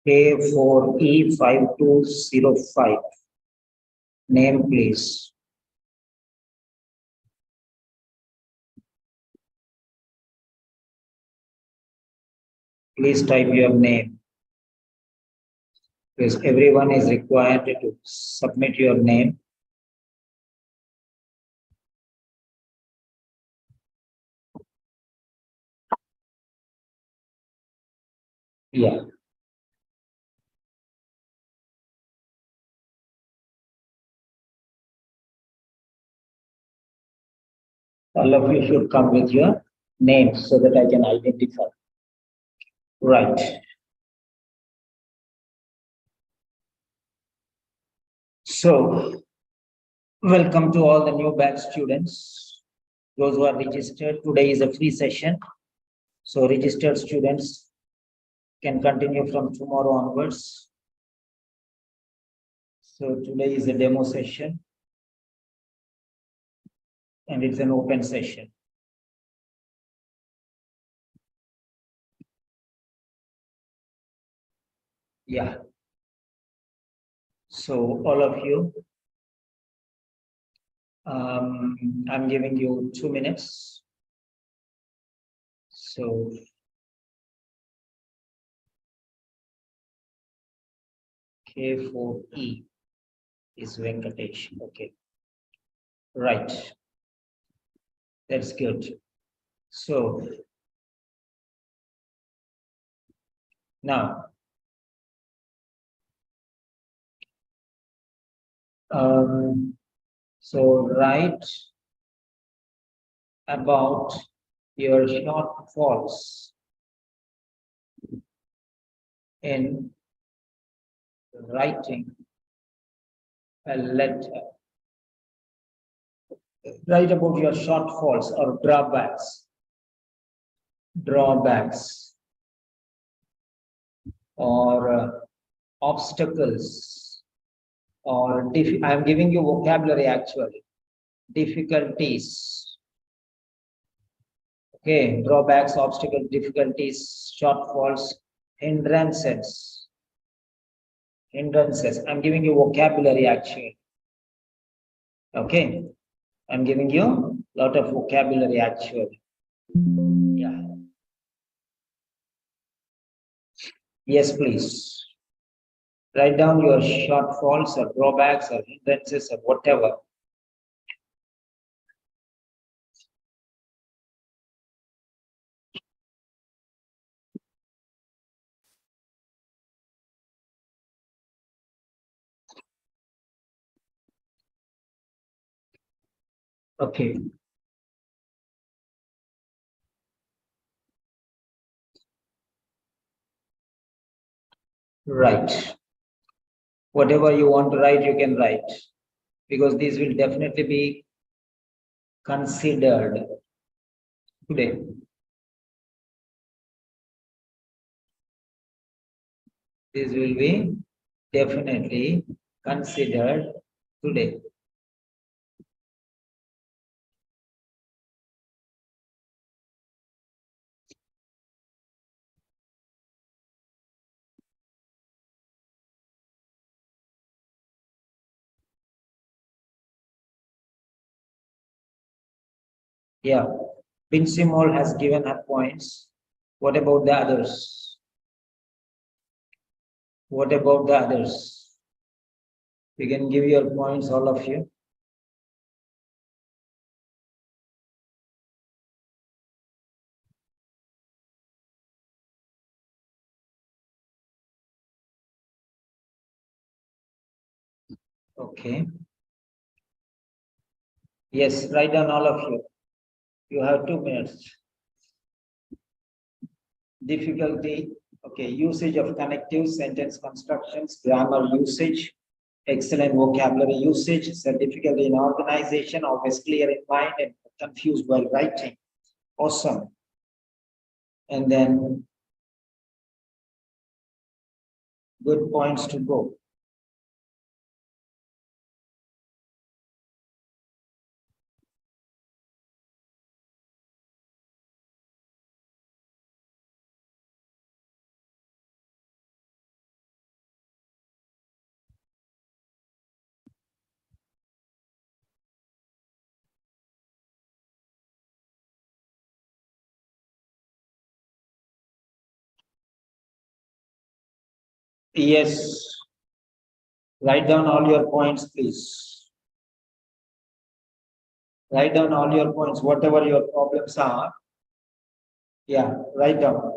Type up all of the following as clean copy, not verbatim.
K4E5205. Name, please. Please type your name. Because everyone is required to submit your name. Yeah. All of you should come with your name so that I can identify. Right. So, welcome to all the new batch students. Those who are registered, today is a free session. So, registered students can continue from tomorrow onwards. So, today is a demo session and it's an open session. Yeah. So, all of you, I'm giving you 2 minutes. So, K4E is Venkatesh. Okay. Right. That's good. So, now, so write about your shortfalls in writing a letter. Write about your shortfalls or drawbacks or obstacles or I'm giving you vocabulary actually. Difficulties. Okay, drawbacks, obstacles, difficulties, shortfalls, hindrances. I'm giving you vocabulary actually. Okay, I'm giving you a lot of vocabulary actually. Yeah. Yes, please. Write down your shortfalls or drawbacks or hindrances or whatever. Okay. Right. Whatever you want to write, you can write. Because these will definitely be considered today. These will be definitely considered today. Yeah. Pinsimol has given her points. What about the others? What about the others? You can give your points, all of you. Okay. Yes, write down all of you. You have 2 minutes. Difficulty. Okay, usage of connective sentence constructions, grammar usage, excellent vocabulary usage, difficulty in organization, always clear in mind and confused while writing. Awesome. And then good points to go. Yes. Write down all your points, please. Write down all your points, whatever your problems are. Yeah, write down.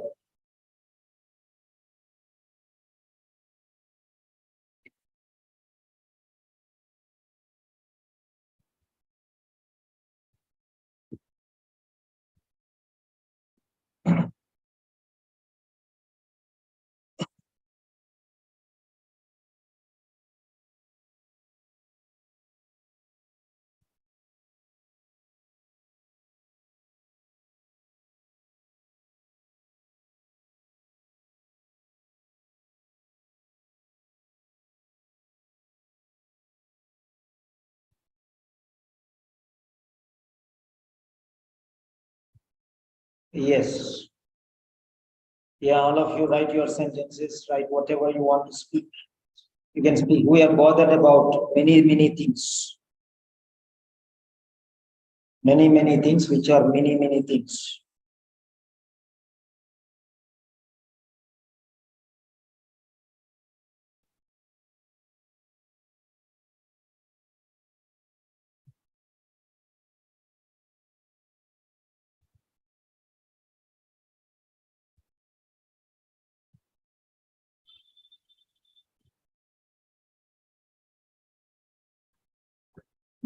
Yes. Yeah, all of you write your sentences, write whatever you want to speak. You can speak. We are bothered about many things. Many things which are many things.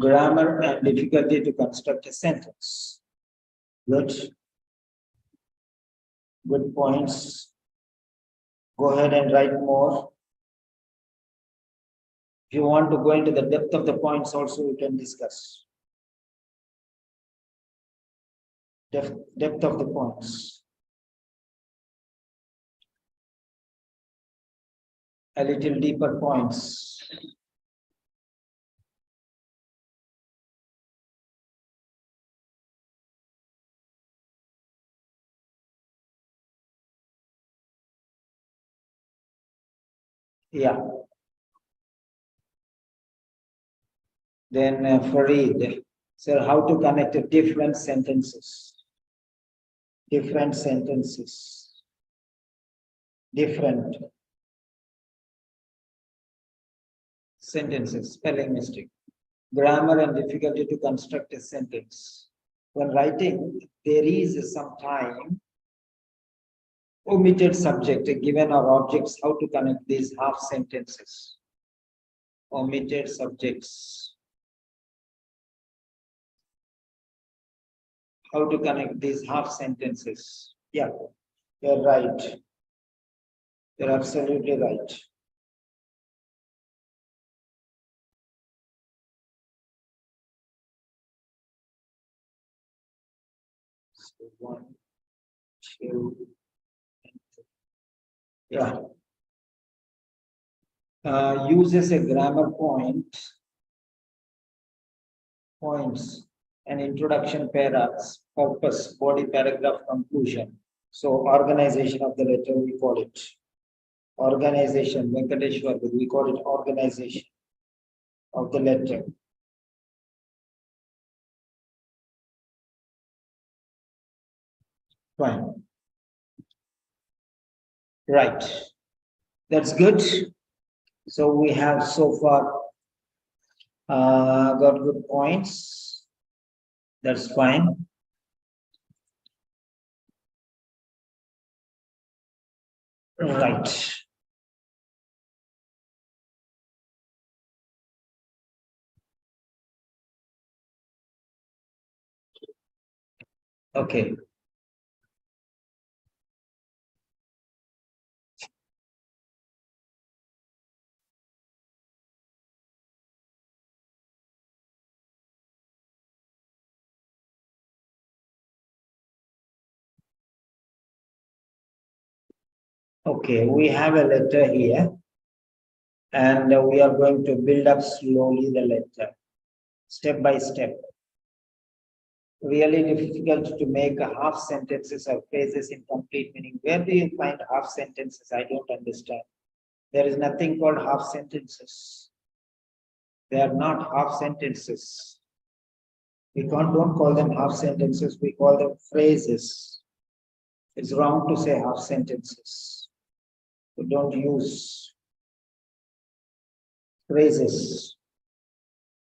Grammar and difficulty to construct a sentence. Good. Good points. Go ahead and write more. If you want to go into the depth of the points also, we can discuss. Depth of the points. A little deeper points. Yeah. Then Fareed, sir, how to connect different sentences? Different sentences. Different sentences, spelling mistake. Grammar and difficulty to construct a sentence. When writing, there is some time omitted subject given or objects, how to connect these half sentences. Omitted subjects. How to connect these half sentences. Yeah, you're right. You're absolutely right. So 1, 2, yeah. Uses a grammar points, and introduction paras, purpose, body, paragraph, conclusion. So organization of the letter, we call it organization. Venkateshwar, we call it organization of the letter. Fine. Right. That's good. So we have so far got good points. That's fine. Right. Okay. Okay, we have a letter here, and we are going to build up slowly the letter, step by step. Really difficult to make a half sentences or phrases in complete meaning. Where do you find half sentences? I don't understand. There is nothing called half sentences. They are not half sentences. We don't call them half sentences, we call them phrases. It's wrong to say half sentences. So don't use Phrases.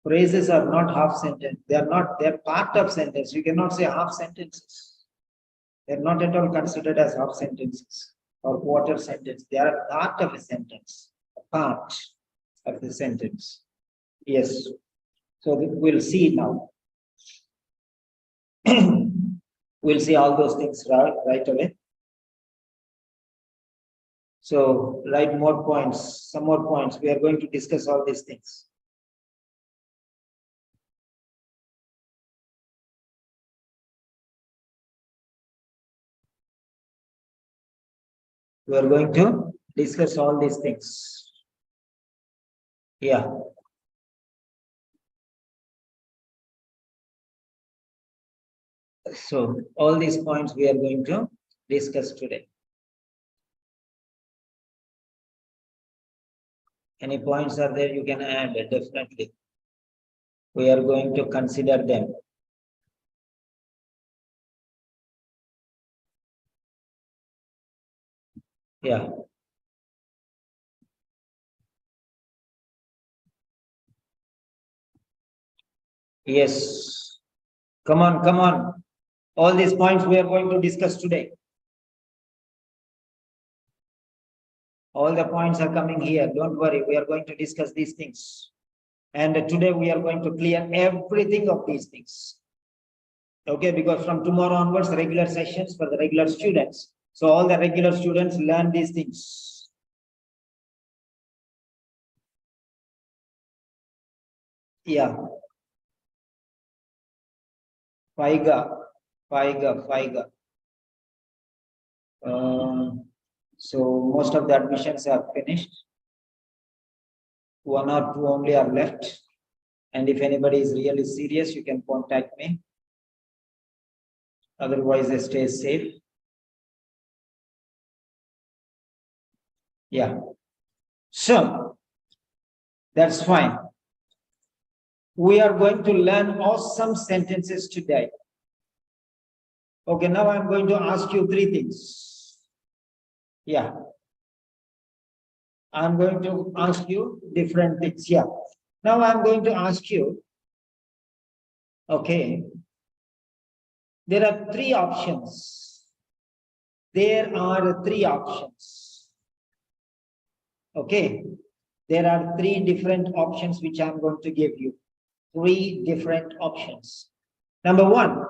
Phrases are not half sentence. They are not, they're part of sentence. You cannot say half sentences. They're not at all considered as half sentences or quarter sentence. They are a part of a sentence, a part of the sentence. Yes. So we'll see now. We'll see all those things right away. So write more points, some more points. We are going to discuss all these things. We are going to discuss all these things. Yeah. So all these points we are going to discuss today. Any points are there, you can add, definitely. We are going to consider them. Yeah. Yes. Come on, come on. All these points we are going to discuss today. All the points are coming here. Don't worry. We are going to discuss these things. And today we are going to clear everything of these things. Okay, because from tomorrow onwards, regular sessions for the regular students. So all the regular students learn these things. Yeah. FIGA. So most of the admissions are finished. 1 or 2 only are left. And if anybody is really serious, you can contact me. Otherwise, stay safe. Yeah. So that's fine. We are going to learn awesome sentences today. Okay, now I'm going to ask you 3 things. Yeah. I'm going to ask you different things. Yeah. Now I'm going to ask you, okay, there are 3 options. There are 3 options. Okay. There are 3 different options which I'm going to give you. 3 different options. Number one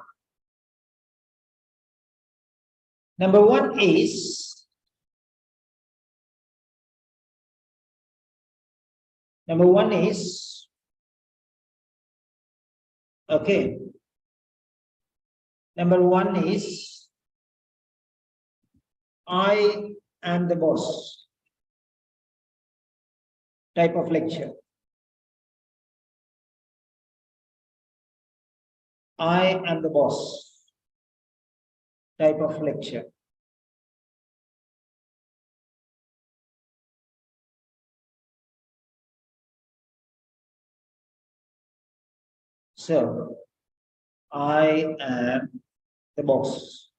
is okay. Number one is I am the boss type of lecture. I am the boss type of lecture. So I am the boss.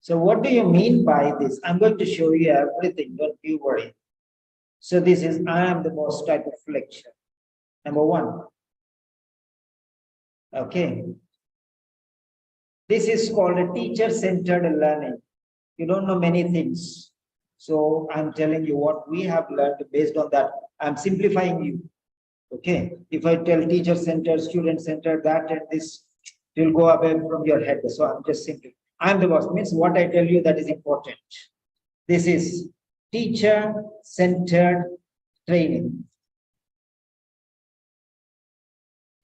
So what do you mean by this? I'm going to show you everything, don't you worry. So this is I am the boss type of lecture. Number one. Okay. This is called a teacher-centered learning. You don't know many things. So I'm telling you what we have learned. Based on that, I'm simplifying you. Okay. If I tell teacher-centered, student-centered, that and this will go away from your head. So I'm just simply, I'm the boss. Means what I tell you, that is important. This is teacher-centered training.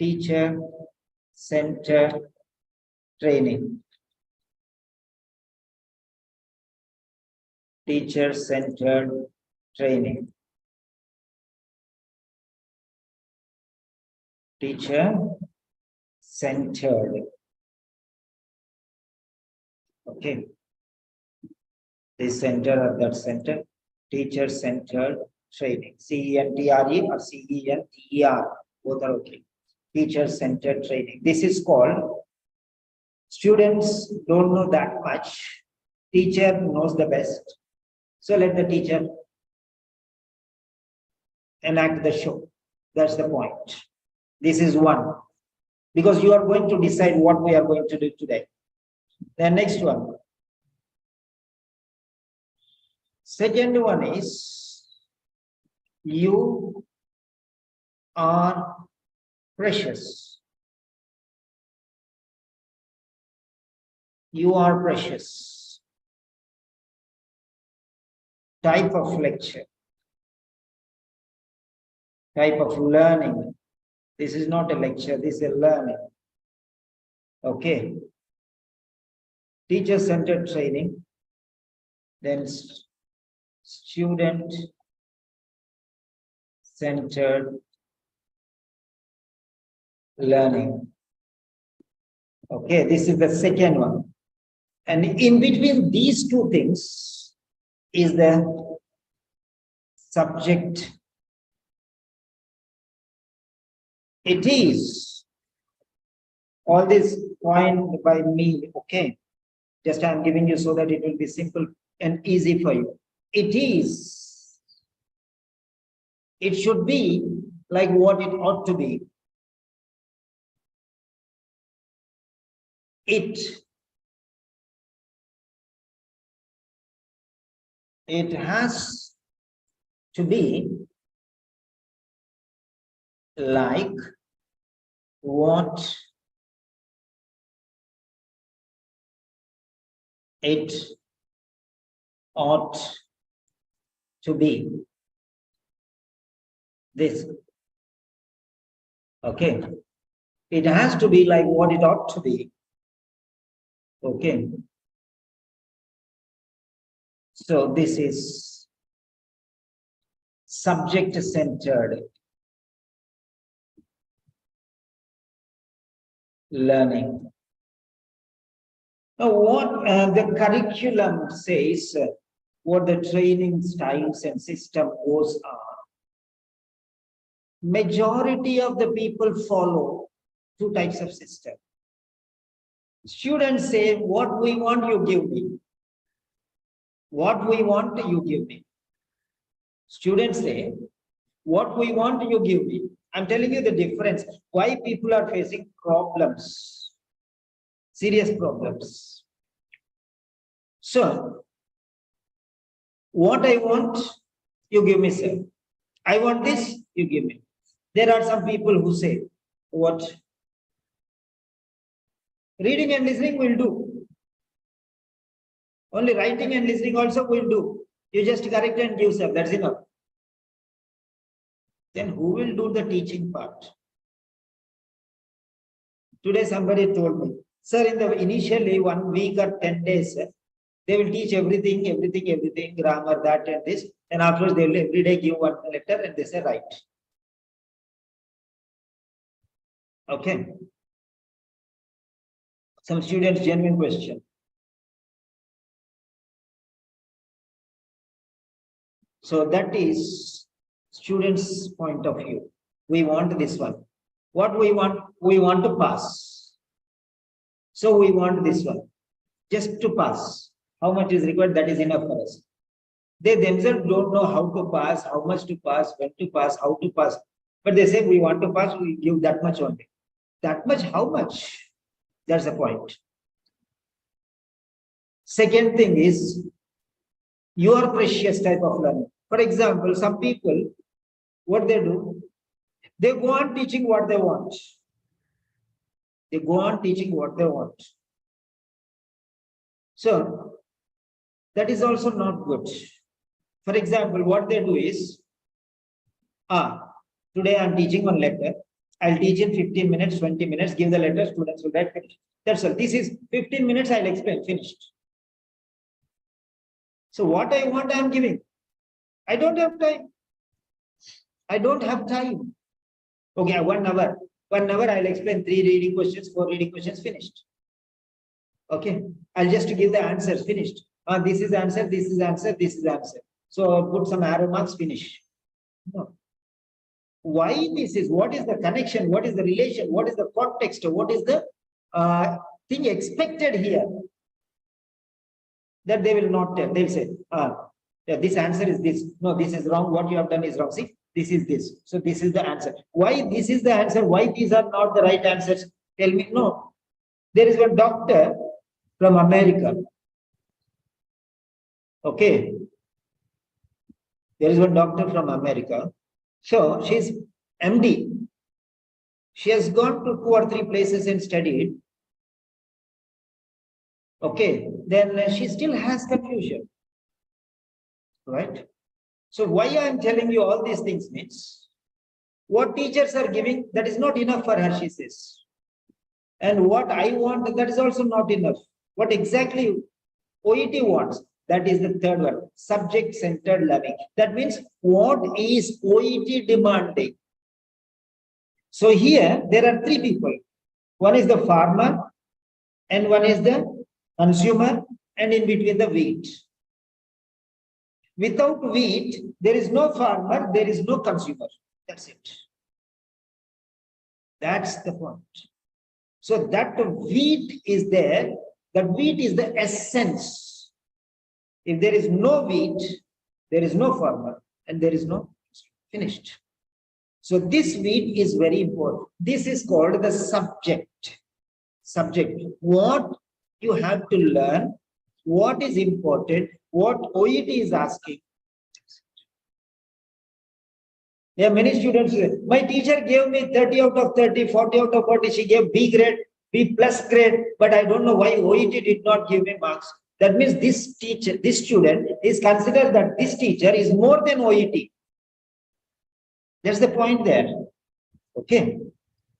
Teacher-centered training. Teacher-centered training. Teacher-centered. Okay. This center or that center. Teacher-centered training. CENTRE or CENTER. Both are okay. Teacher-centered training. This is called, students don't know that much. Teacher knows the best. So let the teacher enact the show. That's the point. This is one. Because you are going to decide what we are going to do today. The next one. Second one is, you are precious. You are precious. Type of lecture. Type of learning. This is not a lecture, this is a learning. Okay. Teacher-centered training. Then student-centered learning. Okay, this is the second one. And in between these two things is the subject. It is all this coined by me, okay? Just I'm giving you so that it will be simple and easy for you. It is. It should be like what it ought to be. It has to be like what it ought to be. This. Okay. It has to be like what it ought to be. Okay. So this is subject-centered learning. Now, what the curriculum says, what the training styles and system goes are, majority of the people follow two types of system. Students say, what we want, you give me. What we want, you give me. Students say, what we want, you give me. I'm telling you the difference. Why people are facing problems, serious problems. So, what I want, you give me, sir. I want this, you give me. There are some people who say, what? Reading and listening will do. Only writing and listening also will do. You just correct and give, sir. That's enough. Then who will do the teaching part? Today somebody told me, sir, in the initially 1 week or 10 days, they will teach everything, grammar, that and this. And afterwards they will every day give one letter and they say, write. Okay. Some students, genuine question. So that is students' point of view. We want this one. What we want? We want to pass. So we want this one. Just to pass. How much is required? That is enough for us. They themselves don't know how to pass, how much to pass, when to pass, how to pass. But they say we want to pass, we give that much only. That much, how much? That's the point. Second thing is your precious type of learning. For example, some people, what they do, they go on teaching what they want. They go on teaching what they want. So that is also not good. For example, what they do is, today I'm teaching one letter. I'll teach in 15 minutes, 20 minutes, give the letter, students will write, finish. That's all. This is 15 minutes, I'll explain, finished. So what I want, I'm giving. I don't have time. I don't have time. Okay, 1 hour. 1 hour, I'll explain 3 reading questions, 4 reading questions, finished. Okay, I'll just give the answers, finished. This is answer, this is answer, this is answer. So put some arrow marks, finish. No. Why this is? What is the connection? What is the relation? What is the context? What is the thing expected here? That they will not tell. They'll say, yeah, this answer is this. No, this is wrong. What you have done is wrong. See, This is this. So this is the answer. Why this is the answer? Why these are not the right answers? Tell me. No. There is one doctor from America. Okay. There is one doctor from America. So she's MD. She has gone to 2 or 3 places and studied. Okay. Then she still has confusion. Right? So why I am telling you all these things means what teachers are giving, that is not enough for her, she says. And what I want, that is also not enough. What exactly OET wants, that is the third one, subject-centered learning. That means what is OET demanding? So here there are 3 people. One is the farmer, and one is the consumer, and in between the wheat. Without wheat, there is no farmer, there is no consumer. That's it. That's the point. So that wheat is there, that wheat is the essence. If there is no wheat, there is no farmer, and there is no finished. So this wheat is very important. This is called the subject. Subject. What you have to learn, what is important, what OET is asking. There are many students say, my teacher gave me 30 out of 30, 40 out of 40. She gave B grade, B plus grade, but I don't know why OET did not give me marks. That means this teacher, this student is considered that this teacher is more than OET. That's the point there. Okay.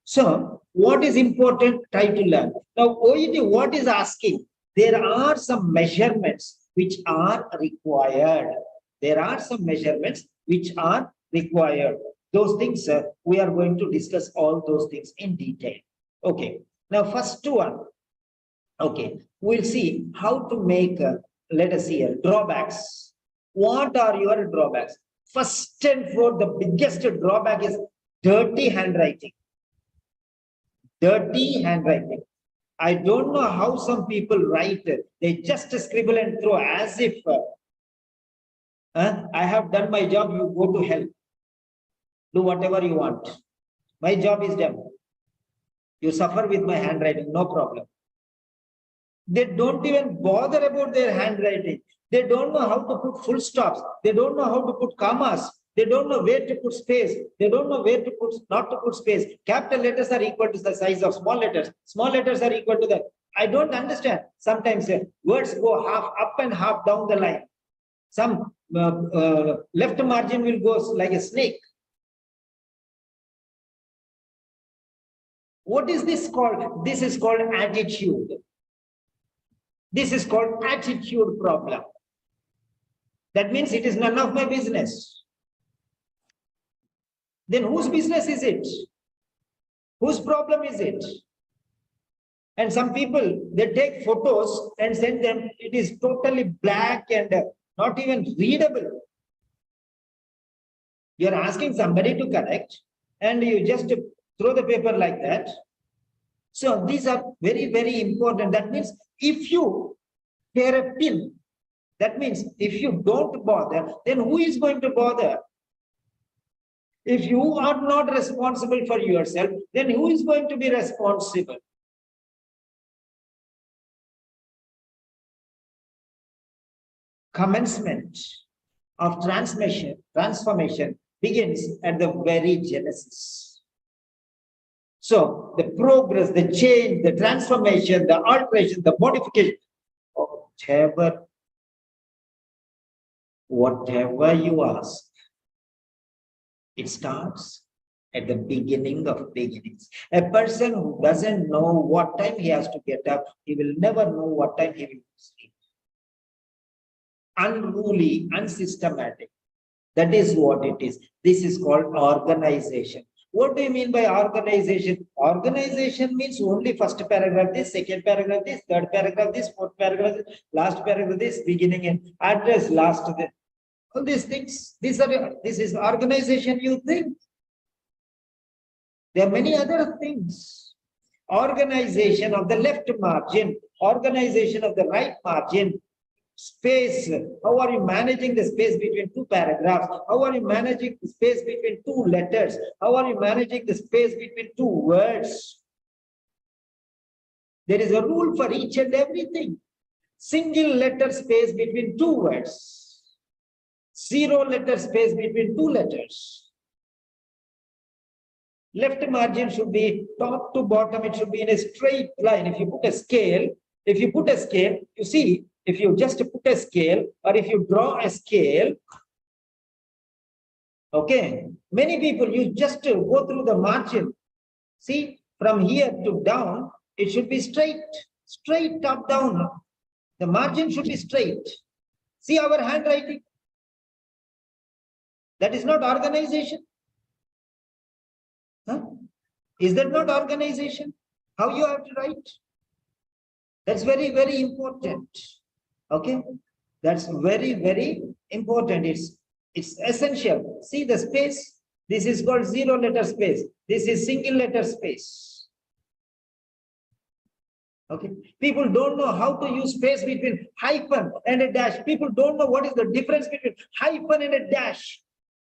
So what is important? Try to learn. Now OET, what is asking? There are some measurements which are required. There are some measurements which are required. Those things, we are going to discuss all those things in detail. Okay. Now, first one. Okay. We'll see how to make, let us see here, drawbacks. What are your drawbacks? First and foremost, the biggest drawback is dirty handwriting. Dirty handwriting. I don't know how some people write. They just scribble and throw as if I have done my job, you go to hell. Do whatever you want. My job is done. You suffer with my handwriting, no problem. They don't even bother about their handwriting. They don't know how to put full stops. They don't know how to put commas. They don't know where to put space. They don't know where to put, not to put space. Capital letters are equal to the size of small letters. Small letters are equal to that. I don't understand. Sometimes words go half up and half down the line. Some left margin will go like a snake. What is this called? This is called attitude. This is called attitude problem. That means it is none of my business. Then whose business is it? Whose problem is it? And some people, they take photos and send them. It is totally black and not even readable. You are asking somebody to correct and you just throw the paper like that. So these are very, very important. That means if you tear a pin, that means if you don't bother, then who is going to bother? If you are not responsible for yourself, then who is going to be responsible? Commencement of transformation begins at the very genesis. So the progress, the change, the transformation, the alteration, the modification, whatever you ask, it starts at the beginning of beginnings. A person who doesn't know what time he has to get up, he will never know what time he will sleep. Unruly, unsystematic. That is what it is. This is called organization. What do you mean by organization? Organization means only first paragraph this, second paragraph this, third paragraph this, fourth paragraph this, last paragraph this, beginning and address, last this. All these things, this is organization, you think? There are many other things. Organization of the left margin, organization of the right margin, space? How are you managing the space between two paragraphs? How are you managing the space between two letters? How are you managing the space between two words? There is a rule for each and everything. Single letter space between two words. 0 letter space between two letters. Left margin should be top to bottom. It should be in a straight line. If you put a scale, you see, if you just put a scale or if you draw a scale, okay, many people, you just go through the margin. See, from here to down, it should be straight up, down. The margin should be straight. See our handwriting. That is not organization. Huh? Is that not organization? How you have to write? That's very, very important. Okay, that's very, very important. It's essential. See the space. This is called 0 letter space. This is single letter space. Okay, people don't know how to use space between hyphen and a dash. People don't know what is the difference between hyphen and a dash.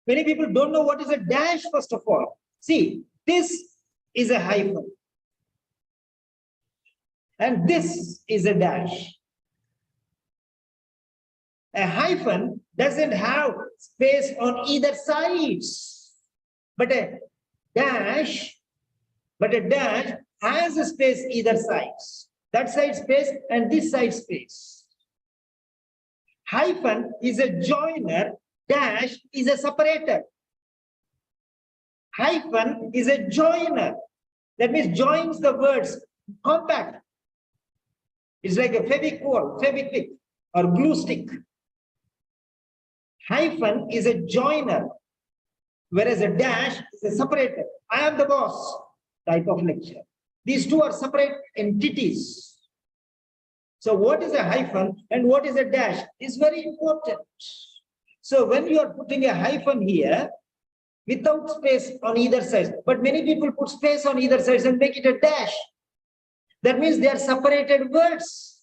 Many people don't know what is a dash, first of all. See, this is a hyphen. And this is a dash. A hyphen doesn't have space on either sides. But a dash has a space either sides. That side space and this side space. Hyphen is a joiner, dash is a separator. Hyphen is a joiner. That means joins the words compact. It's like a Fevikwik or glue stick. Hyphen is a joiner, whereas a dash is a separator. I am the boss type of lecture. These two are separate entities. So what is a hyphen and what is a dash is very important. So when you are putting a hyphen here, without space on either side, but many people put space on either side and make it a dash. That means they are separated words.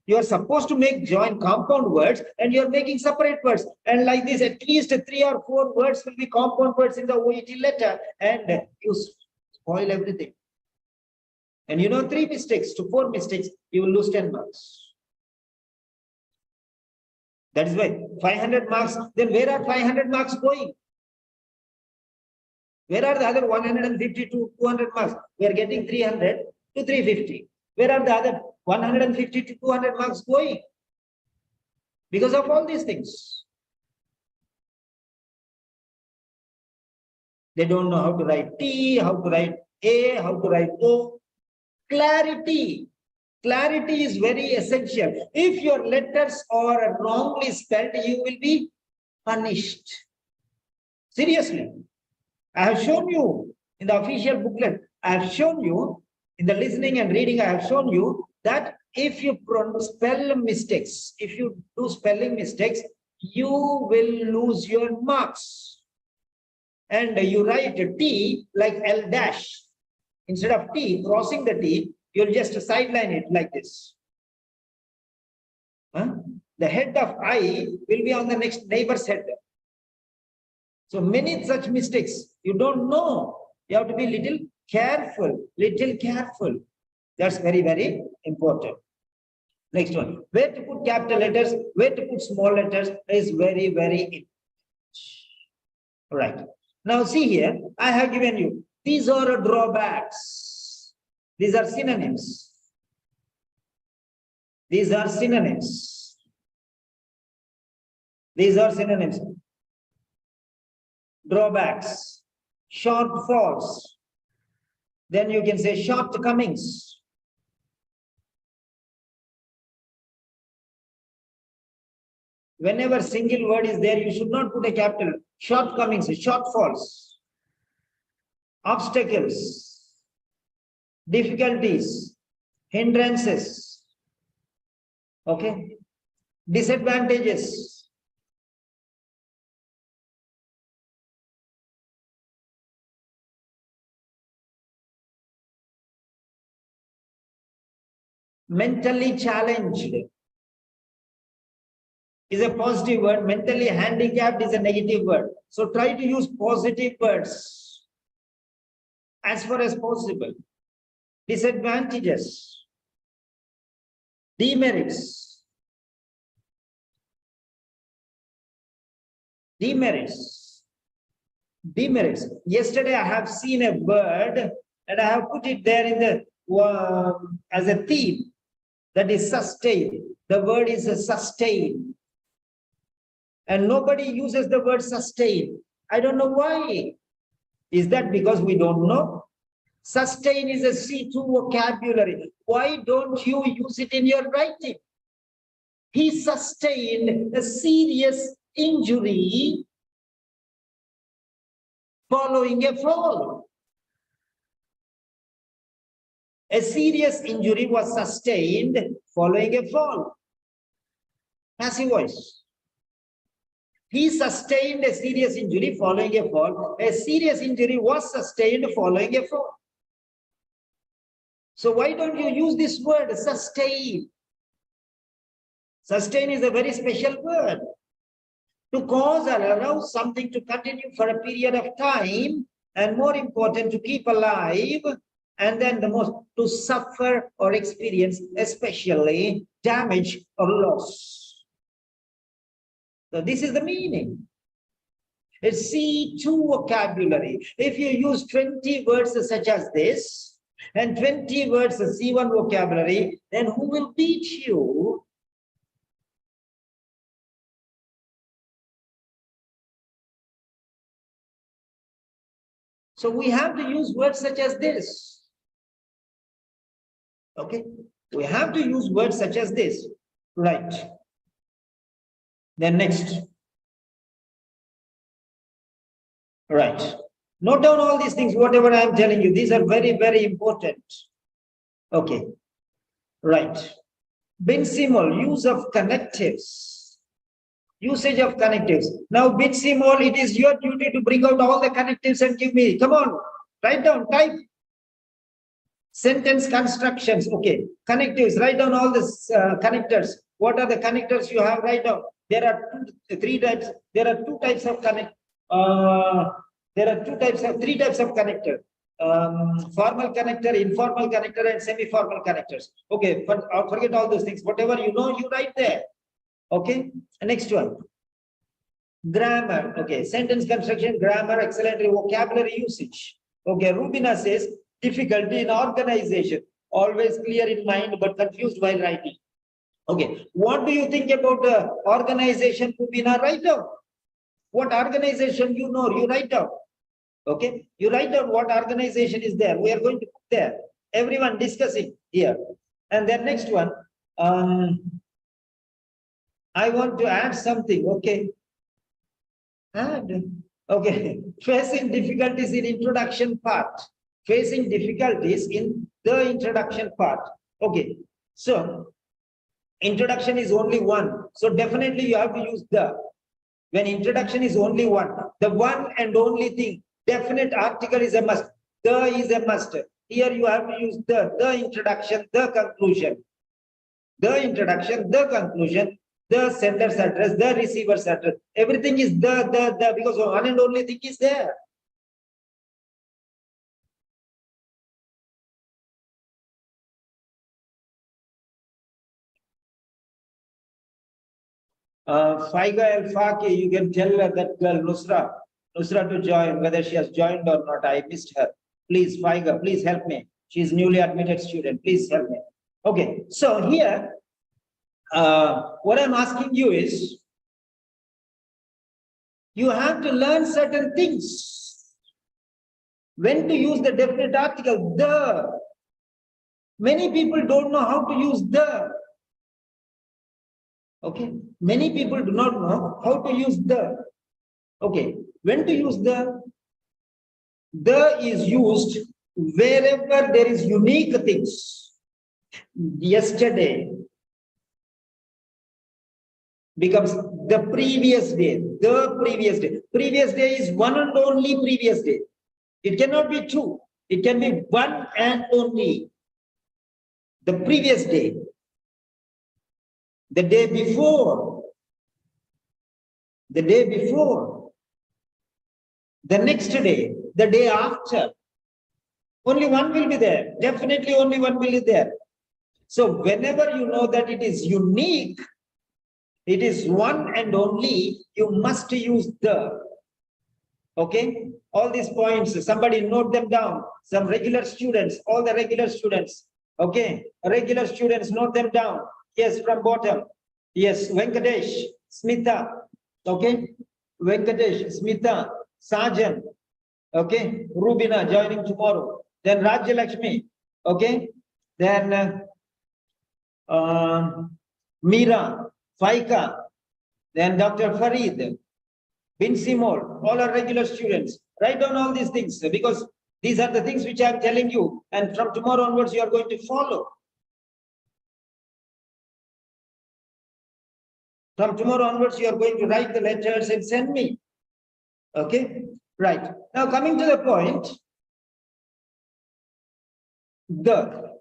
You are supposed to make join compound words and you are making separate words. And like this, at least 3 or 4 words will be compound words in the OET letter and you spoil everything. And 3 mistakes to 4 mistakes, you will lose 10 marks. That is why 500 marks, then where are 500 marks going? Where are the other 150 to 200 marks? We are getting 300 to 350. Where are the other 150 to 200 marks going? Because of all these things. They don't know how to write T, how to write A, how to write O. Clarity. Clarity is very essential. If your letters are wrongly spelled, you will be punished. Seriously. I have shown you in the official booklet, I have shown you in the listening and reading, I have shown you that if you spell mistakes, if you do spelling mistakes, you will lose your marks. And you write T like L dash. Instead of T, crossing the T, you'll just sideline it like this. Huh? The head of I will be on the next neighbor's head. So many such mistakes, you don't know. You have to be little careful. That's very, very important. Next one, where to put capital letters, where to put small letters is very, very important. All right. Now see here, I have given you, these are drawbacks. These are synonyms. These are synonyms. These are synonyms. Drawbacks, shortfalls. Then you can say shortcomings. Whenever single word is there, you should not put a capital. Shortcomings, shortfalls, obstacles, difficulties, hindrances, okay, disadvantages. Mentally challenged, is a positive word. Mentally handicapped is a negative word. So try to use positive words as far as possible. Disadvantages, demerits, demerits, demerits. Yesterday I have seen a word and I have put it there in the as a theme, that is sustain. The word is a sustain. And nobody uses the word sustain. I don't know why. Is that because we don't know? Sustain is a C2 vocabulary. Why don't you use it in your writing? He sustained a serious injury following a fall. A serious injury was sustained following a fall. Passive voice. He sustained a serious injury following a fall. A serious injury was sustained following a fall. So why don't you use this word, sustain? Sustain is a very special word. To cause or allow something to continue for a period of time, and more important, to keep alive, and then the most, to suffer or experience, especially damage or loss. So this is the meaning. It's C2 vocabulary. If you use 20 words such as this and 20 words C1 vocabulary, then who will beat you? So we have to use words such as this. Okay, we have to use words such as this. Right. Then next. Right. Note down all these things, whatever I am telling you. These are very, very important. Okay. Right. Binsimol, use of connectives. Usage of connectives. Now, Binsimol, it is your duty to bring out all the connectives and give me. Come on. Write down, type. Sentence constructions. Okay. Connectives. Write down all the connectors. What are the connectors you have? Write down. There are three types. There are two types of connect. There are three types of connector. Formal connector, informal connector, and semi-formal connectors. Okay, forget all those things. Whatever you know, you write there. Okay. Next one. Grammar. Okay. Sentence construction, grammar, excellent vocabulary usage. Okay. Rubina says difficulty in organization. Always clear in mind but confused while writing. Okay. What do you think about the organization, Rubina? Write down. What organization you know, you write down. Okay. You write down what organization is there. We are going to put there. Everyone discussing here. And then next one. I want to add something. Okay. Add. Okay. Facing difficulties in introduction part. Facing difficulties in the introduction part. Okay. So introduction is only one. So definitely you have to use the. When introduction is only one, the one and only thing, definite article is a must. The is a must. Here you have to use the introduction, the conclusion. The introduction, the conclusion, the sender's address, the receiver's address. Everything is the, because one and only thing is there. Faiga El Faki, you can tell her that girl Nusra to join, whether she has joined or not. I missed her. Please, Faiga, please help me. She is newly admitted student. Please help me. Okay, so here, what I'm asking you is, you have to learn certain things. When to use the definite article, the. Many people don't know how to use the. Okay, many people do not know how to use the. Okay, when to use the? The is used wherever there is unique things. Yesterday becomes the previous day. The previous day. Previous day is one and only previous day. It cannot be two. It can be one and only. The previous day. The day before, the day before, the next day, the day after. Only one will be there. Definitely only one will be there. So whenever you know that it is unique, it is one and only, you must use the. Okay, all these points, somebody note them down. Some regular students, all the regular students. Okay, regular students, note them down. Yes, from bottom. Yes, Venkatesh, Smita. Okay, Venkatesh, Smita, Sajan. Okay, Rubina joining tomorrow. Then Rajya Lakshmi. Okay, then Meera, Faika, then Dr. Farid, Bin Simol, all are regular students. Write down all these things because these are the things which I am telling you, and from tomorrow onwards you are going to follow. From tomorrow onwards you are going to write the letters and send me. Okay, right. Now coming to the point, the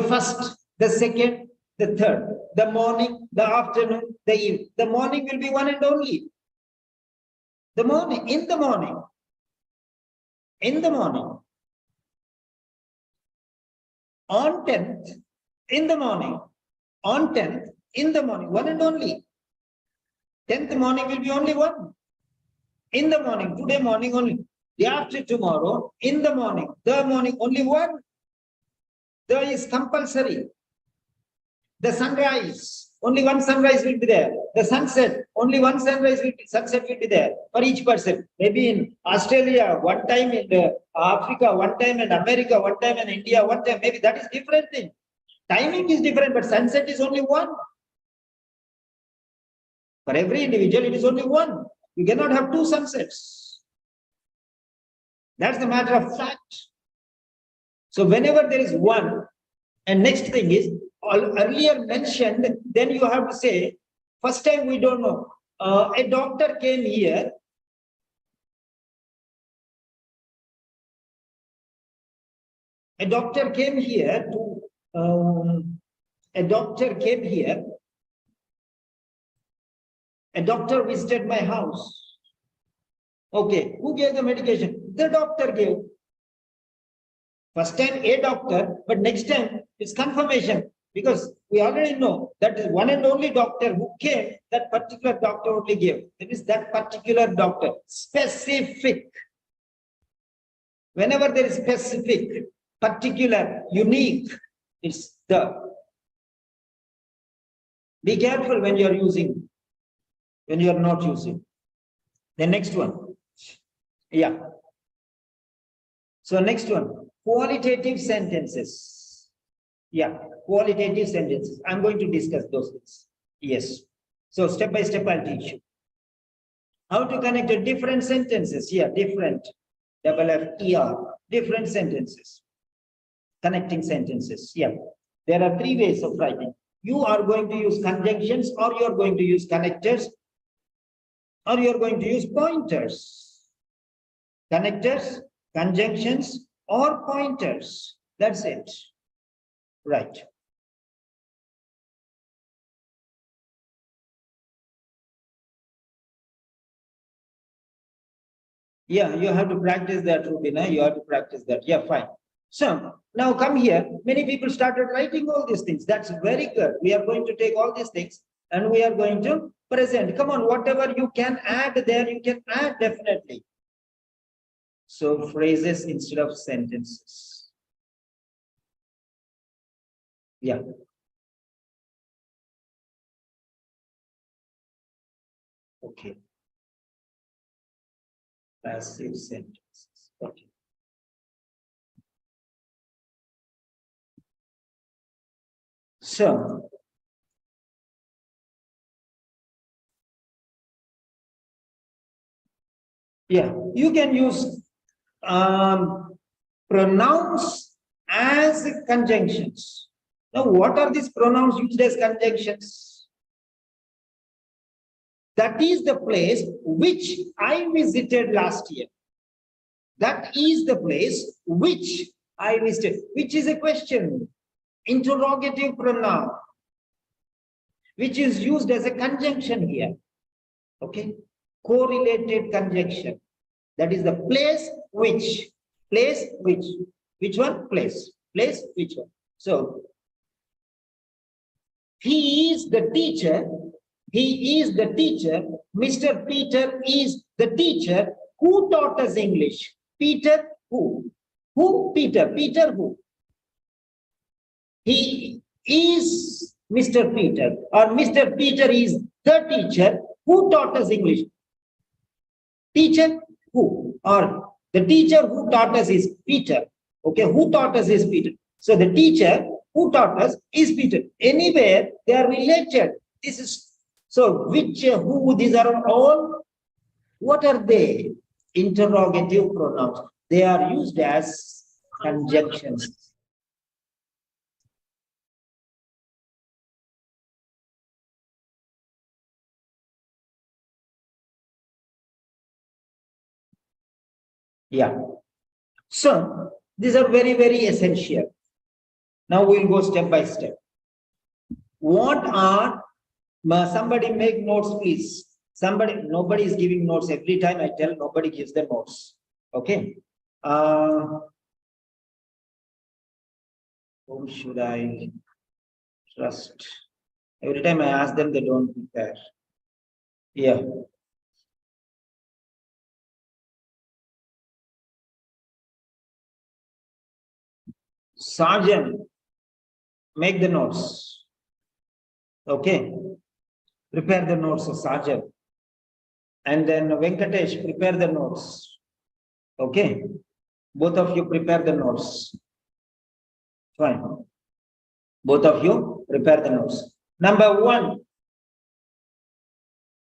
first, the second, the third, the morning, the afternoon, the evening. The morning will be one and only. The morning, in the morning, on 10th, in the morning, on 10th, in the morning, one and only. 10th morning will be only one. In the morning, today morning only. Day after tomorrow, in the morning, only one. There is compulsory. The sunrise, only one sunrise will be there. The sunset, only one sunset will be there for each person. Maybe in Australia, one time in Africa, one time in America, one time in India, one time, maybe that is different thing. Timing is different, but sunset is only one. For every individual, it is only one. You cannot have two sunsets. That's the matter of fact. So whenever there is one, and next thing is, earlier mentioned, then you have to say, first time we don't know. A doctor came here. A doctor came here. A doctor visited my house. Okay, who gave the medication? The doctor gave. First time a doctor, but next time it's confirmation. Because we already know that is one and only doctor who came, that particular doctor only gave. It is that particular doctor, specific. Whenever there is specific, particular, unique, it's the. Be careful when you are using, when you are not using. The next one. Yeah. So next one, qualitative sentences. Yeah, qualitative sentences. I'm going to discuss those things. Yes. So step by step, I'll teach you. How to connect the different sentences. Yeah, different. FFER. Different sentences. Connecting sentences. Yeah. There are three ways of writing. You are going to use conjunctions, or you are going to use connectors, or you are going to use pointers. Connectors, conjunctions, or pointers. That's it. Right. Yeah, you have to practice that, Rubina. You have to practice that. Yeah, fine. So now come here. Many people started writing all these things. That's very good. We are going to take all these things and we are going to present. Come on, whatever you can add there, you can add definitely. So phrases instead of sentences. Yeah. Okay. Passive sentences. Okay. So yeah, you can use pronouns as conjunctions. Now, what are these pronouns used as conjunctions? That is the place which I visited last year. That is the place which I visited, which is a question, interrogative pronoun, which is used as a conjunction here. Okay. Correlated conjunction. That is the place which. Place which. Which one? Place. Place which one? So, he is the teacher. He is the teacher. Mr. Peter is the teacher who taught us English. Peter who? Who? Peter. Peter who? He is Mr. Peter, or Mr. Peter is the teacher who taught us English. Teacher who? Or the teacher who taught us is Peter. Okay, who taught us is Peter. So the teacher who taught us is Peter. Anywhere they are related. This is so which who these are all. What are they? Interrogative pronouns. They are used as conjunctions. Yeah. So these are very, very essential. Now we'll go step by step. What are somebody make notes, please? Nobody is giving notes. Every time I tell, nobody gives the notes. Okay. Whom should I trust? Every time I ask them, they don't prepare. Yeah. Sergeant, make the notes. Okay. Prepare the notes, Sergeant. And then Venkatesh, prepare the notes. Okay. Both of you prepare the notes. Fine. Both of you prepare the notes. Number one,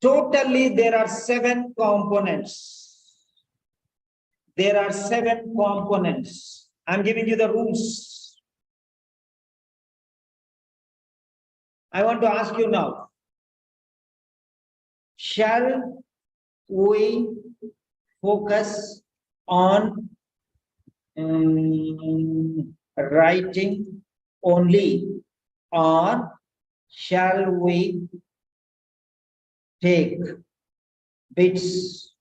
totally there are 7 components. There are 7 components. I'm giving you the rules. I want to ask you now. Shall we focus on writing only, or shall we take bits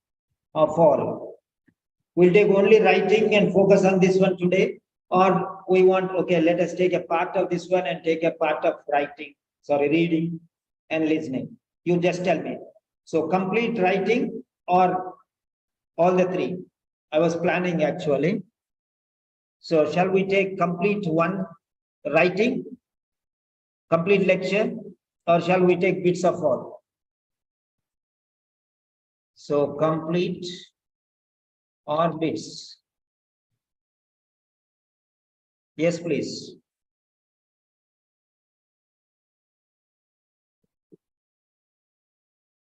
of all? We'll take only writing and focus on this one today, or we want, okay, let us take a part of this one and take a part of reading and listening. You just tell me. So complete writing or all the 3. I was planning actually. So shall we take complete one writing, complete lecture, or shall we take bits of all? So complete or bits? Yes, please.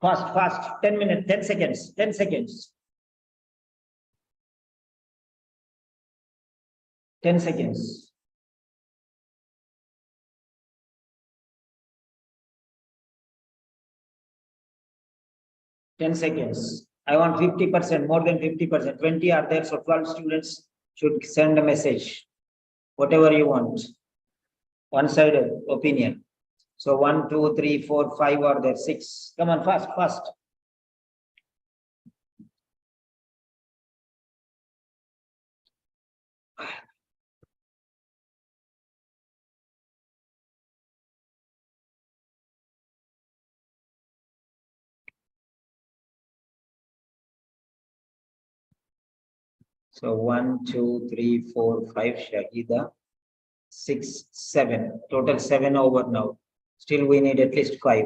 Fast, 10 minutes, 10 seconds, 10 seconds. 10 seconds. Ten seconds. I want 50%, more than 50%. 20 are there, so 12 students should send a message. Whatever you want. One-sided opinion. So 1, 2, 3, 4, 5 are there. 6. Come on, fast. So 1, 2, 3, 4, 5, Shahida. 6, 7. Total 7 over now. Still we need at least 5.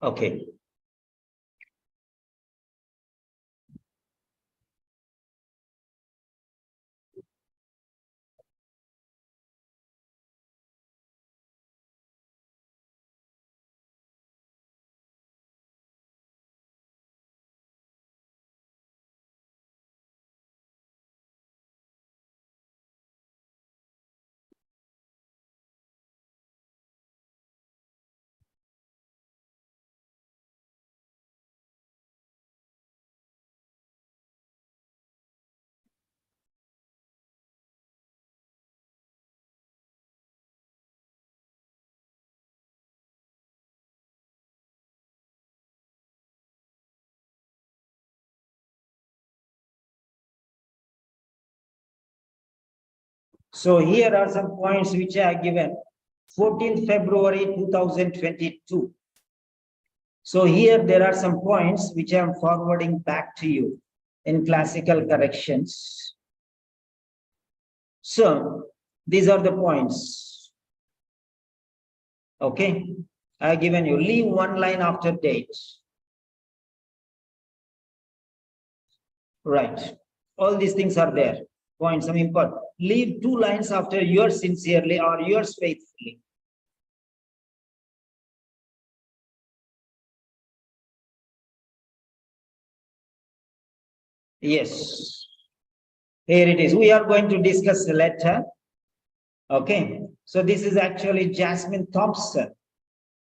Okay. So here are some points which I have given. 14th February 2022. So here there are some points which I am forwarding back to you in classical corrections. So these are the points. Okay, I have given you. Leave one line after date. Right. All these things are there. Points, some important. Leave 2 lines after yours sincerely or yours faithfully. Yes. Here it is. We are going to discuss the letter. Okay. So this is actually Jasmine Thompson.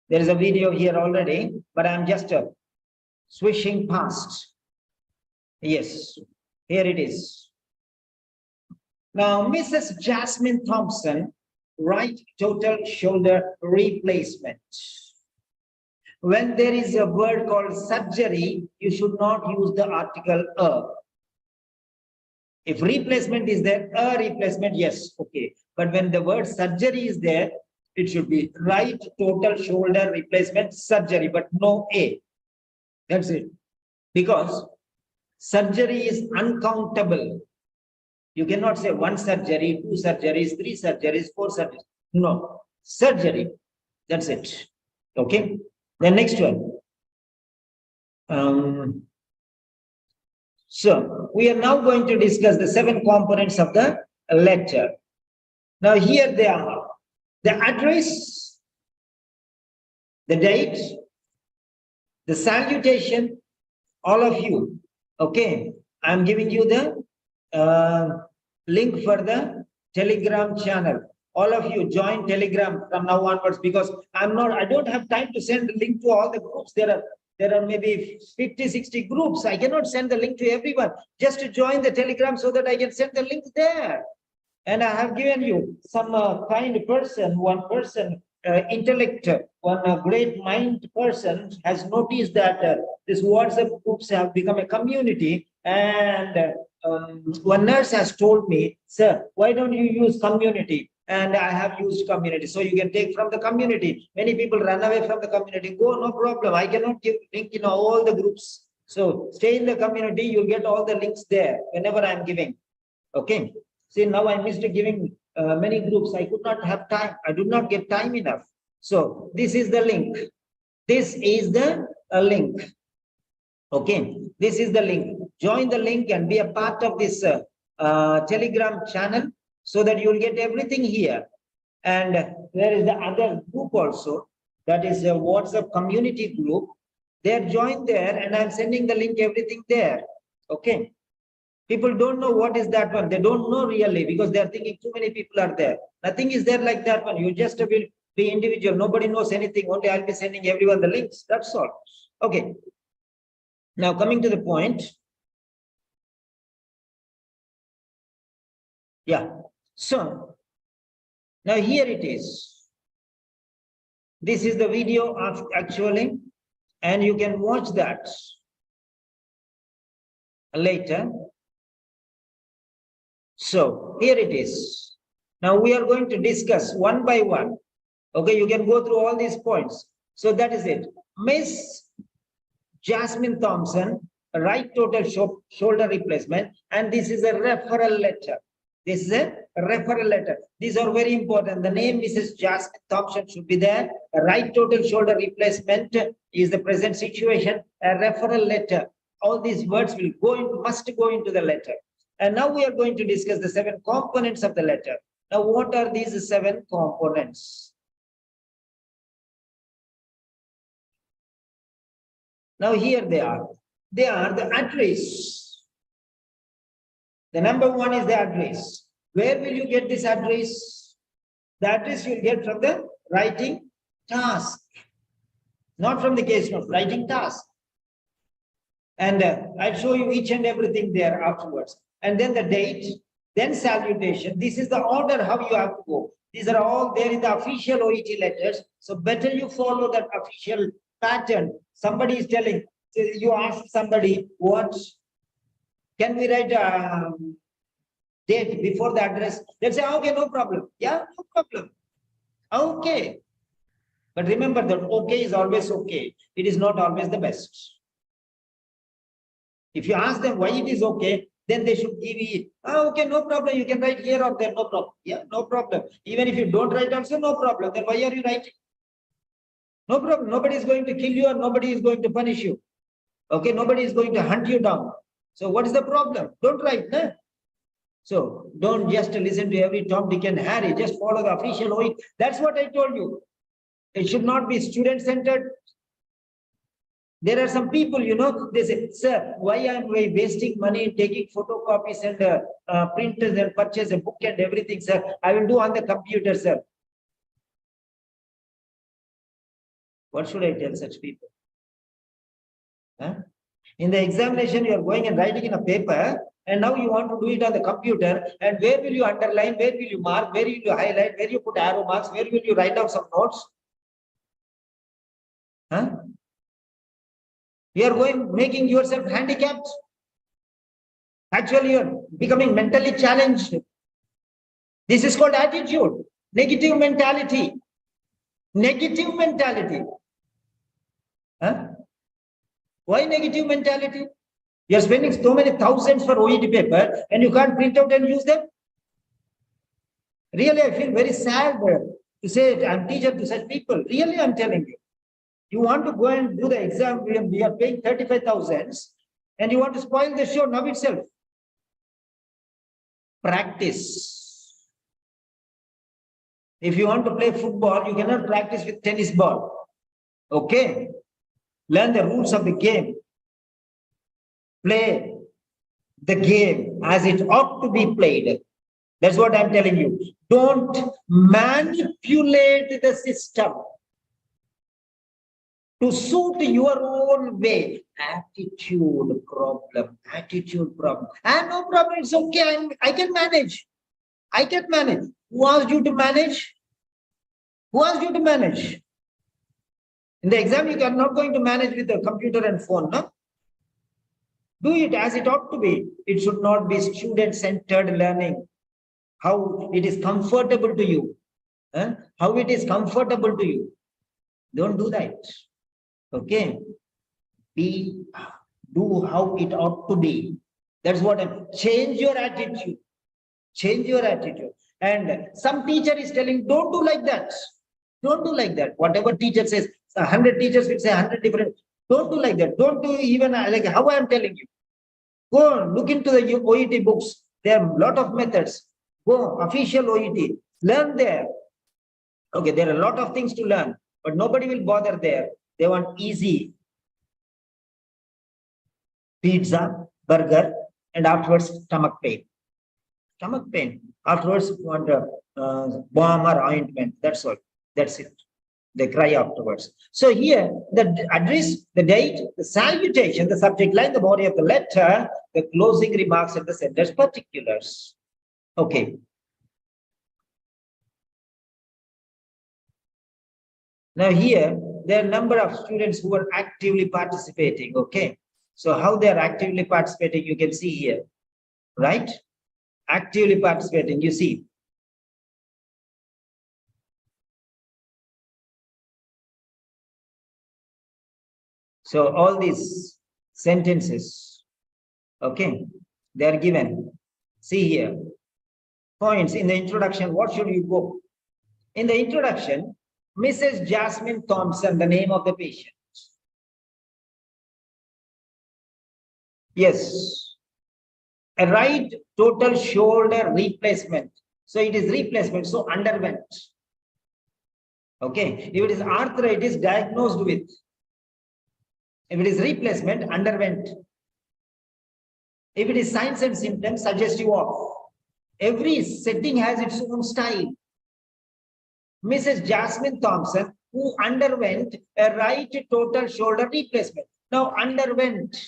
There is a video here already, but I'm just swishing past. Yes. Here it is. Now, Mrs. Jasmine Thompson, right total shoulder replacement. When there is a word called surgery, you should not use the article a. If replacement is there, a replacement, yes, okay. But when the word surgery is there, it should be right total shoulder replacement surgery, but no a. That's it. Because surgery is uncountable. You cannot say 1 surgery, 2 surgeries, 3 surgeries, 4 surgeries. No, surgery. That's it. Okay. The next one. So we are now going to discuss the 7 components of the letter. Now here they are. The address, the date, the salutation, all of you. Okay. I'm giving you the link for the Telegram channel. All of you join Telegram from now onwards, because I don't have time to send the link to all the groups. There are maybe 50, 60 groups. I cannot send the link to everyone. Just to join the Telegram so that I can send the link there. And I have given you some kind person, one person, intellect, one great mind person has noticed that this WhatsApp groups have become a community. And one nurse has told me, sir, why don't you use community? And I have used community. So you can take from the community. Many people run away from the community. Go, no problem. I cannot give link in all the groups. So stay in the community. You'll get all the links there whenever I'm giving. Okay. See, now I missed giving many groups. I could not have time. I do not get time enough. So this is the link. This is the link. Okay. This is the link. Join the link and be a part of this Telegram channel, so that you'll get everything here. And there is the other group also, that is a WhatsApp community group. They're joined there, and I'm sending the link, everything there. Okay. People don't know what is that one. They don't know really, because they're thinking too many people are there. Nothing is there like that one. You just will be individual. Nobody knows anything. Only I'll be sending everyone the links. That's all. Okay. Now coming to the point. Yeah. So now here it is. This is the video of actually, and you can watch that later. So here it is. Now we are going to discuss one by one. Okay, you can go through all these points. So that is it. Miss Jasmine Thompson, right total shoulder replacement, and this is a referral letter. This is a referral letter. These are very important. The name Mrs. Jasmine Thompson should be there. A right total shoulder replacement is the present situation. A referral letter. All these words will go into, must go into the letter. And now we are going to discuss the 7 components of the letter. Now, what are these 7 components? Now, here they are. They are the address. The number 1 is the address. Where will you get this address? The address you'll get from the writing task, not from the case note, writing task. And I'll show you each and everything there afterwards. And then the date, then salutation. This is the order how you have to go. These are all there in the official OET letters. So better you follow that official pattern. Somebody is telling, you ask somebody, what can we write date before the address, they'll say, okay, no problem. Yeah, no problem. Okay. But remember that okay is always okay. It is not always the best. If you ask them why it is okay, then they should give you, okay, no problem. You can write here or there, no problem. Yeah, no problem. Even if you don't write also, no problem. Then why are you writing? No problem. Nobody is going to kill you or nobody is going to punish you. Okay, nobody is going to hunt you down. So what is the problem? Don't write, no? So don't just listen to every Tom, Dick and Harry. Just follow the official OET. That's what I told you. It should not be student-centered. There are some people, they say, sir, why am I wasting money taking photocopies and printers and purchase a book and everything, sir? I will do on the computer, sir. What should I tell such people? Huh? In the examination, you are going and writing in a paper, and now you want to do it on the computer. And where will you underline? Where will you mark? Where will you highlight? Where you put arrow marks? Where will you write down some notes? Huh? You are making yourself handicapped. Actually, you are becoming mentally challenged. This is called attitude, negative mentality. Negative mentality. Huh? Why negative mentality? You are spending so many thousands for OET paper and you can't print out and use them. Really, I feel very sad to say I'm teacher to such people. Really, I'm telling you. You want to go and do the exam, we are paying 35,000 and you want to spoil the show now itself. Practice. If you want to play football, you cannot practice with tennis ball. Okay? Learn the rules of the game. Play the game as it ought to be played. That's what I'm telling you. Don't manipulate the system to suit your own way. Attitude problem. And no problem, it's okay. I can manage. I can manage. Who asked you to manage? Who asked you to manage? In the exam, you are not going to manage with the computer and phone, no? Do it as it ought to be. It should not be student-centered learning. How it is comfortable to you. How it is comfortable to you. Don't do that. Okay? Do how it ought to be. That's what change your attitude. Change your attitude. And some teacher is telling, don't do like that. Don't do like that. Whatever teacher says, 100 teachers will say 100 different. Don't do like that. Don't do even like how I am telling you. Go look into the OET books. There are a lot of methods. Go official OET. Learn there. Okay, there are a lot of things to learn, but nobody will bother there. They want easy pizza, burger, and afterwards stomach pain. Stomach pain. Afterwards, want a balm or ointment. That's all. That's it. They cry afterwards. So here, the address, the date, the salutation, the subject line, the body of the letter, the closing remarks, and the sentence particulars. Okay. Now here, there are a number of students who are actively participating. Okay. So how they are actively participating, you can see here, right? Actively participating, you see. So all these sentences, okay, they are given. See here, points in the introduction, what should you go? In the introduction, Mrs. Jasmine Thompson, the name of the patient. Yes, a right total shoulder replacement. So it is replacement, so underwent. Okay, if it is arthritis, diagnosed with. If it is replacement, underwent. If it is signs and symptoms, suggestive of. Every setting has its own style. Mrs. Jasmine Thompson, who underwent a right total shoulder replacement. Now, underwent.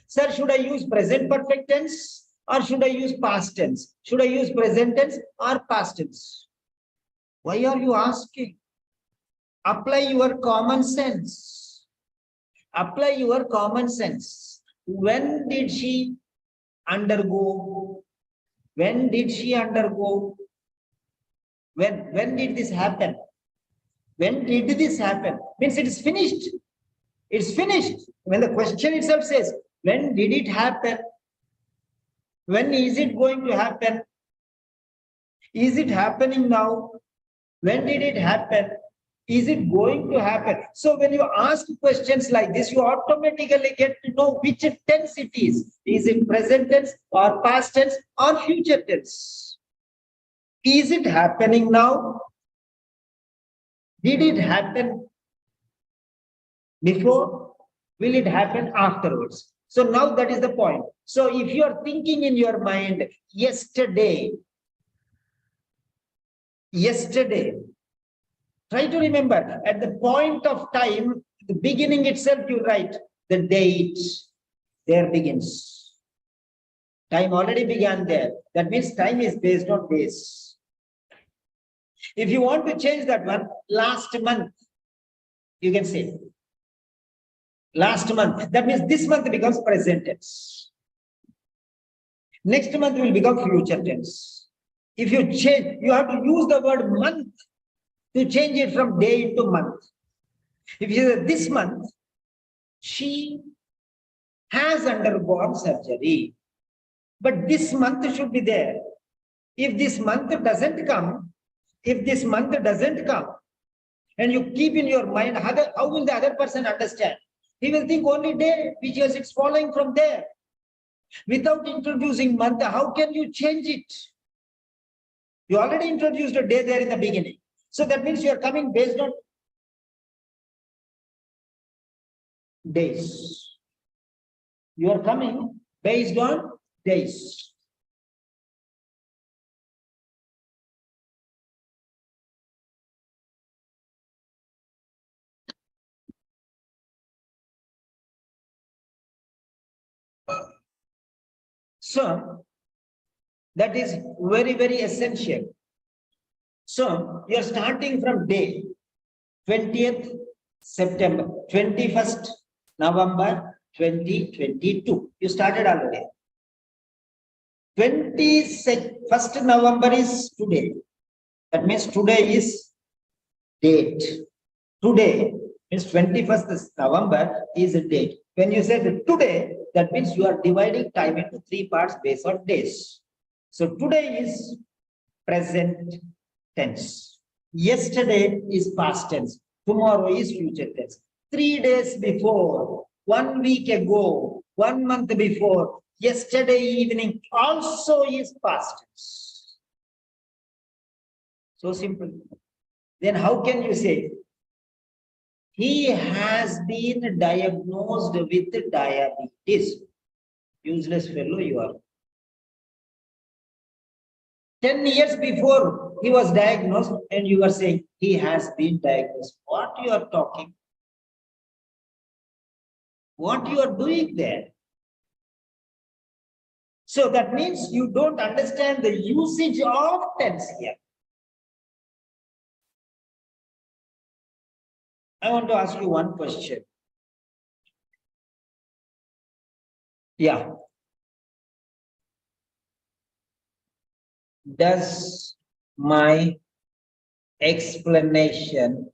Sir, should I use present perfect tense or should I use past tense? Should I use present tense or past tense? Why are you asking? Apply your common sense. Apply your common sense. When did she undergo? When did she undergo? When did this happen? When did this happen? Means it is finished. It's finished. When the question itself says, when did it happen? When is it going to happen? Is it happening now? When did it happen? Is it going to happen? So when you ask questions like this, you automatically get to know which tense it is. Is it present tense or past tense or future tense? Is it happening now? Did it happen before? Will it happen afterwards? So now that is the point. So if you are thinking in your mind, yesterday, try to remember at the point of time, the beginning itself, you write the date, there begins. Time already began there. That means time is based on days. If you want to change that one, last month, you can say last month. That means this month becomes present tense. Next month will become future tense. If you change, you have to use the word month to change it from day into month. If you say this month, she has undergone surgery, but this month should be there. If this month doesn't come, and you keep in your mind, how will the other person understand? He will think only day, because it's following from there. Without introducing month, how can you change it? You already introduced a day there in the beginning. So that means you are coming based on days. You are coming based on days. So that is very, very essential. So you are starting from day 20th September, 21st November 2022. You started already. 21st November is today. That means today is date. Today means 21st November is a date. When you say today, that means you are dividing time into 3 parts based on days. So today is present tense. Yesterday is past tense. Tomorrow is future tense. 3 days before, 1 week ago, 1 month before, yesterday evening also is past tense. So simple. Then how can you say, he has been diagnosed with diabetes? Useless fellow you are. 10 years before he was diagnosed and you are saying he has been diagnosed. What you are talking? What you are doing there? So that means you don't understand the usage of tense here. I want to ask you one question. Yeah. Does my explanation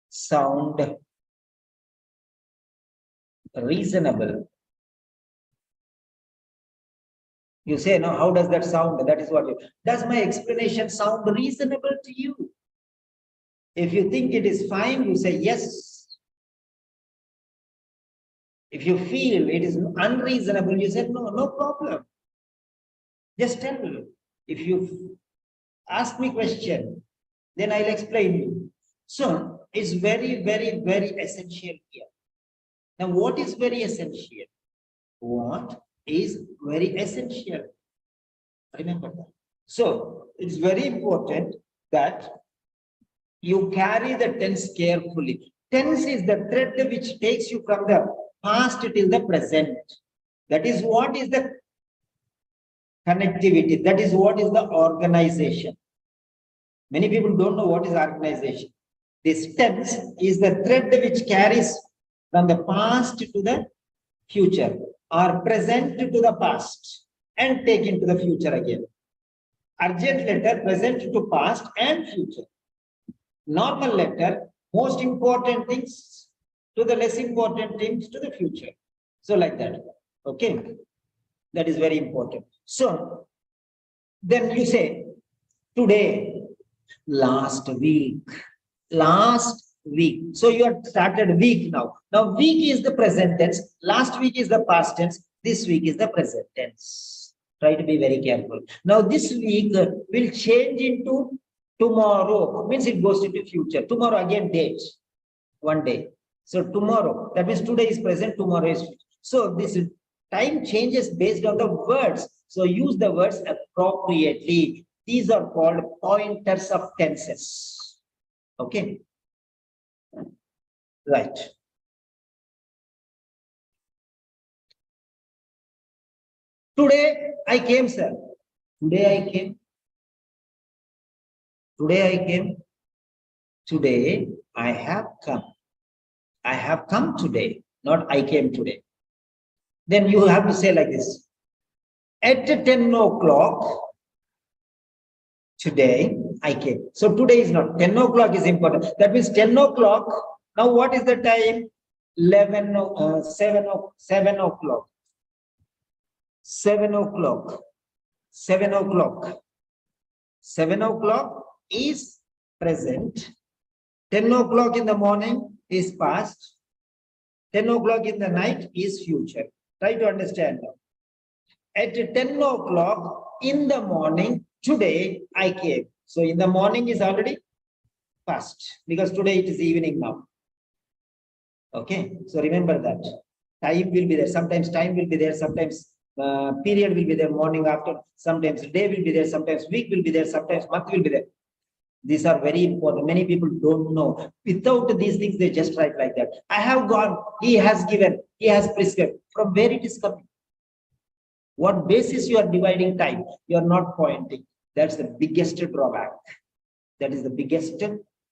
sound reasonable? You say, no, how does that sound? That is what you, does my explanation sound reasonable to you? If you think it is fine, you say yes. If you feel it is unreasonable, you say no, no problem. Just tell me. If you ask me question, then I'll explain you. So it's very, very, very essential here. Now, what is very essential? What is very essential? Remember that. So it's very important that you carry the tense carefully. Tense is the thread which takes you from the past till the present. That is what is the connectivity. That is what is the organization. Many people don't know what is organization. This tense is the thread which carries from the past to the future or present to the past and take into the future again. Urgent letter, present to past and future. Normal letter, most important things to the less important things to the future. So like that. Okay. That is very important. So then you say today, last week. So you have started week now. Now week is the present tense. Last week is the past tense. This week is the present tense. Try to be very careful. Now this week will change into tomorrow. Means it goes into future. Tomorrow again date. One day. So tomorrow. That means today is present. Tomorrow is future. So this time changes based on the words. So use the words appropriately. These are called pointers of tenses. Okay. Right. Today I came, sir. Today I came. Today I came. Today I have come. I have come today, not I came today. Then you have to say like this. At 10 o'clock, today I came. So today is not 10 o'clock is important. That means 10 o'clock. Now what is the time? 7 o'clock. 7 o'clock. 7 o'clock. 7 o'clock. 7 o'clock is present. 10 o'clock in the morning is past. 10 o'clock in the night is future. Try to understand now. At 10 o'clock in the morning, today I came. So in the morning is already past because today it is evening now. Okay, so remember that. Time will be there. Sometimes time will be there. Sometimes period will be there, morning, after. Sometimes day will be there. Sometimes week will be there. Sometimes month will be there. These are very important. Many people don't know. Without these things, they just write like that. I have gone. He has given. He has prescribed. From where it is coming? What basis you are dividing time? You are not pointing. That's the biggest drawback. That is the biggest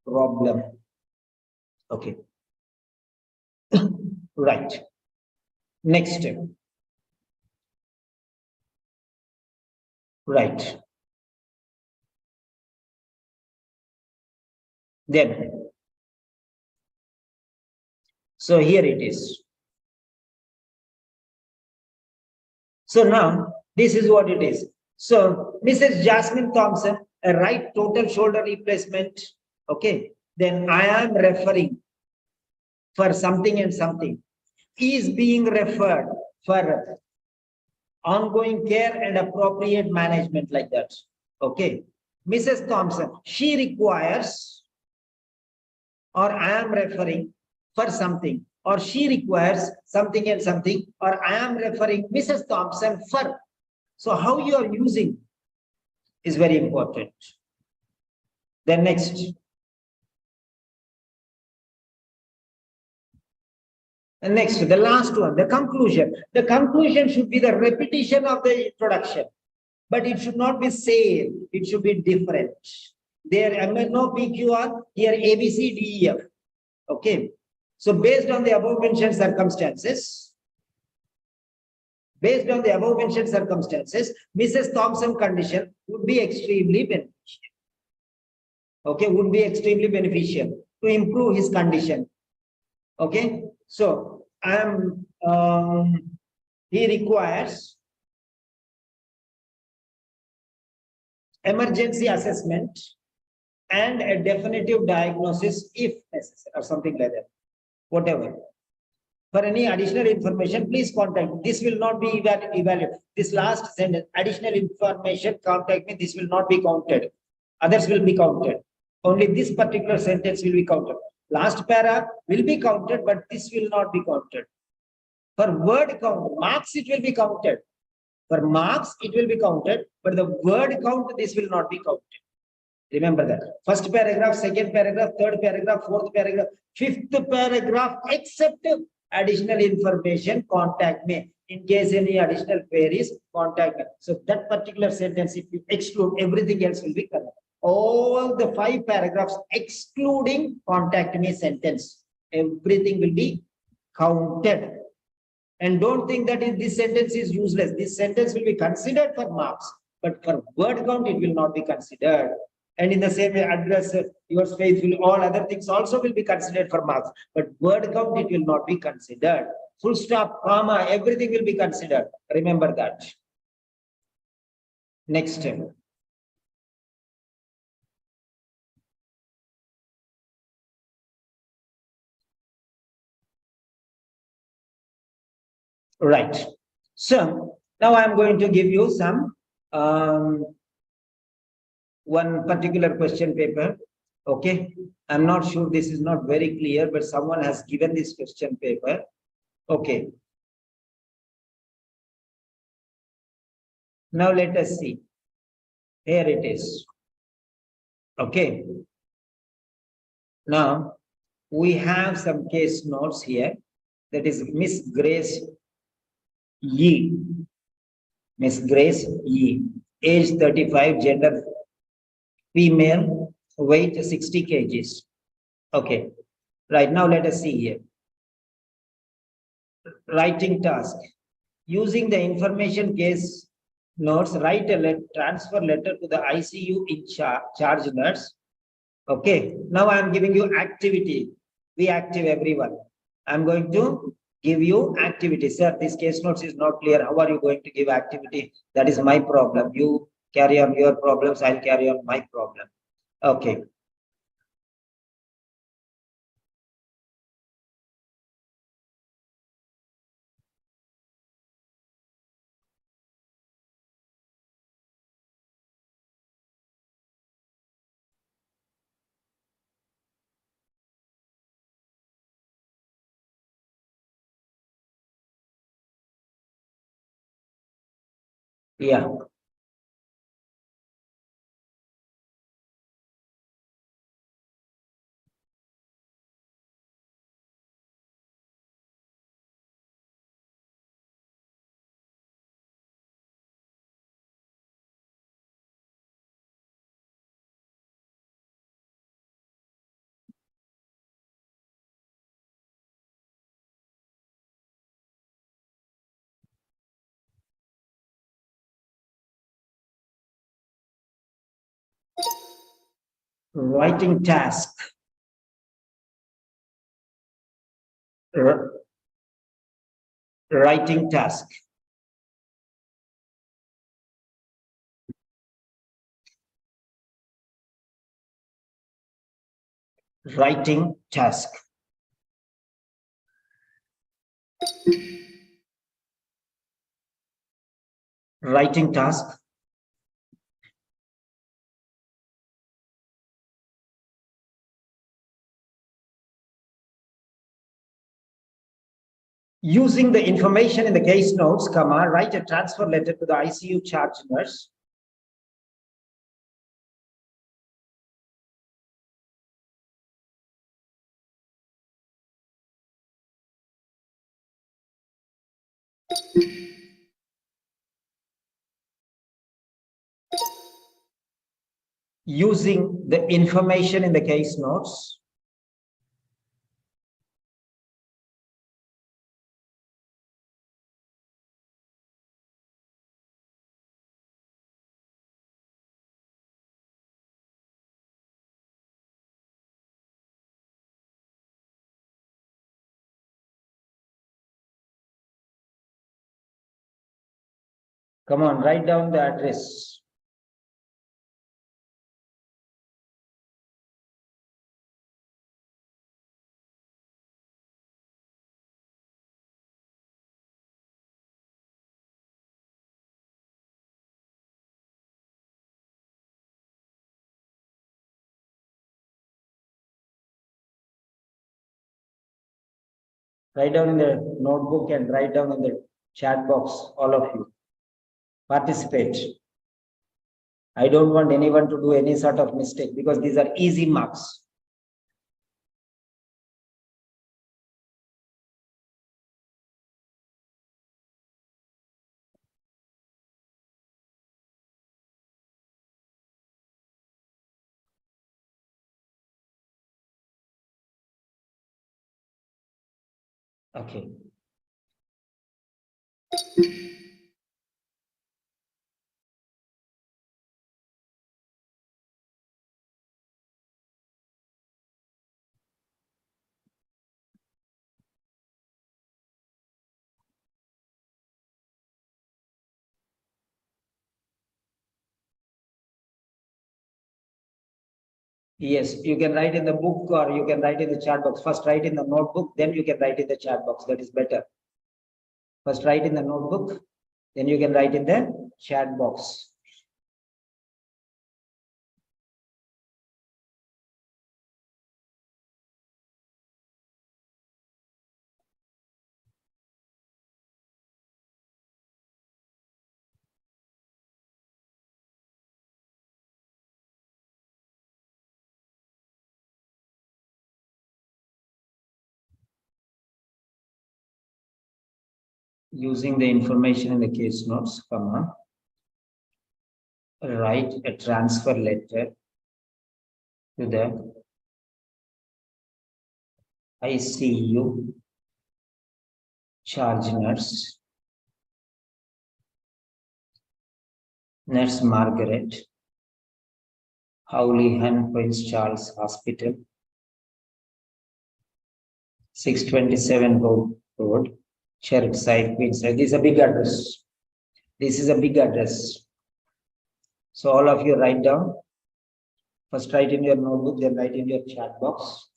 problem. Okay. Right. Next. Right. Then. So here it is. So now this is what it is. So Mrs. Jasmine Thompson, a right total shoulder replacement. Okay. Then I am referring for something and something. Is being referred for ongoing care and appropriate management like that. Okay. Mrs. Thompson, she requires, or I am referring for something, or she requires something and something, or I am referring Mrs. Thompson for. So how you are using is very important. Then next. And next, the last one, the conclusion. The conclusion should be the repetition of the introduction, but it should not be same. It should be different. There MNO, PQR, here A, B, C, D, E, F. Okay. So based on the above mentioned circumstances, Mrs. Thompson condition would be extremely beneficial. Okay, would be extremely beneficial to improve his condition. Okay, so he requires emergency assessment and a definitive diagnosis if necessary, or something like that. Whatever. For any additional information, please contact me. This will not be evaluated. This last sentence, additional information, contact me. This will not be counted. Others will be counted. Only this particular sentence will be counted. Last para will be counted, but this will not be counted. For word count, marks it will be counted. For marks it will be counted, but the word count, this will not be counted. Remember that. First paragraph, second paragraph, third paragraph, fourth paragraph, fifth paragraph, except additional information, contact me. In case any additional queries, contact me. So that particular sentence, if you exclude, everything else will be correct. All the 5 paragraphs excluding contact me sentence, everything will be counted. And don't think that this sentence is useless. This sentence will be considered for marks, but for word count, it will not be considered. And in the same way, address, yours faithful, all other things also will be considered for marks, but word count, it will not be considered. Full stop, comma, everything will be considered. Remember that. Next step. Right. So now I'm going to give you some one particular question paper. Okay. I'm not sure, this is not very clear, but someone has given this question paper. Okay. Now let us see. Here it is. Okay. Now we have some case notes here. That is Miss Grace Yee. Miss Grace Yee. Age 35, gender female, weight 60 kgs. Okay. Right now, let us see here. Writing task. Using the information case notes, write a transfer letter to the ICU in charge nurse. Okay. Now I am giving you activity. Be active, everyone. I'm going to give you activity. Sir, this case notes is not clear. How are you going to give activity? That is my problem. You carry on your problems. I'll carry on my problem. Okay. Yeah. Writing task. Writing task. Writing task. Writing task. Using the information in the case notes, comma, write a transfer letter to the ICU charge nurse. Using the information in the case notes. Come on, write down the address. Write down in the notebook and write down in the chat box, all of you. Participate. I don't want anyone to do any sort of mistake because these are easy marks. Okay. Yes, you can write in the book or you can write in the chat box. First write in the notebook, then you can write in the chat box. That is better. First write in the notebook, then you can write in the chat box. Using the information in the case notes, comma, write a transfer letter to the ICU charge nurse, Nurse Margaret, Howley Hunt Prince Charles Hospital, 627 Road, Chertside, Queensland. This is a big address. This is a big address. So all of you write down. First write in your notebook, then write in your chat box.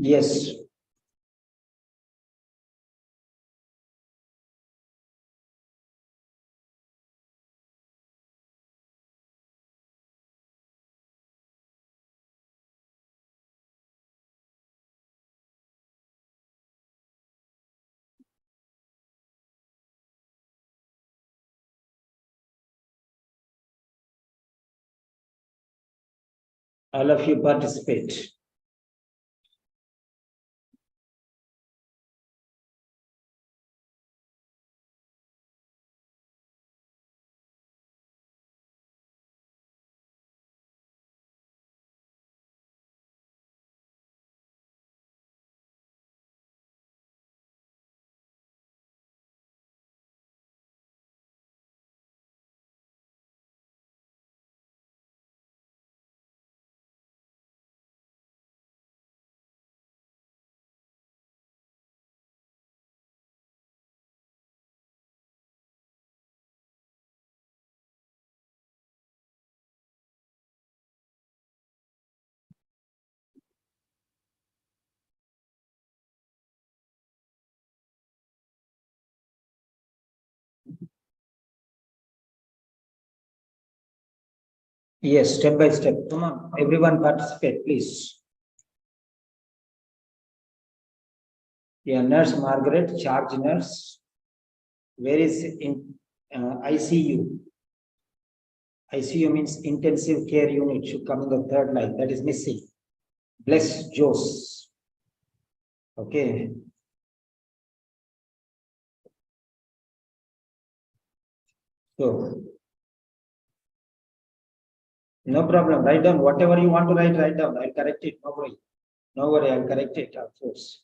Yes. All of you participate. Yes, step by step. Come on, everyone participate, please. Yeah, Nurse Margaret, charge nurse. Where is in ICU? ICU means intensive care unit, should come in the third line. That is missing. Bless Jose. Okay. So, no problem. Write down whatever you want to write, write down. I'll correct it. No worry. No worry, I'll correct it, of course.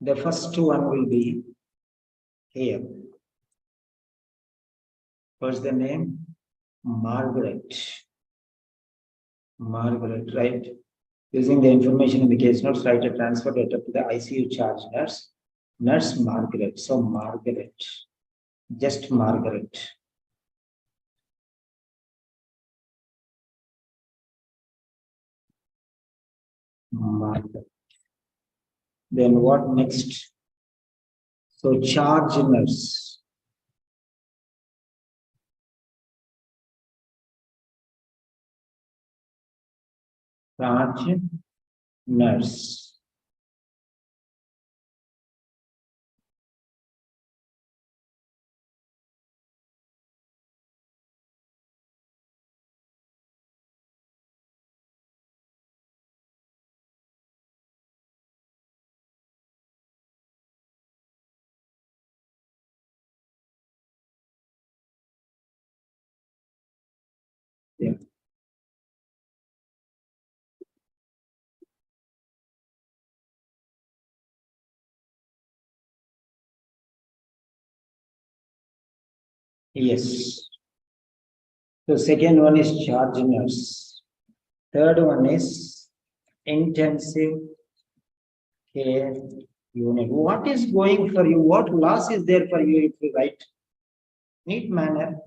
The first one will be here. What's the name? Margaret. Margaret, right? Using the information in the case notes, write a transfer letter to the ICU charge nurse. Nurse Margaret. So Margaret. Just Margaret. Margaret. Then what next? So charge nurse. Charge nurse. Yeah. Yes. So second one is charge nurse. Third one is intensive care unit. What is going for you? What loss is there for you if you write neat manner?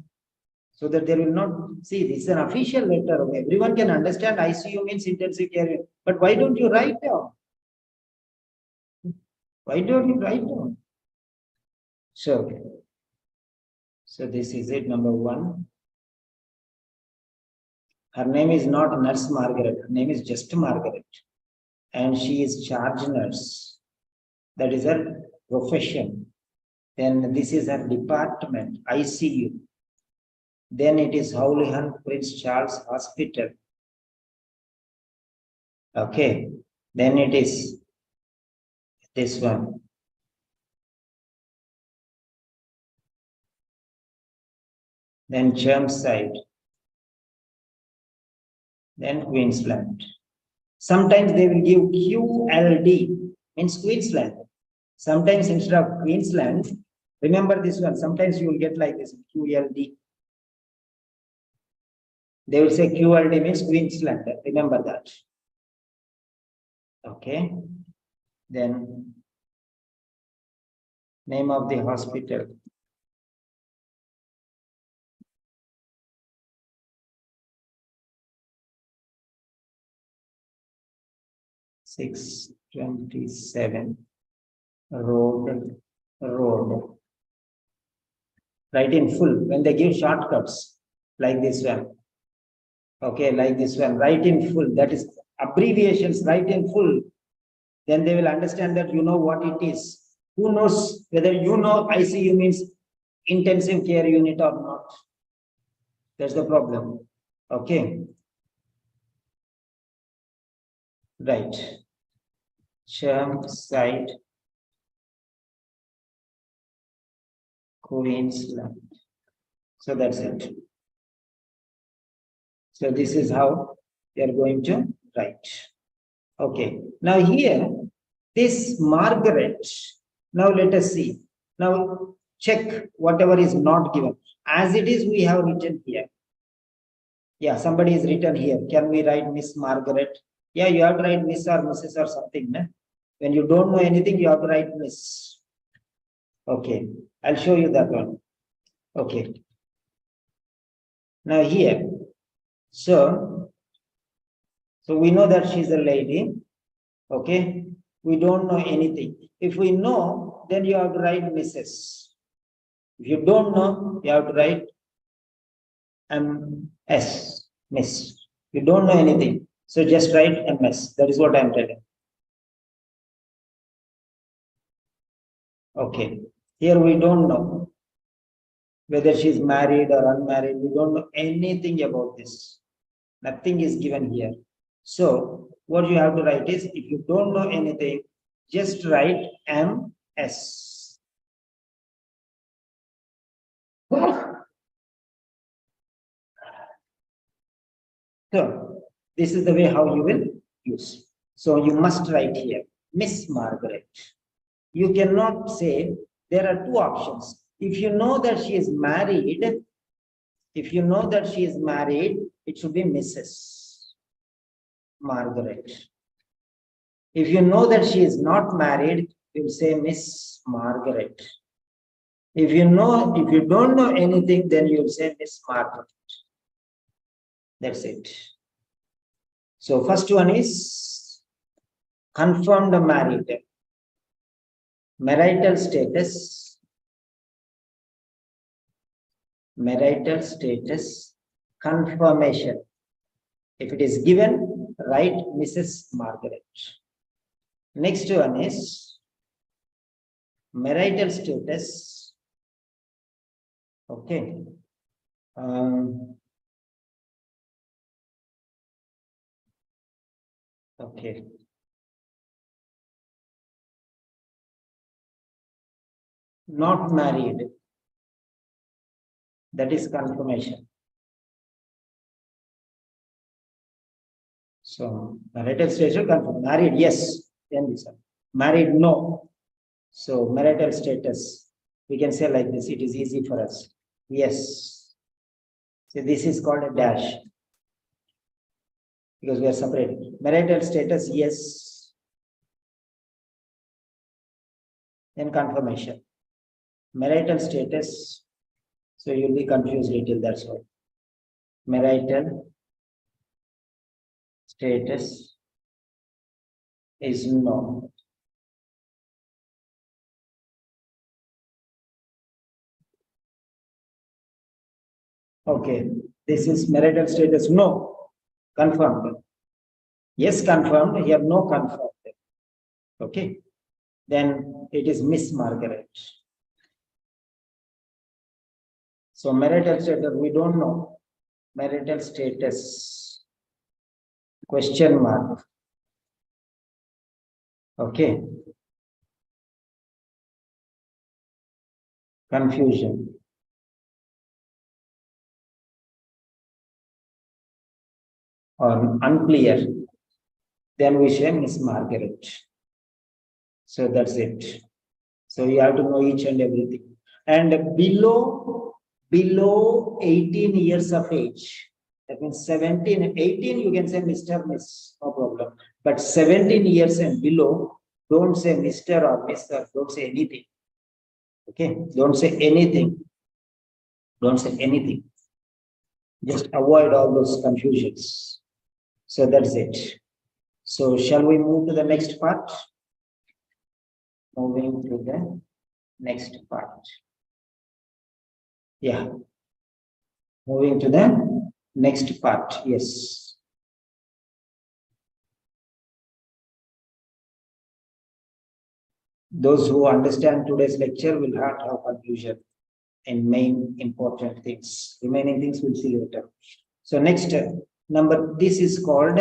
So that there will not see this is an official letter. Everyone can understand ICU means intensive care unit. But why don't you write down? Why don't you write down? So this is it, number one. Her name is not Nurse Margaret. Her name is just Margaret. And she is charge nurse. That is her profession. Then this is her department, ICU. Then it is Houlihan Prince Charles Hospital. Okay. Then it is this one. Then Chermside. Then Queensland. Sometimes they will give QLD, means Queensland. Sometimes instead of Queensland, remember this one, sometimes you will get like this, QLD. They will say QLD means Queensland, remember that. Okay. Then name of the hospital. Six 27 road. Write in full when they give shortcuts like this one. Okay, like this one, write in full. That is abbreviations, write in full. Then they will understand that you know what it is. Who knows whether you know ICU means intensive care unit or not? That's the problem. Okay. Right. Chermside, Queensland. So that's it. So this is how they are going to write. Okay. Now here, this Margaret. Now let us see. Now check whatever is not given. As it is, we have written here. Yeah, somebody is written here. Can we write Miss Margaret? Yeah, you have to write Miss or Mrs. or something. No? When you don't know anything, you have to write Miss. Okay, I'll show you that one. Okay. Now here, so we know that she's a lady. Okay, we don't know anything. If we know, then you have to write Mrs. If you don't know, you have to write MS, Miss. You don't know anything, so just write MS. That is what I'm telling. Okay, here we don't know whether she's married or unmarried. We don't know anything about this. Nothing is given here. So what you have to write is, if you don't know anything, just write MS. So this is the way how you will use. So you must write here, Miss Margaret. You cannot say there are two options. If you know that she is married, if you know that she is married, it should be Mrs. Margaret. If you know that she is not married, you say Miss Margaret. If you don't know anything, then you'll say Miss Margaret. That's it. So first one is confirmed married. Marital status. Marital status confirmation. If it is given, write Mrs. Margaret. Next one is marital status. Okay. Okay. Not married. That is confirmation. So marital status confirmed. Married, yes. Then this one. Married, no. So marital status, we can say like this. It is easy for us. Yes. So this is called a dash because we are separated. Marital status, yes. Then confirmation. Marital status. So you'll be confused little. That's why. Marital status is no. Okay, this is marital status no, confirmed. Yes, confirmed, here no confirmed. Okay, then it is Miss Margaret. So marital status, we don't know. Marital status, question mark. Okay. Confusion. Or unclear. Then we say Miss Margaret. So that's it. So you have to know each and everything. And below 18 years of age, that means 17, 18, you can say Mr. Miss, no problem. But 17 years and below, don't say Mr. or Mr. Don't say anything. Okay, don't say anything. Don't say anything. Just avoid all those confusions. So that's it. So shall we move to the next part? Moving to the next part. Yeah. Moving to the next part. Yes. Those who understand today's lecture will not have confusion in main important things. Remaining things we'll see later. So next number, this is called,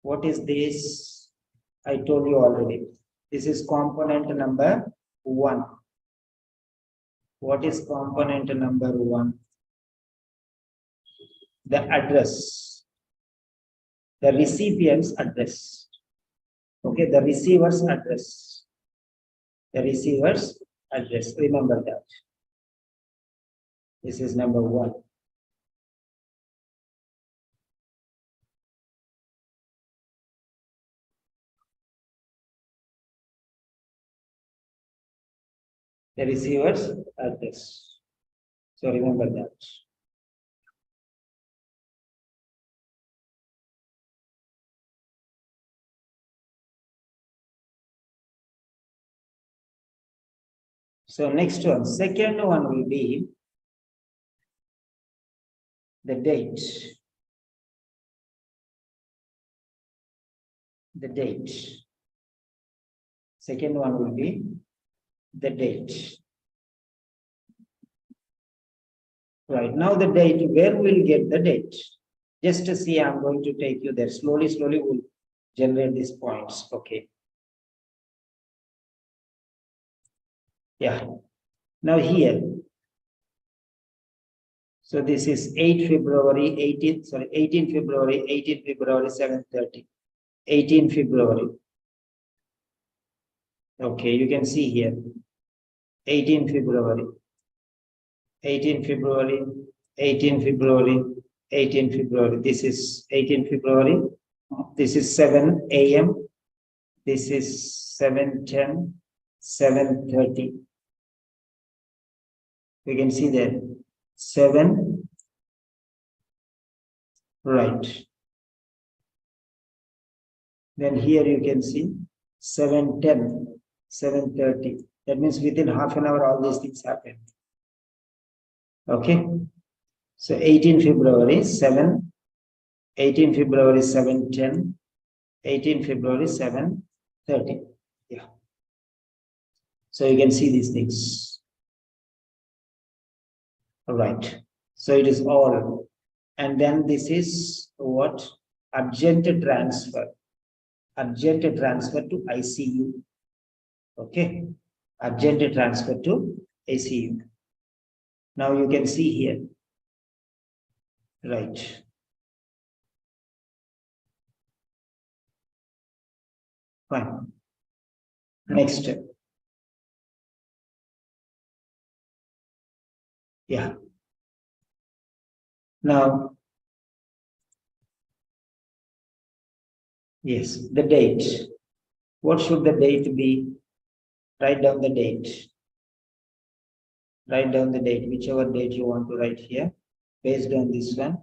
what is this? I told you already. This is component number 1. What is component number 1? The address, the recipient's address. Okay, the receiver's address. The receiver's address. Remember that. This is number 1. The receiver's address. So remember that. So next one, second one will be the date. The date. Second one will be the date. Right, now the date, where we'll get the date? Just to see, I'm going to take you there. Slowly, we'll generate these points. Okay. Yeah. Now here. So this is 18 February 7:30. 18 February. Okay, you can see here, 18 February, 18 February, 18 February, 18 February. This is 18 February. This is 7 a.m. This is 7:10, 7:30. You can see there, 7, right. Then here you can see 7:10, 7:30. That means within half an hour, all these things happen. Okay. So 18 February, 7, 18 February, 7:10, 18 February, 7:30. Yeah. So you can see these things. All right. So it is all. And then this is what? Urgent transfer. Urgent transfer to ICU. Okay. Urgent transfer to ICU. Now you can see here. Right. Fine. Next. Yeah. Now, yes, the date. What should the date be? Write down the date. Write down the date, whichever date you want to write here, based on this one.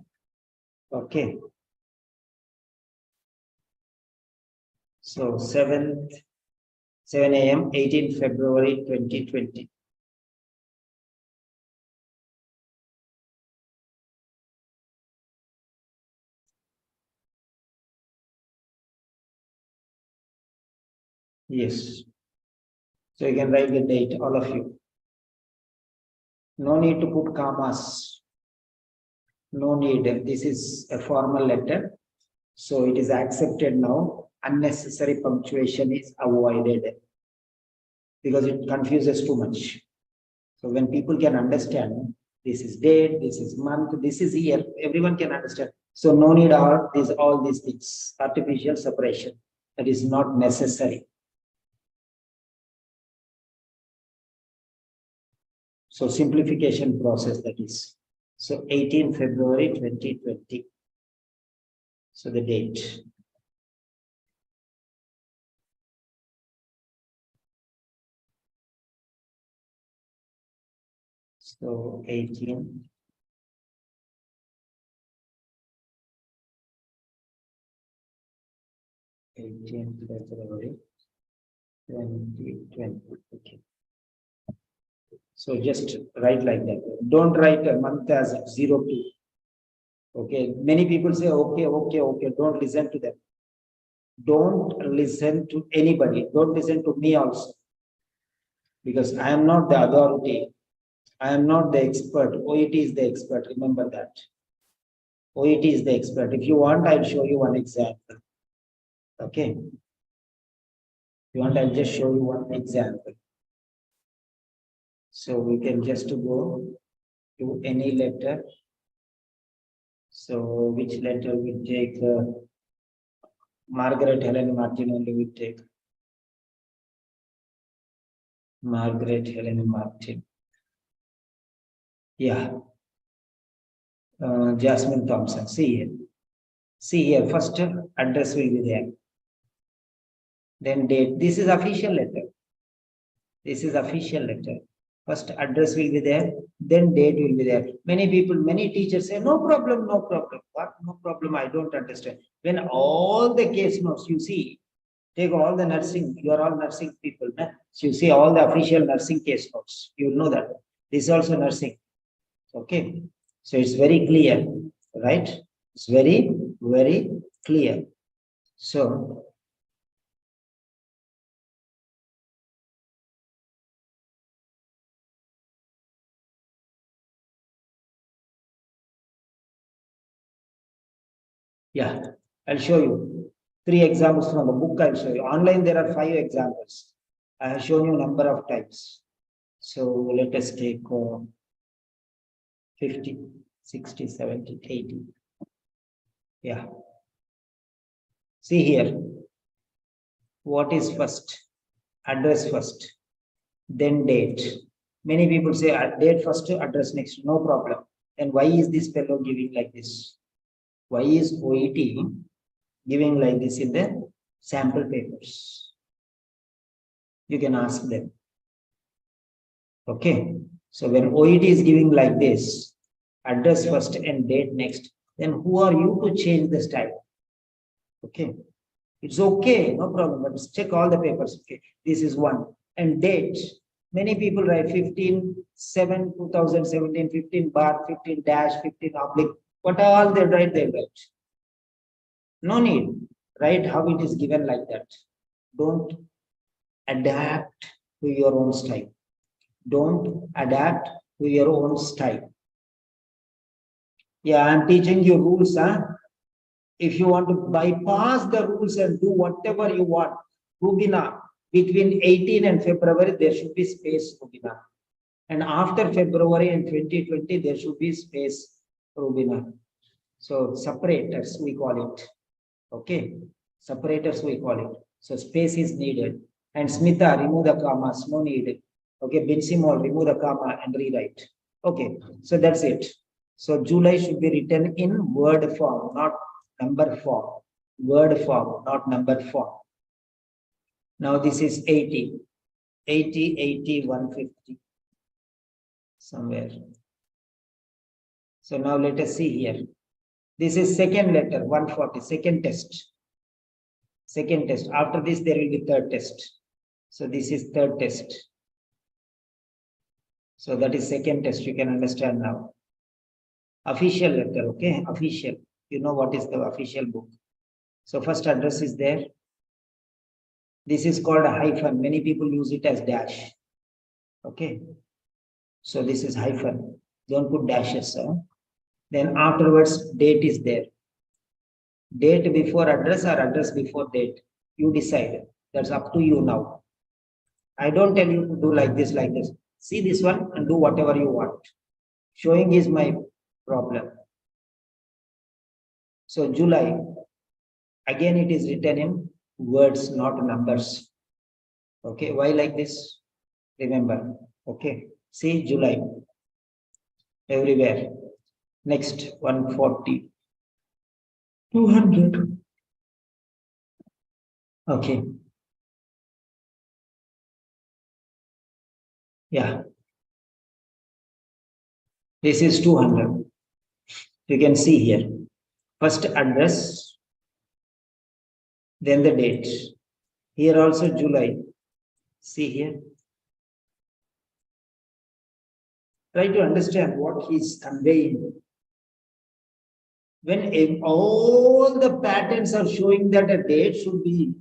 Okay. So 7 a.m., 18 February 2020. Yes. So you can write the date, all of you. No need to put commas. No need. This is a formal letter. So it is accepted now. Unnecessary punctuation is avoided because it confuses too much. So when people can understand, this is date, this is month, this is year, everyone can understand. So no need all these things, artificial separation. That is not necessary. So simplification process, that is. So 18 February 2020. So the date. So 18 February 2020. Okay. So just write like that. Don't write a month as 02. Okay. Many people say, okay, okay, okay. Don't listen to them. Don't listen to anybody. Don't listen to me also. Because I am not the authority. I am not the expert. OET is the expert. Remember that. OET is the expert. If you want, I'll show you one example. Okay. If you want, I'll just show you one example. So we can just go to any letter. So which letter we take? Margaret Helen Martin only we take. Margaret Helen Martin. Yeah. Jasmine Thompson. See here. See here. First address will be there. Then date. This is official letter. This is official letter. First address will be there. Then date will be there. Many people, many teachers say, no problem, no problem. What? No problem. I don't understand. When all the case notes, you see, take all the nursing, you are all nursing people. Nah? So you see all the official nursing case notes. You know that. This is also nursing. Okay. So it's very clear, right? It's very, very clear. So yeah, I'll show you 3 examples from the book. I'll show you. Online, there are 5 examples. I have shown you number of times. So let us take 50, 60, 70, 80. Yeah. See here. What is first? address first, then date. Many people say date first, address next, no problem. And why is this fellow giving like this? Why is OET giving like this in the sample papers? You can ask them. Okay. So when OET is giving like this, address first and date next, then who are you to change the style? Okay. It's okay, no problem, but check all the papers. Okay. This is one. And date. Many people write 15/7/2017, 15 bar, 15-15 oblique. What all they write, they write. No need. Write how it is given like that. Don't adapt to your own style. Don't adapt to your own style. Yeah, I'm teaching you rules, huh? If you want to bypass the rules and do whatever you want, Rubina, between 18 and February, there should be space, Rubina. And after February and 2020, there should be space, Rubina. So separators, we call it. Okay, separators, we call it. So space is needed. And Smita, remove the commas, no need. Okay, Binsimol, remove the comma and rewrite. Okay, so that's it. So July should be written in word form, not number form. Word form, not number form. Now this is 80, 80, 80, 150. Somewhere. So now let us see here. This is second letter, 140, second test. Second test. After this, there will be third test. So this is third test. So that is second test. You can understand now. Official letter, okay? Official. You know what is the official book. So first address is there. This is called a hyphen. Many people use it as dash. Okay. So this is hyphen. Don't put dashes. Huh? Then afterwards, date is there. Date before address or address before date. You decide. That's up to you now. I don't tell you to do like this, like this. See this one and do whatever you want. Showing is my problem. So July, again it is written in words, not numbers. Okay, why like this? Remember, okay. See July, everywhere. Next, 140, 200. Okay. Yeah. This is 200. You can see here. First address, then the date. Here also July. See here. Try to understand what he is conveying. When all the patterns are showing that a date should be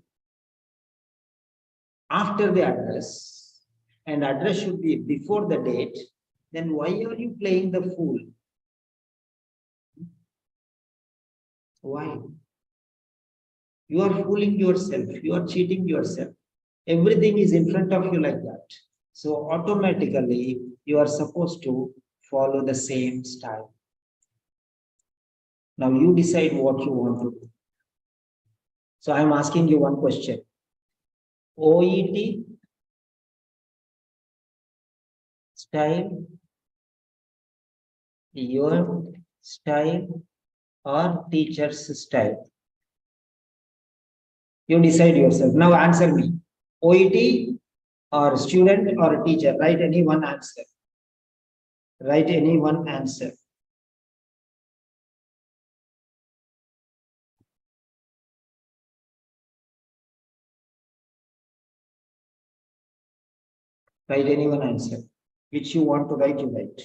after the address and address should be before the date, then why are you playing the fool? Why? You are fooling yourself. You are cheating yourself. Everything is in front of you like that. So automatically you are supposed to follow the same style. Now you decide what you want to do. So I'm asking you one question. OET style, your style, or teacher's style? You decide yourself. Now answer me. OET or student or teacher? Write any one answer. Write any one answer. Write any one answer. Which you want to write, you write.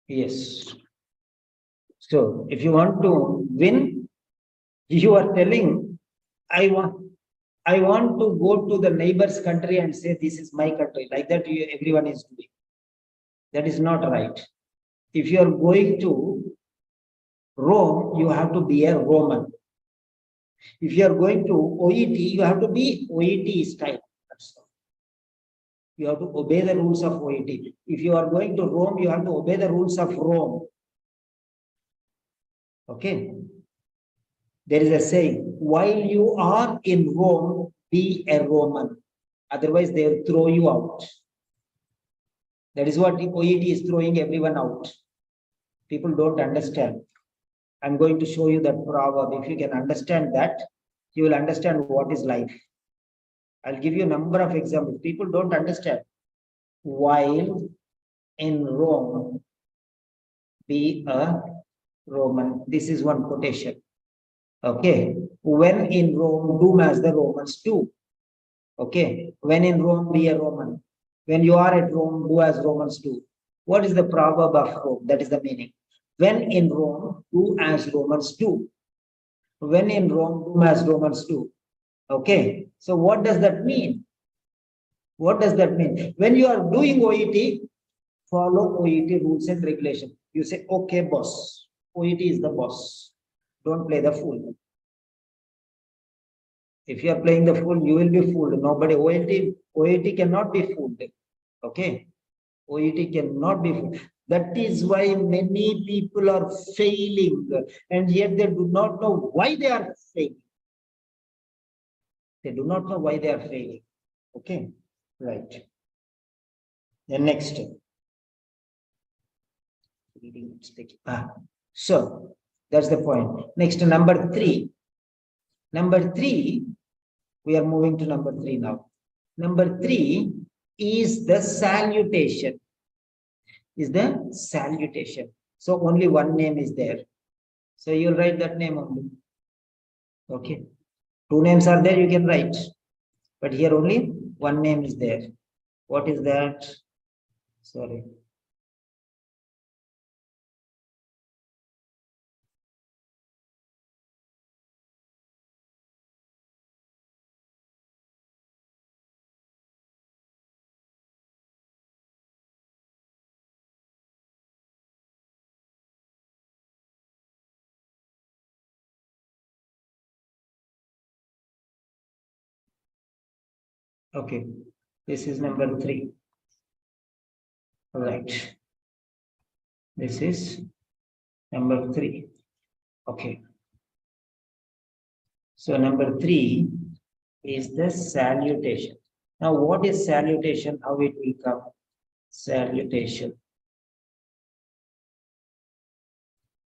Yes. So if you want to win, you are telling, I want to go to the neighbor's country and say this is my country. Like that, everyone is doing. That is not right. If you are going to Rome, you have to be a Roman. If you are going to OET, you have to be OET style. That's all. You have to obey the rules of OET. If you are going to Rome, you have to obey the rules of Rome. Okay. There is a saying, while you are in Rome, be a Roman. Otherwise, they will throw you out. That is what the OET is throwing everyone out. People don't understand. I'm going to show you that proverb. If you can understand that, you will understand what is life. I'll give you a number of examples. People don't understand. While in Rome, be a Roman. This is one quotation. Okay. When in Rome, do as the Romans do. Okay. When in Rome, be a Roman. When you are at Rome, do as Romans do. What is the proverb of Rome? That is the meaning. When in Rome, do as Romans do. When in Rome, do as Romans do. Okay. So what does that mean? What does that mean? When you are doing OET, follow OET rules and regulations. You say, okay, boss. OET is the boss. Don't play the fool. If you are playing the fool, you will be fooled. Nobody, OET cannot be fooled. Okay. OET cannot be fooled. That is why many people are failing, and yet they do not know why they are failing. They do not know why they are failing. Okay. Right. Then next. So that's the point. Next, number 3. Number 3, we are moving to number 3 now. Number 3 is the salutation. Is the salutation. So only one name is there. So you'll write that name only. Okay. 2 names are there, you can write. But here only one name is there. What is that? Sorry. Okay. This is number 3. Right. This is number 3. Okay. So number 3 is the salutation. Now, what is salutation? How it will come? Salutation.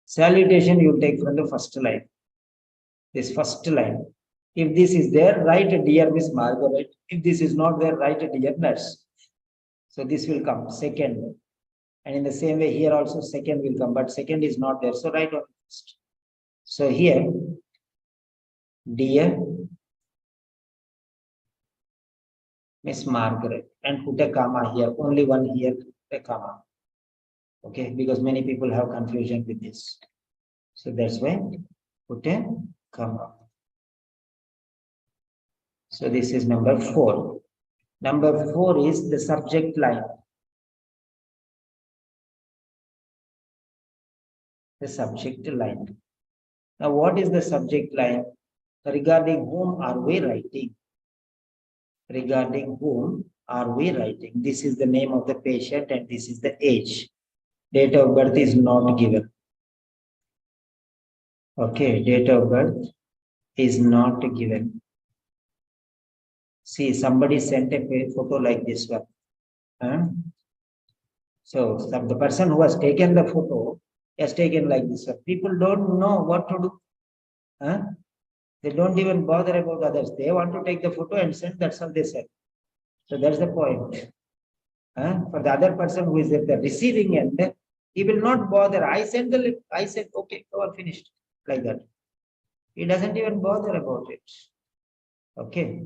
Salutation you take from the first line. This first line. If this is there, write dear Miss Margaret. If this is not there, write dear nurse. So this will come second. And in the same way, here also second will come, but second is not there. So write on first. So here, dear Miss Margaret, and put a comma here. Only one here, a comma. Okay, because many people have confusion with this. So that's why put a comma. So this is number 4. Number 4 is the subject line. The subject line. Now, what is the subject line? Regarding whom are we writing? Regarding whom are we writing? This is the name of the patient and this is the age. Date of birth is not given. Okay, date of birth is not given. See, somebody sent a photo like this one. So the person who has taken the photo has taken like this one. People don't know what to do. They don't even bother about others. They want to take the photo and send. That's all they said. So that's the point. For the other person who is at the receiving end, he will not bother. I said, okay, over, finished. Like that. He doesn't even bother about it. Okay.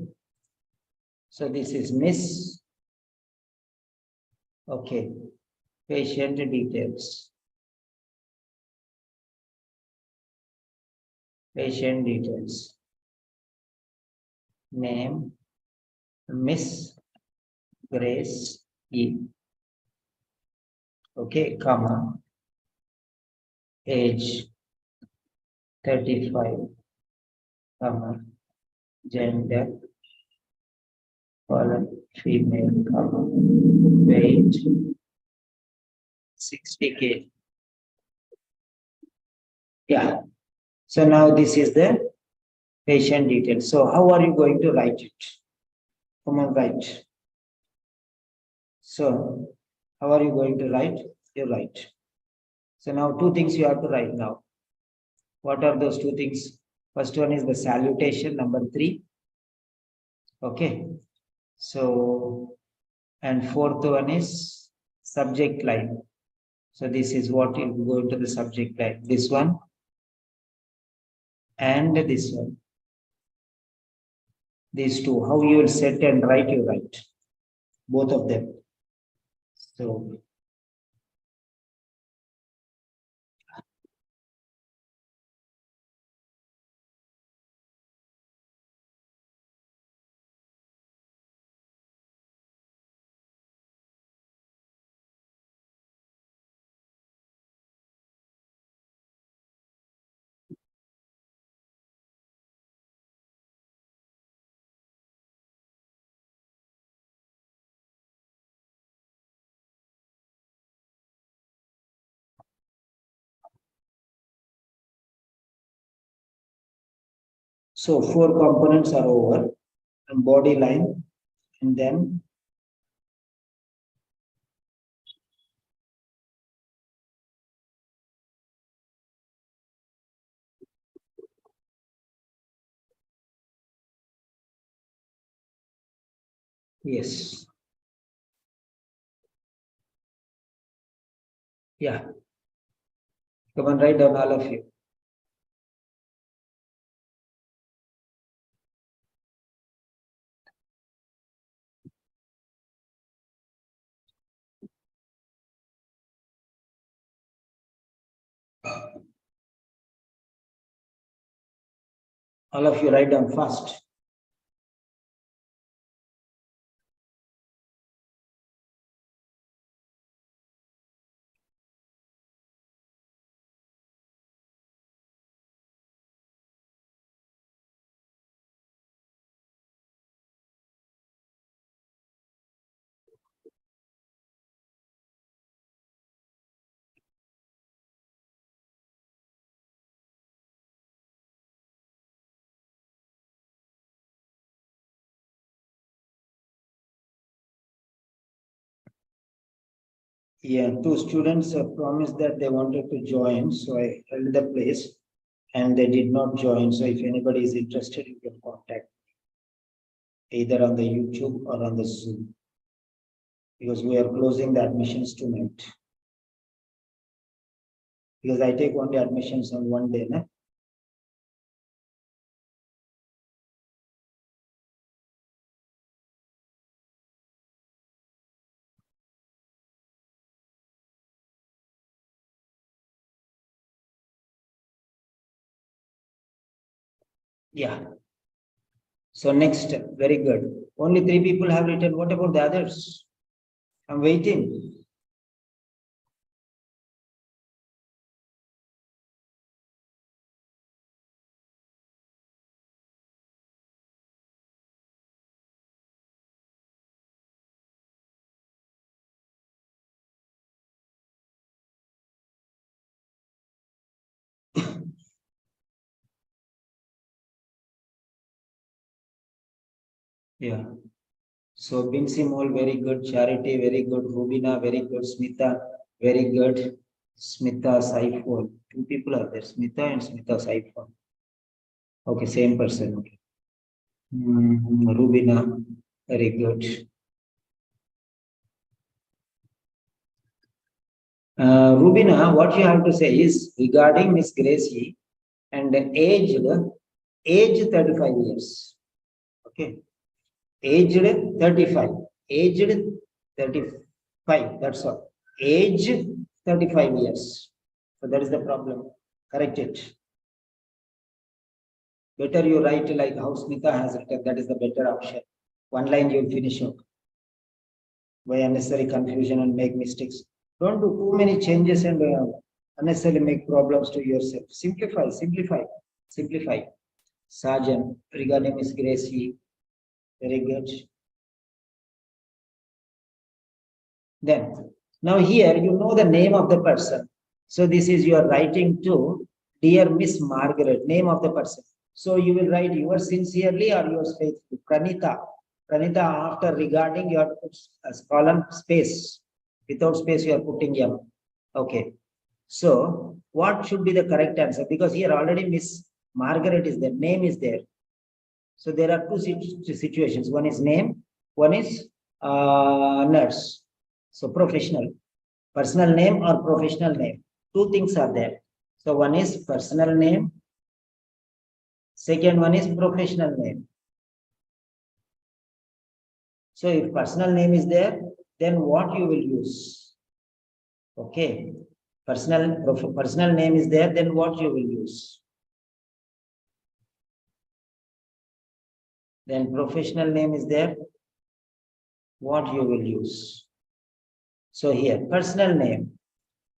So this is Miss. Okay. Patient details. Patient details. Name, Miss Grace E. Okay, comma. Age 35. comma, gender, colon, female, comma, weight, 60 kg. Yeah. So now this is the patient details. So how are you going to write it? Come on, write. So how are you going to write? You write. So now two things you have to write now. What are those two things? First one is the salutation, number 3. Okay. So, and fourth one is subject line. So this is what you go into the subject line. This one and this one. These two, how you will set and write, you write. Both of them. So so 4 components are over, and body line, and then yes. Yeah. Come on, write down all of you. All of you write down fast. Yeah, 2 students promised that they wanted to join, so I held the place and they did not join. So if anybody is interested, you can contact either on the YouTube or on the Zoom, because we are closing the admissions tonight. Because I take only admissions on one day. Nah? Yeah. So next, very good. Only 3 people have written. What about the others? I'm waiting. Yeah. So Binsi Mol, very good. Charity, very good. Rubina, very good. Smita, very good. Smita Saiful. 2 people are there. Smita and Smita Saiful. Okay, same person. Okay. Rubina, very good. Rubina, what you have to say is regarding Miss Gracie and aged 35 years. Okay. Aged 35. Aged 35. That's all. Age 35 years. So that is the problem. Correct it. Better you write like how Smita has written. That is the better option. One line you'll finish up. By unnecessary confusion and make mistakes. Don't do too many changes and unnecessarily make problems to yourself. Simplify, simplify, simplify. Sergeant, regarding Miss Gracie. Very good. Then, now here you know the name of the person. So this is your writing to dear Miss Margaret, name of the person. So you will write yours sincerely or yours faithfully. Pranita. Pranita, after regarding your column space. Without space, you are putting M. Okay. So what should be the correct answer? Because here already Miss Margaret is there, name is there. So there are two situations. One is name, one is nurse. So professional, personal name or professional name. Two things are there. So one is personal name. Second one is professional name. So if personal name is there, then what you will use? Okay. Personal name is there, then what you will use? Then professional name is there, what you will use? So here, personal name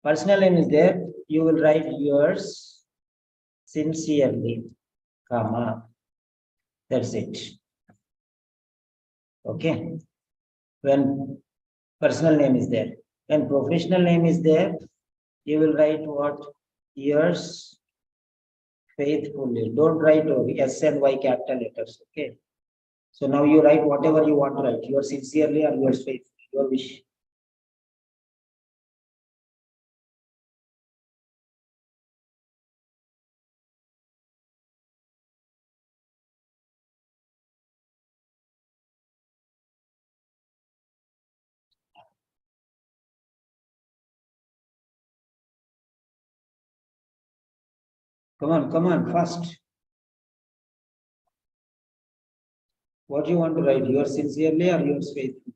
is there, you will write yours sincerely, comma, that's it. Okay. When personal name is there, when professional name is there, you will write what? Yours faithfully. Don't write S and Y capital letters. Okay. So now you write whatever you want to write, yours sincerely or yours faithfully, your wish. Come on, fast. What do you want to write? Yours sincerely or yours faithfully?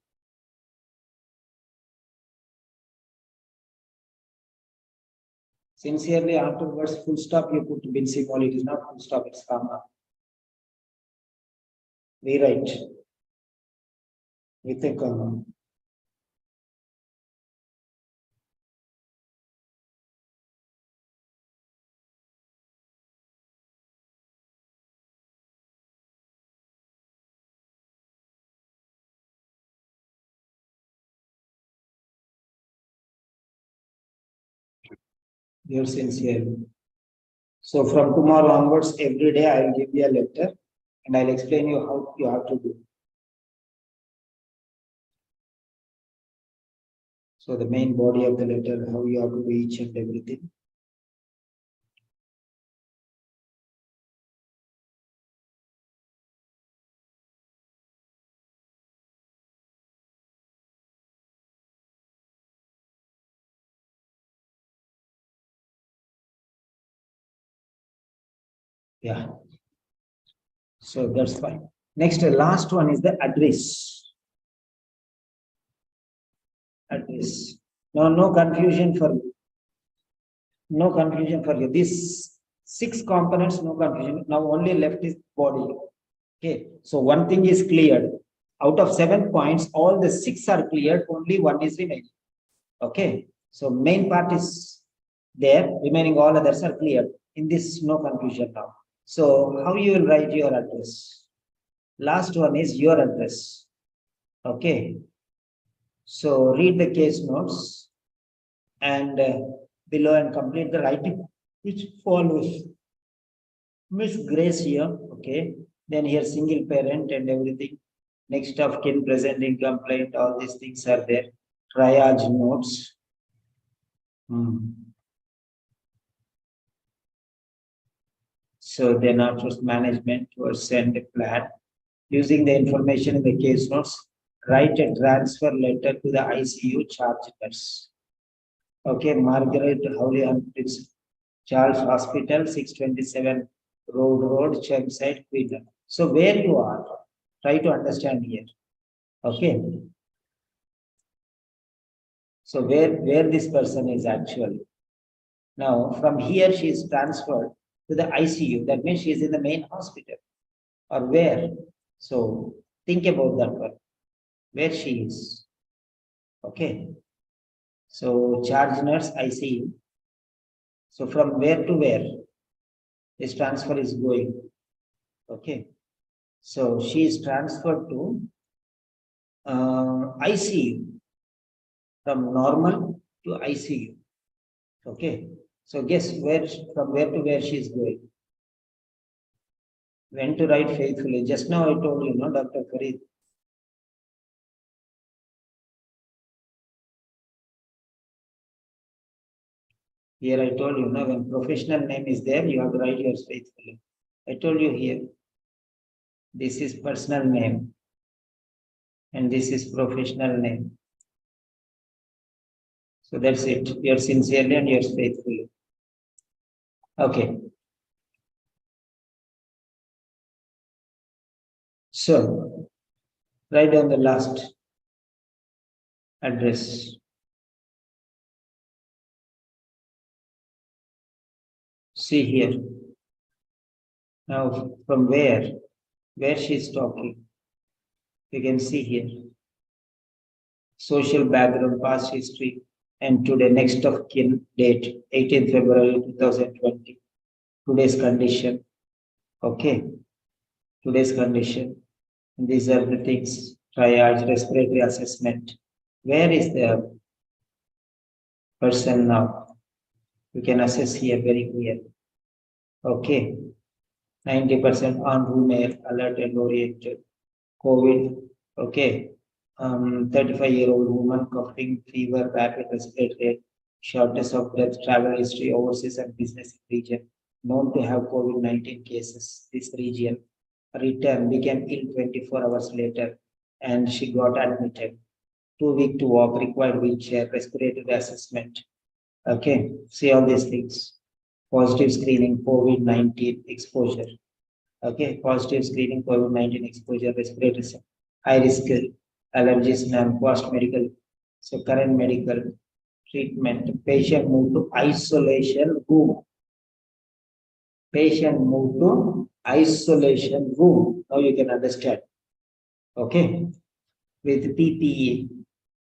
Sincerely, afterwards, full stop, you put bin symbol. It is not full stop, it's comma. Rewrite with a comma. Yours sincerely. So from tomorrow onwards, every day I will give you a letter and I'll explain you how you have to do. So the main body of the letter, how you have to do each and everything. Yeah. So that's fine. Next, the last one is the address. Address. Now, no confusion for you. No confusion for you. These 6 components, no confusion. Now only left is body. Okay. So one thing is cleared. Out of 7 points, all the 6 are cleared. Only one is remaining. Okay. So main part is there. Remaining all others are cleared. In this, no confusion now. So how you will write your address? Last one is your address. Okay. So read the case notes and below and complete the writing which follows. Miss Grace here, okay. Then here single parent and everything. Next of kin, presenting complaint, all these things are there. Triage notes. So then after management was send a plan. Using the information in the case notes, write a transfer letter to the ICU charge nurse. Okay, Margaret Howley Humphreys, Charles Hospital, 627 Road, Chermside, Queen. So where you are, try to understand here. Okay. So where this person is actually. Now from here she is transferred to the ICU. That means she is in the main hospital. Or where? So think about that one. Where she is. Okay. So charge nurse ICU. So from where to where this transfer is going? Okay. So she is transferred to ICU, from normal to ICU. Okay. So guess from where to where she is going. When to write faithfully. Just now I told you, no, Dr. Farid. Here I told you, no, when professional name is there, you have to write yours faithfully. I told you here. This is personal name. And this is professional name. So that's it. Yours sincerely and yours faithfully. Okay. So write down the last address. See here. Now from where she is talking, you can see here. Social background, past history, and today next of kin date, 18th February 2020. Today's condition. Okay. Today's condition. These are the things. Triage, respiratory assessment. Where is the person now? You can assess here very clear. Okay. 90% on rumor, alert and oriented. COVID. Okay. 35-year-old woman coughing, fever, rapid respiratory, shortness of breath, travel history, overseas and business region, known to have COVID-19 cases. This region returned, became ill 24 hours later, and she got admitted. 2 weeks to walk, required wheelchair, respiratory assessment. Okay, see all these things. Positive screening, COVID-19 exposure. Okay, positive screening, COVID-19 exposure, respiratory, high risk allergies, and post medical. So current medical treatment. Patient moved to isolation room. Patient moved to isolation room. Now you can understand. Okay, with PPE.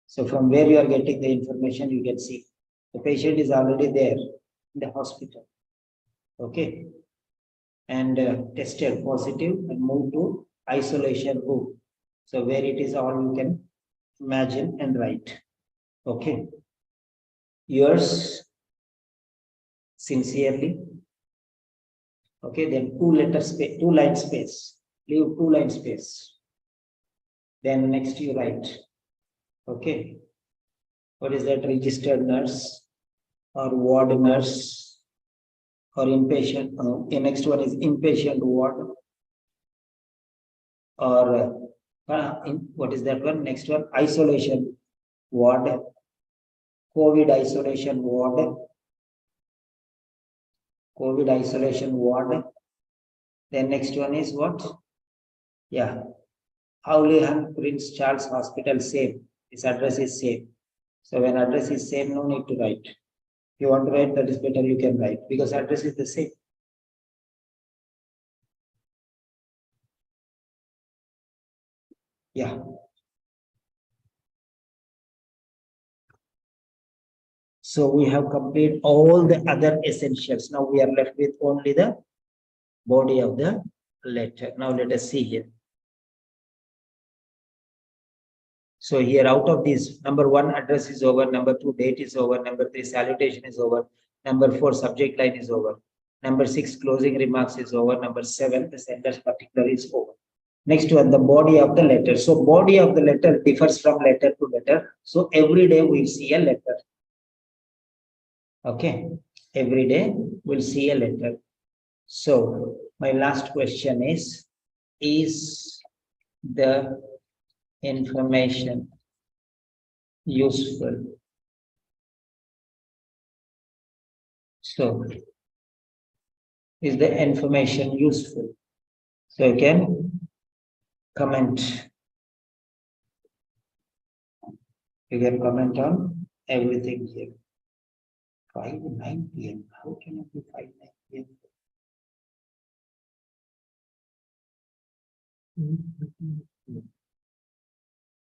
So from where you are getting the information, you can see the patient is already there in the hospital. Okay, and tested positive and moved to isolation room. So where it is, all you can imagine and write. Okay, yours sincerely. Okay, then 2 letter space, 2 line space. Leave 2 line space. Then next you write. Okay, what is that? Registered nurse or ward nurse or inpatient. The next one is inpatient ward or what is that one? Next one, isolation ward, COVID isolation ward, COVID isolation ward. Then next one is what? Yeah, Howleyhan Prince Charles Hospital, same. This address is same. So when address is same, no need to write. If you want to write, that is better, you can write because address is the same. Yeah. So we have completed all the other essentials. Now we are left with only the body of the letter. Now let us see here. So here out of these, number 1, address is over. Number 2, date is over. Number 3, salutation is over. Number 4, subject line is over. Number 6, closing remarks is over. Number 7, the sender's particular is over. Next one, the body of the letter. So body of the letter differs from letter to letter. So every day we'll see a letter. Okay, every day we'll see a letter. So my last question is the information useful? So is the information useful? So you can comment. You can comment on everything here. 5:09 p.m. How can it be 5:09 p.m.?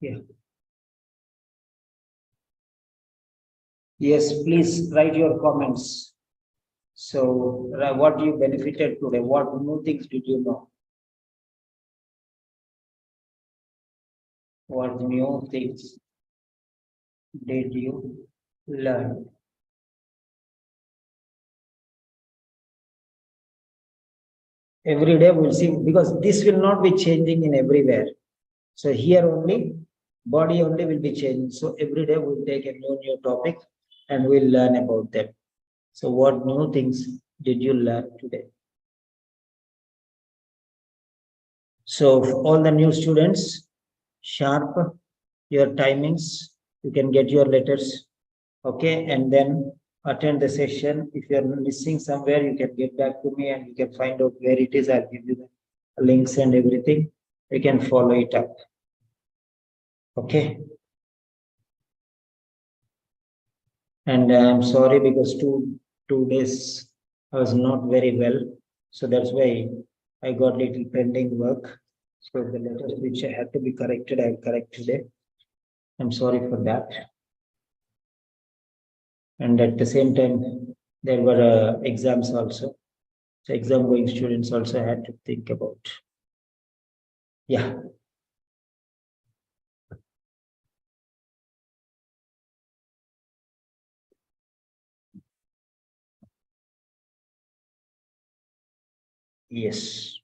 Yeah. Yes, please write your comments. So what you benefited today? What new things did you know? What new things did you learn? Every day we'll see, because this will not be changing in everywhere. So here only, body only will be changing. So every day we'll take a new topic and we'll learn about them. So what new things did you learn today? So all the new students, sharp your timings, you can get your letters, okay, and then attend the session. If you're missing somewhere, you can get back to me and you can find out where it is. I'll give you the links and everything. You can follow it up. Okay. And I'm sorry because two days I was not very well. So that's why I got little pending work. So the letters which I had to be corrected, I'll correct today. I'm sorry for that. And at the same time, there were exams also. So exam going students also had to think about. Yeah. Yes.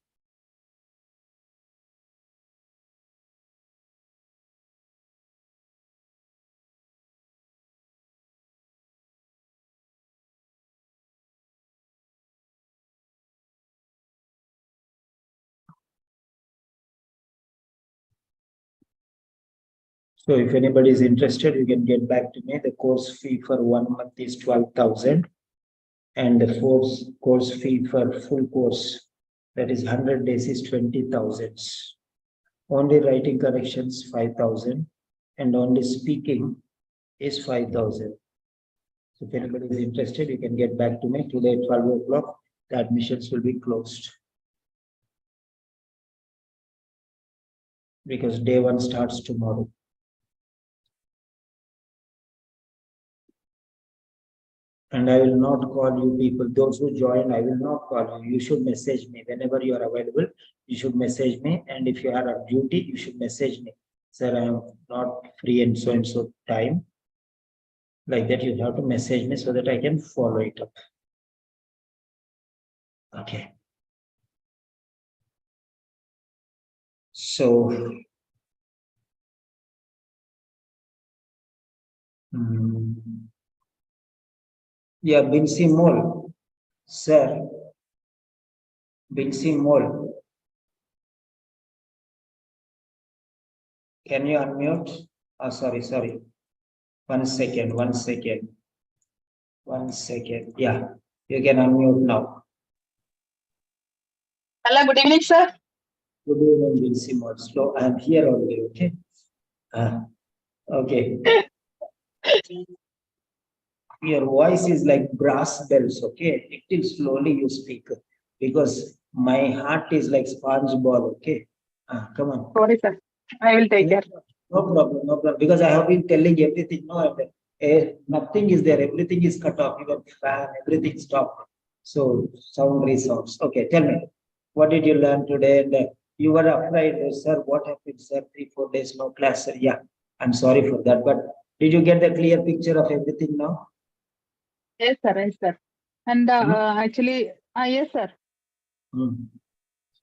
So if anybody is interested, you can get back to me. The course fee for 1 month is 12,000. And the course fee for full course, that is 100 days, is 20,000. Only writing corrections 5,000, and only speaking is 5,000. So if anybody is interested, you can get back to me today at 12 o'clock. The admissions will be closed because day one starts tomorrow. And I will not call you people, those who join, I will not call you. You should message me whenever you are available. You should message me. And if you are on duty, you should message me. Sir, I am not free and so time. Like that, you have to message me so that I can follow it up. Okay. So, yeah, Binsi Mol, sir, Binsi Mol. Can you unmute? Oh, sorry. 1 second. Yeah, you can unmute now. Hello, good evening, sir. Good evening, Binsi Mol. So I am here only, okay? Okay. Your voice is like brass bells, okay? It will slowly you speak because my heart is like sponge ball, okay? Come on. Sorry, sir. I will take care. No problem. Because I have been telling everything. No, nothing is there. Everything is cut off. Even fan, everything stopped. So sound resounds. Okay, tell me, what did you learn today? And you were afraid, sir. What happened, sir? 3-4 days no class, sir. Yeah, I'm sorry for that. But did you get the clear picture of everything now? Yes, sir. And actually, yes, sir.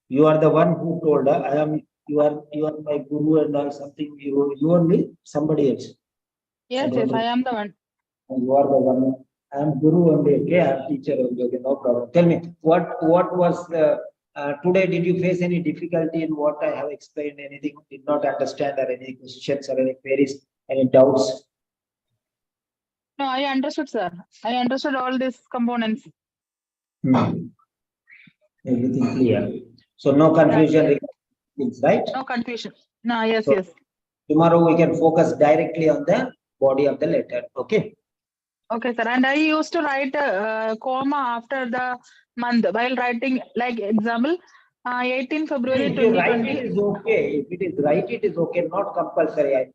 You are the one who told I am. You are my guru and all something. You only somebody else. Yes, I am the one. You are the one. I am guru only. Okay, I am teacher only. Okay, no problem. Tell me what was the today? Did you face any difficulty in what I have explained? Anything did not understand, or any questions, or any queries, any doubts? No, I understood, sir. I understood all these components. Everything clear. So no confusion, right? No confusion. No, yes. Tomorrow we can focus directly on the body of the letter. Okay. Okay, sir. And I used to write a comma after the month while writing, like example, 18 February 2020. It is okay. If it is right, it is okay. Not compulsory. I mean.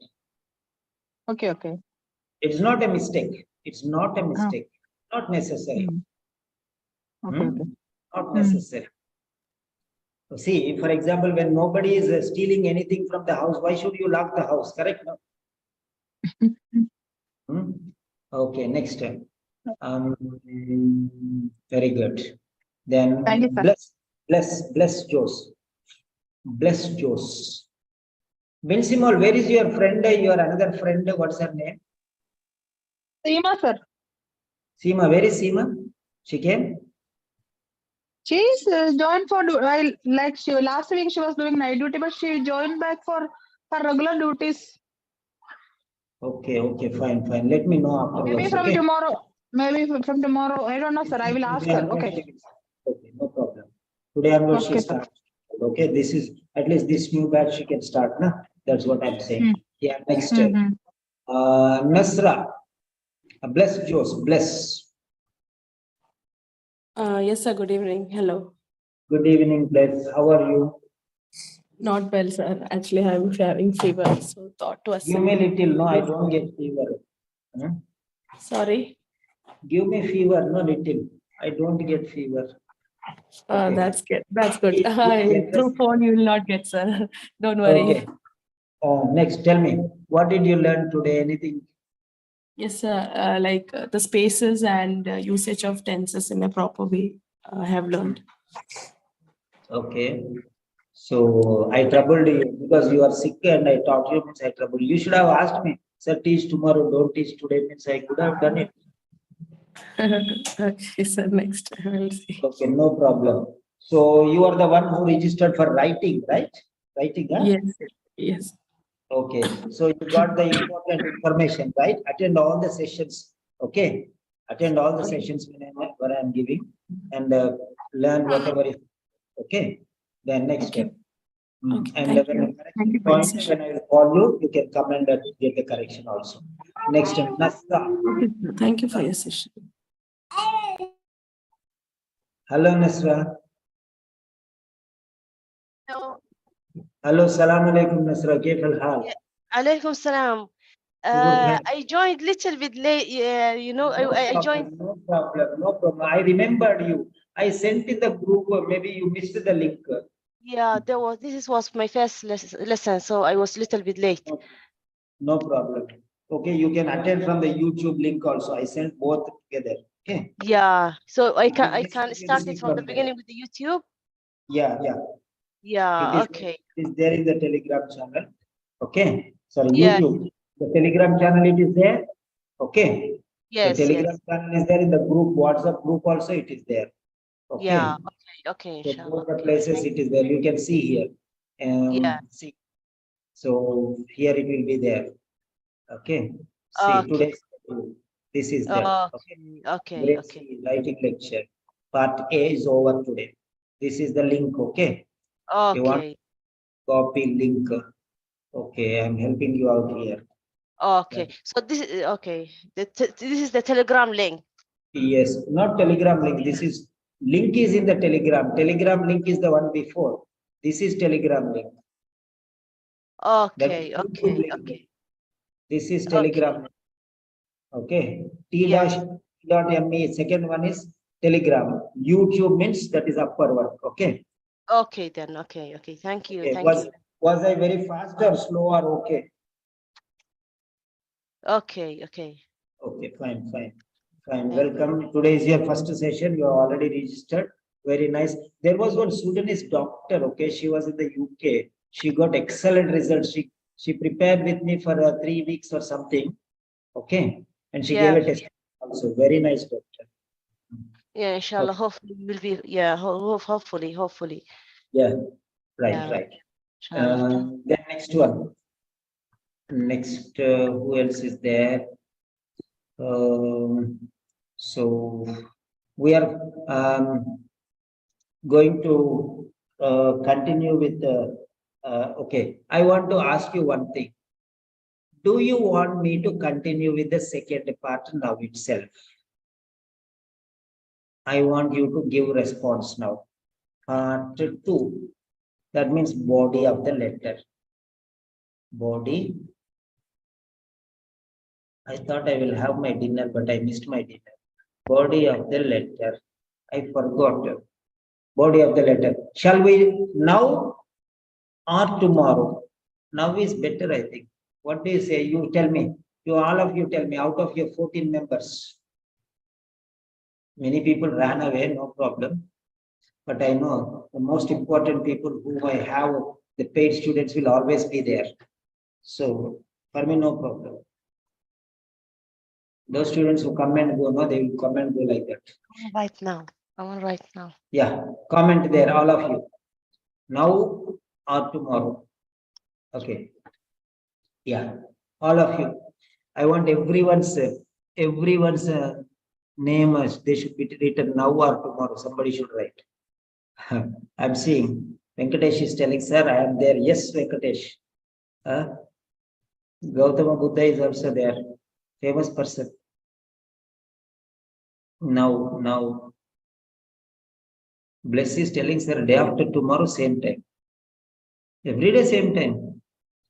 Okay. It's not a mistake. It's not a mistake. Not necessary. Okay. Not necessary. See, for example, when nobody is stealing anything from the house, why should you lock the house? Correct? No? Hmm? Okay, next. Um, Very good. Then Thank you, sir. bless Jose. Bless Jose. Bensimol, where is your friend? Your another friend, what's her name? Seema, sir. Seema, where is Seema? She came? She's joined for while like she last week she was doing night duty, but she joined back for her regular duties. Okay, fine. Let me know Maybe afterwards. from Okay. tomorrow. Maybe from tomorrow. I don't know, sir. I will ask Today her. onwards Okay. she will start. Okay, no problem. Today onwards she Okay, sir. starts. Okay, this is at least this new batch she can start, na? That's what I'm saying. Hmm. Yeah, next. Mm-hmm. Nasra. Bless Jose, bless. Yes, sir. Good evening. Hello. Good evening, bless. How are you? Not well, sir. Actually, I'm having fever, so thought to Give me assist. little, no, I don't get fever. Hmm? Sorry. Give me fever, no little. I don't get fever. Okay. That's good. That's good. Be generous. Through phone, you will not get, sir. Don't worry. Okay. Next, tell me, what did you learn today? Anything? Yes, sir. The spaces and usage of tenses in a proper way. I have learned. Okay. So I troubled you because you are sick and I taught you means I troubled. You should have asked me, sir, teach tomorrow, don't teach today means I could have done it. Okay, sir. Next, we'll see. Okay, no problem. So you are the one who registered for writing, right? Writing, huh? Yes. Yes. Okay, so you got the important information, right? Attend all the sessions, okay? Attend all the Okay. sessions when I'm giving and learn whatever is, okay? Then next Okay. step. Okay, And thank when you. the correction Thank you for your point, session. when I will call you, you can come and get the correction also. Next, Nasra. Okay, sir. Thank you for your session. Hello, Nasra. Hello. Hello, salam alaikum, Nasra. كيف الحال? Yeah. Alaikum salam. Good. I joined little bit late. You know, I joined. No problem. I remembered you. I sent in the group, maybe you missed the link. Yeah, this was my first lesson, so I was little bit late. No problem. Okay, you can attend from the YouTube link also. I sent both together. Okay. Yeah, so I can Yes, start see it from the there. beginning with the YouTube. Yeah. Yeah. Okay. It is there in the Telegram channel. Okay. Sorry, Yeah. YouTube. The Telegram channel it is there. Okay. The Yes. Telegram Yes. channel is there in the group. WhatsApp group also it is there. Okay. Yeah. Okay. So Inshallah. both the Okay. places it is there. You can see here. Yeah. See. So here it will be there. Okay. See Okay. today's this is there. Okay. Writing lecture. Part A is over today. This is the link. Okay. You want Okay. copy link. Okay, I'm helping you out here. Okay. So this is okay. This is the Telegram link. Yes, not Telegram link. This is link is in the Telegram. Telegram link is the one before. This is Telegram link. That is Okay. YouTube link. This is Okay. Telegram. Okay. Yes. T.me. Second one is Telegram. YouTube means that is upper one. Okay. Okay then. Okay. Thank you. Okay. Thank you. Was I very fast or slow or okay? Okay. Okay, fine. Thank Welcome. Today is your first session. You are already registered. Very nice. There was one Sudanese doctor. Okay, she was in the UK. She got excellent results. She prepared with me for 3 weeks or something. Okay, and she Yeah. gave a test. Also, very nice doctor. Yeah. Inshallah. Hopefully, will be. Yeah. Hopefully. Yeah, right. Yeah. Inshallah. Then next one. Next, who else is there? So we are going to continue with the. Okay, I want to ask you one thing. Do you want me to continue with the second part now itself? I want you to give response now. Part 2. That means body of the letter. Body. I thought I will have my dinner, but I missed my dinner. Body of the letter. I forgot. body of the letter. Shall we now or tomorrow? Now is better, I think. What do you say? You tell me. You all of you tell me out of your 14 members. Many people ran away, no problem. But I know the most important people who I have, the paid students will always be there. So for me, no problem. Those students who come and go, no, they will come and go like that. Right now. I want right now. Yeah, comment there, all of you. Now or tomorrow. Okay. Yeah, all of you. I want everyone's name, they should be written now or tomorrow. Somebody should write. I'm seeing Venkatesh is telling, sir, I am there. Yes, Venkatesh. Gautama Buddha is also there. Famous person. Now. Bless is telling, sir, day after tomorrow, same time. Every day, same time.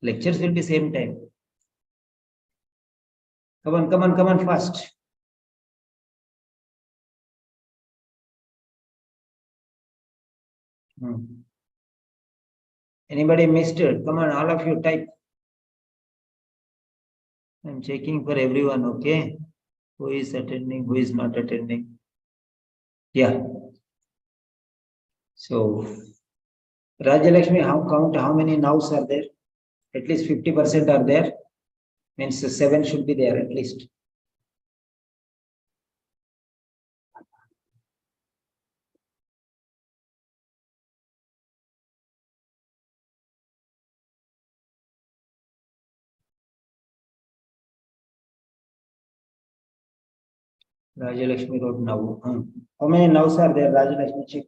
Lectures will be same time. Come on, fast. Anybody missed it? Come on, all of you type. I'm checking for everyone, okay? Who is attending, who is not attending? Yeah. So, Rajalakshmi, count how many nows are there? At least 50% are there. Means 7 should be there at least. Rajalakshmi wrote now. How many nows are there, Rajalakshmi? Check.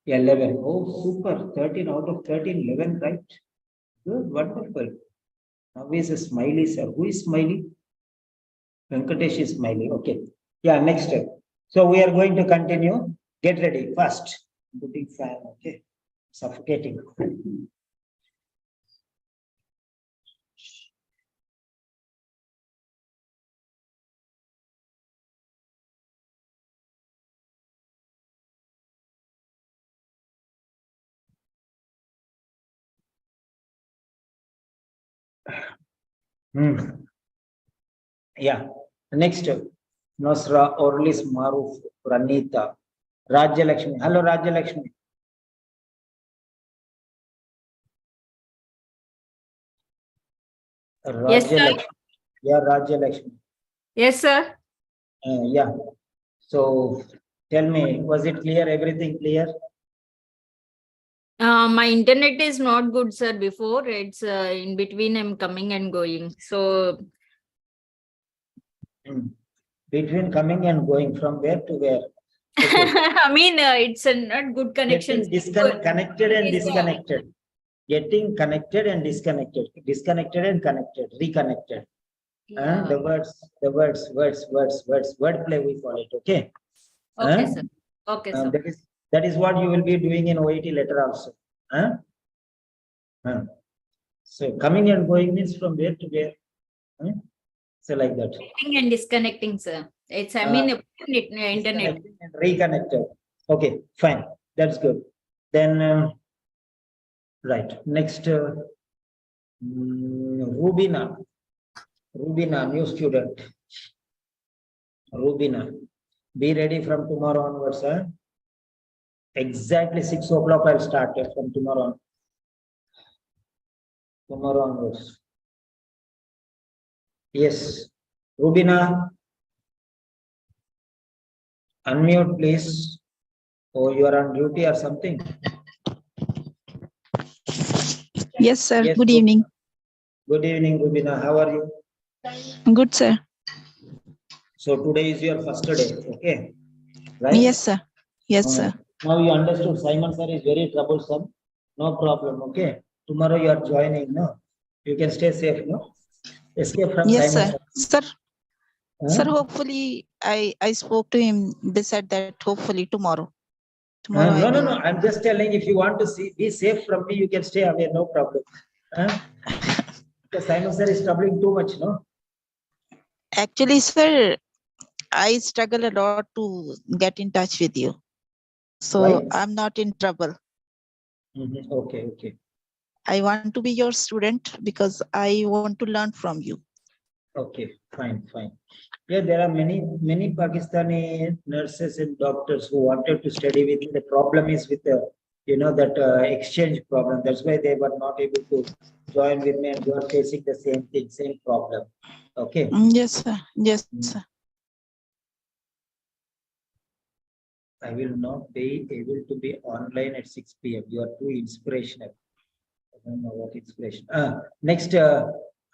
Yeah, 11. Oh, super. 13 out of 13, 11, right? Good, wonderful. Now is a smiley, sir. Who is smiley? Venkatesh is smiley. Okay. Yeah, next step. So we are going to continue. Get ready. First, putting fan. Okay. Suffocating. Yeah. Next, Nosra Orlis Maruf Pranita Rajya Lakshmi. Hello, Rajya Lakshmi. Yes, sir. Lakshmi. Yeah, Rajya Lakshmi. Yes, sir. Yeah. So tell me, was it clear? Everything clear? My internet is not good, sir. Before it's in between, I'm coming and going. So Between coming and going, from where to where? Okay. I mean, it's a not good connection. Connected and disconnected. Getting connected and disconnected. Disconnected and connected. Reconnected. Yeah. The words, wordplay we call it. Okay. Okay, sir. Okay, sir. That is what you will be doing in OET letter also. So coming and going means from where to where. So like that. Connecting and disconnecting, sir. It's I mean internet. And reconnected. Okay, fine. That's good. Then right. Next, Rubina, new student. Rubina, be ready from tomorrow onwards, sir. Exactly 6 o'clock I'll start from tomorrow on. Tomorrow onwards. Yes. Rubina, unmute please. Oh, you are on duty or something? Yes, sir. Yes, Good evening. Good evening, Rubina. How are you? Good, sir. So today is your first day, okay? right? Yes, sir. Yes, sir. Now you understood Simon sir is very troublesome. No problem, okay? Tomorrow you are joining, no? You can stay safe, no? Escape from Yes, Simon sir. sir. Sir, Huh? sir, hopefully I spoke to him. They said that hopefully tomorrow. Tomorrow I No, no, will. no. I'm just telling if you want to be safe from me, you can stay away, no problem. Huh? Because Simon sir is troubling too much, no? Actually, sir, I struggle a lot to get in touch with you. So Why? I'm not in trouble. Okay, okay. I want to be your student because I want to learn from you. Okay, fine, fine. Yeah, there are many Pakistani nurses and doctors who wanted to study with me. The problem is with the, that exchange problem. That's why they were not able to join with me, and you are facing the same thing, same problem. Okay. Yes, sir. Yes, sir. I will not be able to be online at 6 p.m. You are too inspirational. I don't know what inspiration. Next,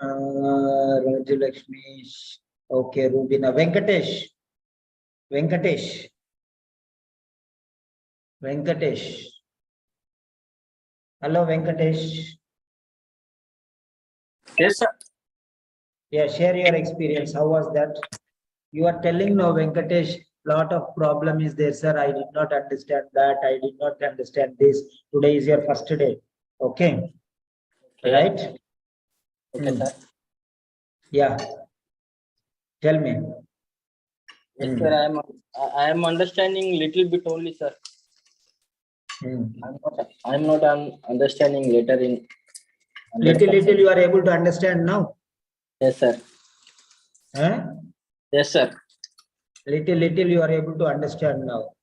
Raju Lakshmi. Okay, Rubina. Venkatesh. Venkatesh. Venkatesh. Hello, Venkatesh. Yes, sir. Yeah, share your experience. How was that? You are telling now, Venkatesh, lot of problem is there, sir. I did not understand that. I did not understand this. Today is your first day. Okay. Okay. Right? Okay, sir. Yeah. Tell me. Yes, sir. I am understanding little bit only, sir. I'm not understanding later in. Little you are able to understand now. Yes, sir. Huh? Yes, sir. Little you are able to understand now.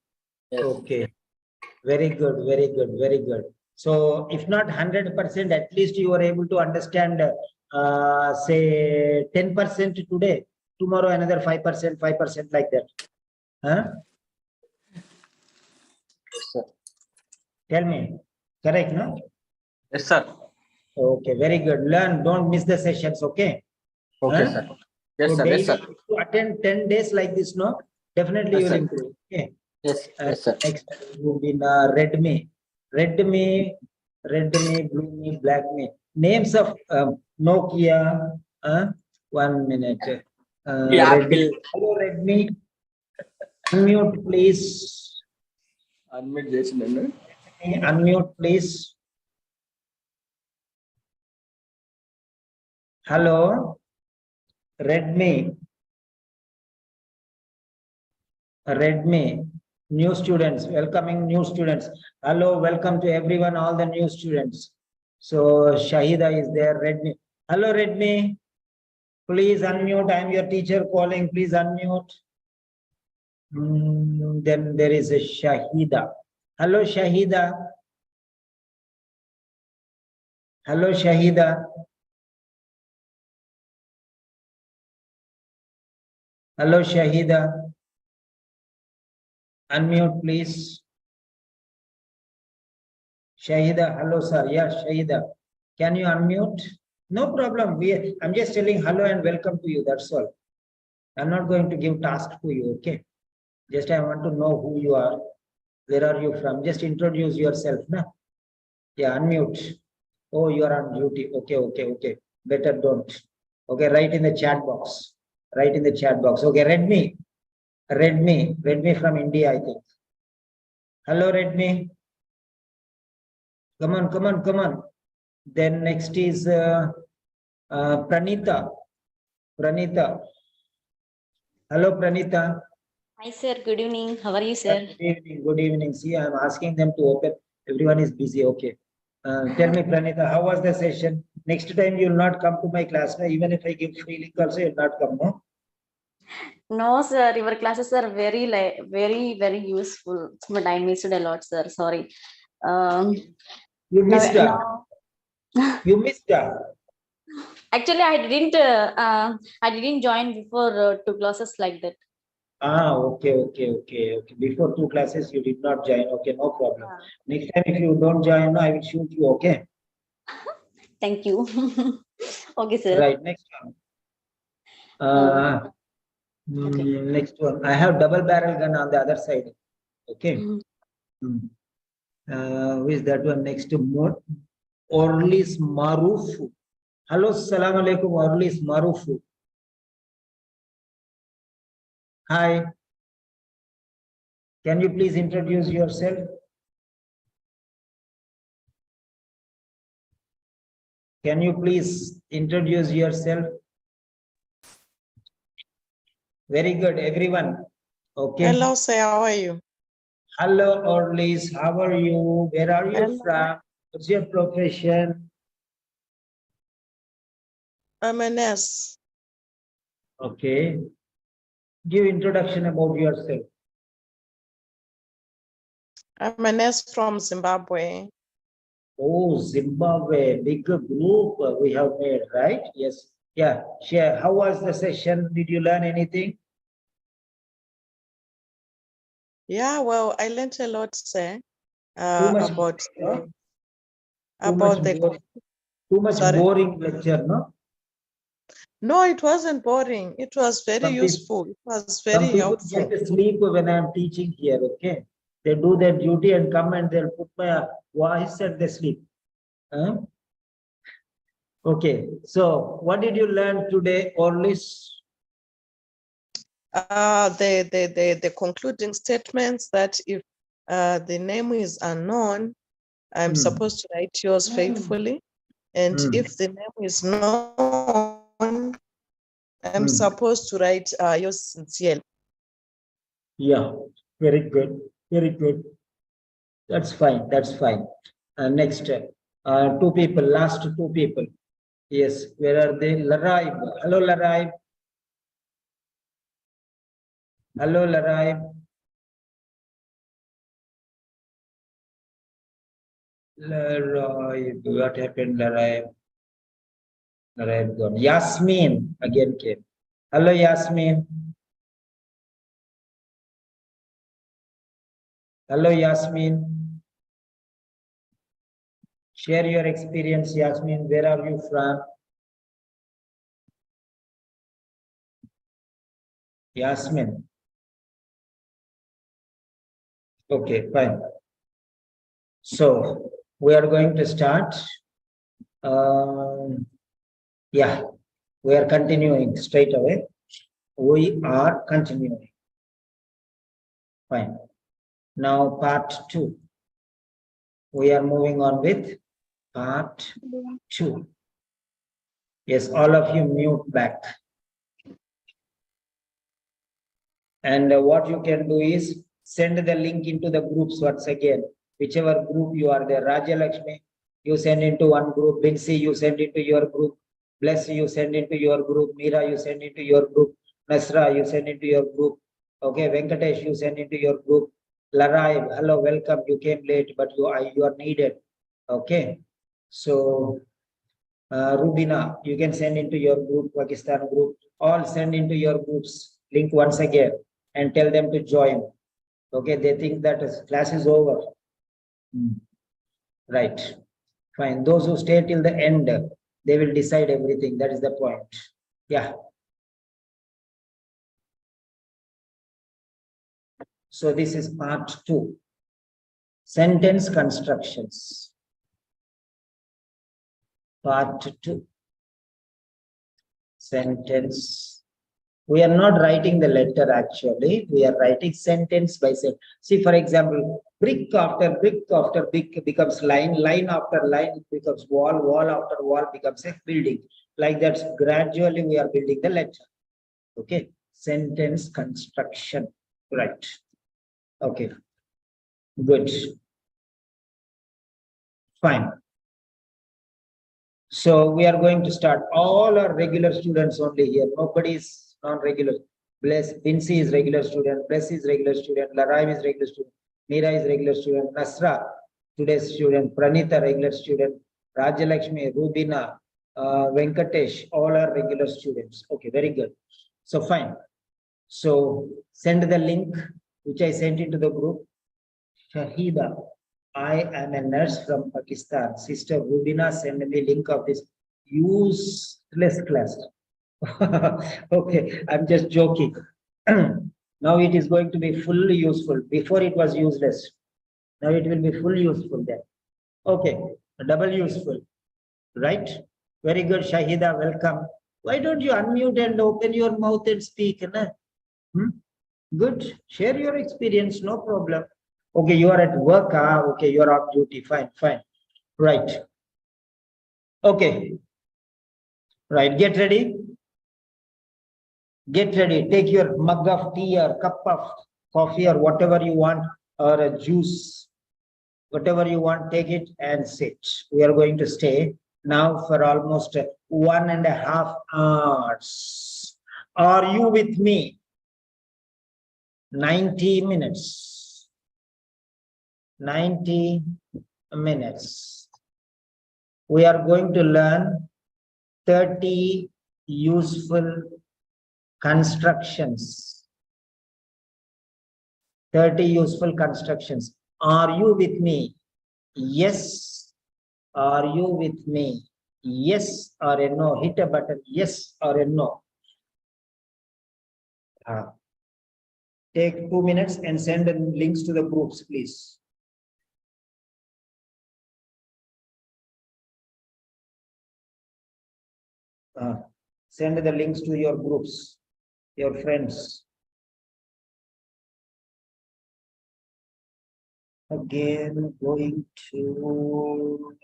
Yes. Okay. Very good, very good, very good. So if not 100%, at least you are able to understand, say 10% today, tomorrow another 5% like that. Huh? Yes, sir. Tell me. Correct, no? Yes, sir. Okay, very good. Learn, don't miss the sessions, okay? Okay, Huh? sir. Yes, So sir. daily Yes, sir. to attend 10 days like this, no? Definitely Yes, you will sir. improve. Okay. Yes, yes, sir. Next would be Redmi, Blue Me, Black Me. Names of Nokia. 1 minute. Yeah, Redmi. Hello, Redmi. Unmute, please. Unmute this, no? Unmute, please. Hello, Redmi. Redmi. New students, welcoming new students. Hello, welcome to everyone, all the new students. So Shahida is there, Redmi. Hello, Redmi. Please unmute. I am your teacher calling. Please unmute. Then there is a Shahida. Hello, Shahida. Hello, Shahida. Hello, Shahida. Unmute, please. Shahida, hello, sir. Yeah, Shahida. Can you unmute? No problem. I'm just telling hello and welcome to you. That's all. I'm not going to give task to you. Okay. Just I want to know who you are. Where are you from? Just introduce yourself. Na? Yeah, unmute. Oh, you are on duty. Okay. Better don't. Okay, write in the chat box. Write in the chat box. Okay, Redmi from India, I think. Hello, Redmi. Come on. Then next is Pranita. Hello, Pranita. Hi, sir. Good evening. How are you, sir? Good evening. See, I'm asking them to open. Everyone is busy. Okay. Tell me, Pranita, how was the session? Next time you will not come to my class. Even if I give free link also, you will not come, no? No, sir. Your classes are very useful. But I missed a lot, sir. Sorry. You missed her. No. You missed her. Actually, I didn't join before 2 classes like that. Okay. Before 2 classes, you did not join. Okay, no problem. Next time, if you don't join, no, I will shoot you. Okay. Thank you. Okay, sir. Right. Next one. Okay. Next one. I have double barrel gun on the other side. Okay. Mhm. Who is that one next to more? Orlis Marufu. Hello, salam alaikum, Orlis Marufu. Hi. Can you please introduce yourself? Can you please introduce yourself? Very good, everyone. Okay. Hello, sir. How are you? Hello, Orlis. How are you? Where are you Hello. from? What's your profession? I'm a nurse. Okay. Give introduction about yourself. I'm a nurse from Zimbabwe. Oh, Zimbabwe, big group we have made, right? Yes. Yeah. Share. How was the session? Did you learn anything? Yeah, well, I learned a lot, sir, Too much, about huh? about the. Too much Sorry? boring lecture, no? No, it wasn't boring. It was very Some people- useful. It was Some very people helpful. get sleep when I'm teaching here, okay? They do their duty and come and they'll put my voice and they sleep. Huh? Okay, so what did you learn today, Orlis? The concluding statements that if the name is unknown, I'm supposed to write yours faithfully. And if the name is known, I'm supposed to write yours sincerely. Yeah, very good, very good. That's fine, that's fine. Next, two people, last two people. Yes, where are they? Laraib. Hello, Laraib. Hello, Laraib. Laraib, what happened, Laraib? Laraib gone. Yasmin again came. Hello, Yasmin. Hello, Yasmin. Share your experience, Yasmin. Where are you from? Yasmin. Okay, fine. So we are going to start. Yeah, we are continuing straight away. We are continuing. Fine. Now part 2. We are moving on with part 2. Yes, all of you mute back. And what you can do is send the link into the groups once again. Whichever group you are there, Raja Lakshmi, you send into one group. Binsi, you send into your group. Bless, you send into your group. Meera, you send into your group. Nasra, you send into your group. Okay, Venkatesh, you send into your group. Larai, hello, welcome. You came late, but you are needed. Okay, so Rubina, you can send into your group, Pakistan group. All send into your groups link once again and tell them to join. Okay, they think that class is over. Right, fine. Those who stay till the end, they will decide everything. That is the point. Yeah. So this is part 2. Sentence constructions. Part 2. Sentence. We are not writing the letter actually. We are writing sentence by sentence. See, for example, brick after brick becomes line, line after line becomes wall, wall after wall becomes a building. Like that, gradually we are building the letter. Okay, sentence construction. Right. Okay, good. Fine. So we are going to start. All are regular students only here. Nobody is non-regular. Bless, Binsi is regular student. Bless is regular student. Laraim is regular student. Meera is regular student. Nasra, today's student. Pranita, regular student. Rajalakshmi, Rubina, Venkatesh, all are regular students. Okay, very good. So fine. So send the link which I sent into the group. Shahida, I am a nurse from Pakistan. Sister Rubina, send me link of this useless class. Okay, I'm just joking. Now it is going to be fully useful. Before it was useless. Now it will be fully useful there. Okay, double useful, right? Very good, Shahida, welcome. Why don't you unmute and open your mouth and speak? Na? Good, share your experience, no problem. Okay, you are at work, okay, you are off duty, fine, fine, right. Okay, right, get ready. Get ready, take your mug of tea or cup of coffee or whatever you want, or a juice, whatever you want, take it and sit. We are going to stay now for almost 1.5 hours. Are you with me? 90 minutes. 90 minutes. We are going to learn 30 useful constructions. 30 useful constructions. Are you with me? Yes. Are you with me? Yes or a no? Hit a button. Yes or a no. Take 2 minutes and send the links to the groups, please. Send the links to your groups, your friends. Again, going to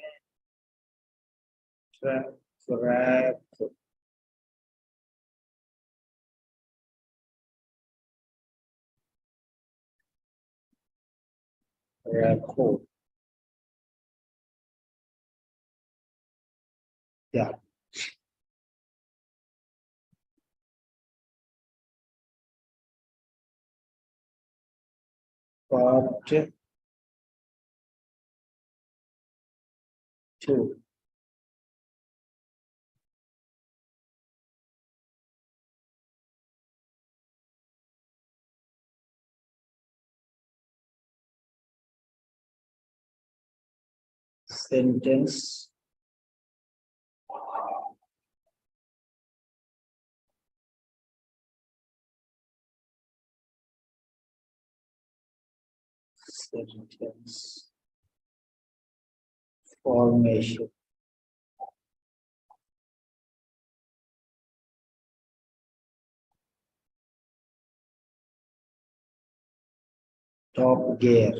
track. Record. Yeah. Part 2. Sentence. Sentence. Formation. Top gear.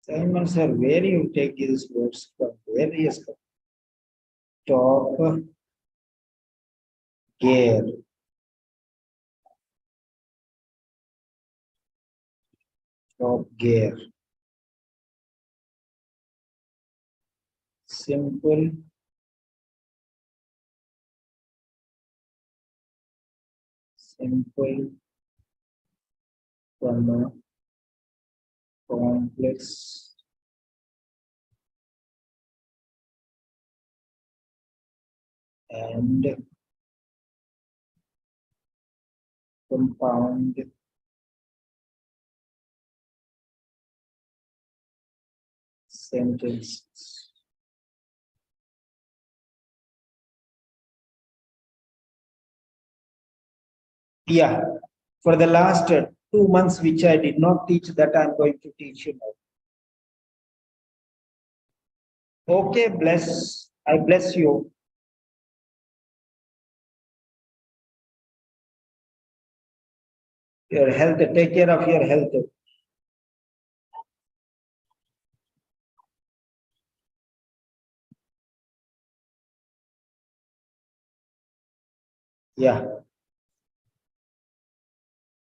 Simon sir, where you take these words from? Various. Top gear. Top gear. Simple. Simple. Complex. And compound sentences. Yeah, for the last 2 months, which I did not teach, that I'm going to teach you now. Okay, bless. I bless you. Your health, take care of your health. Yeah.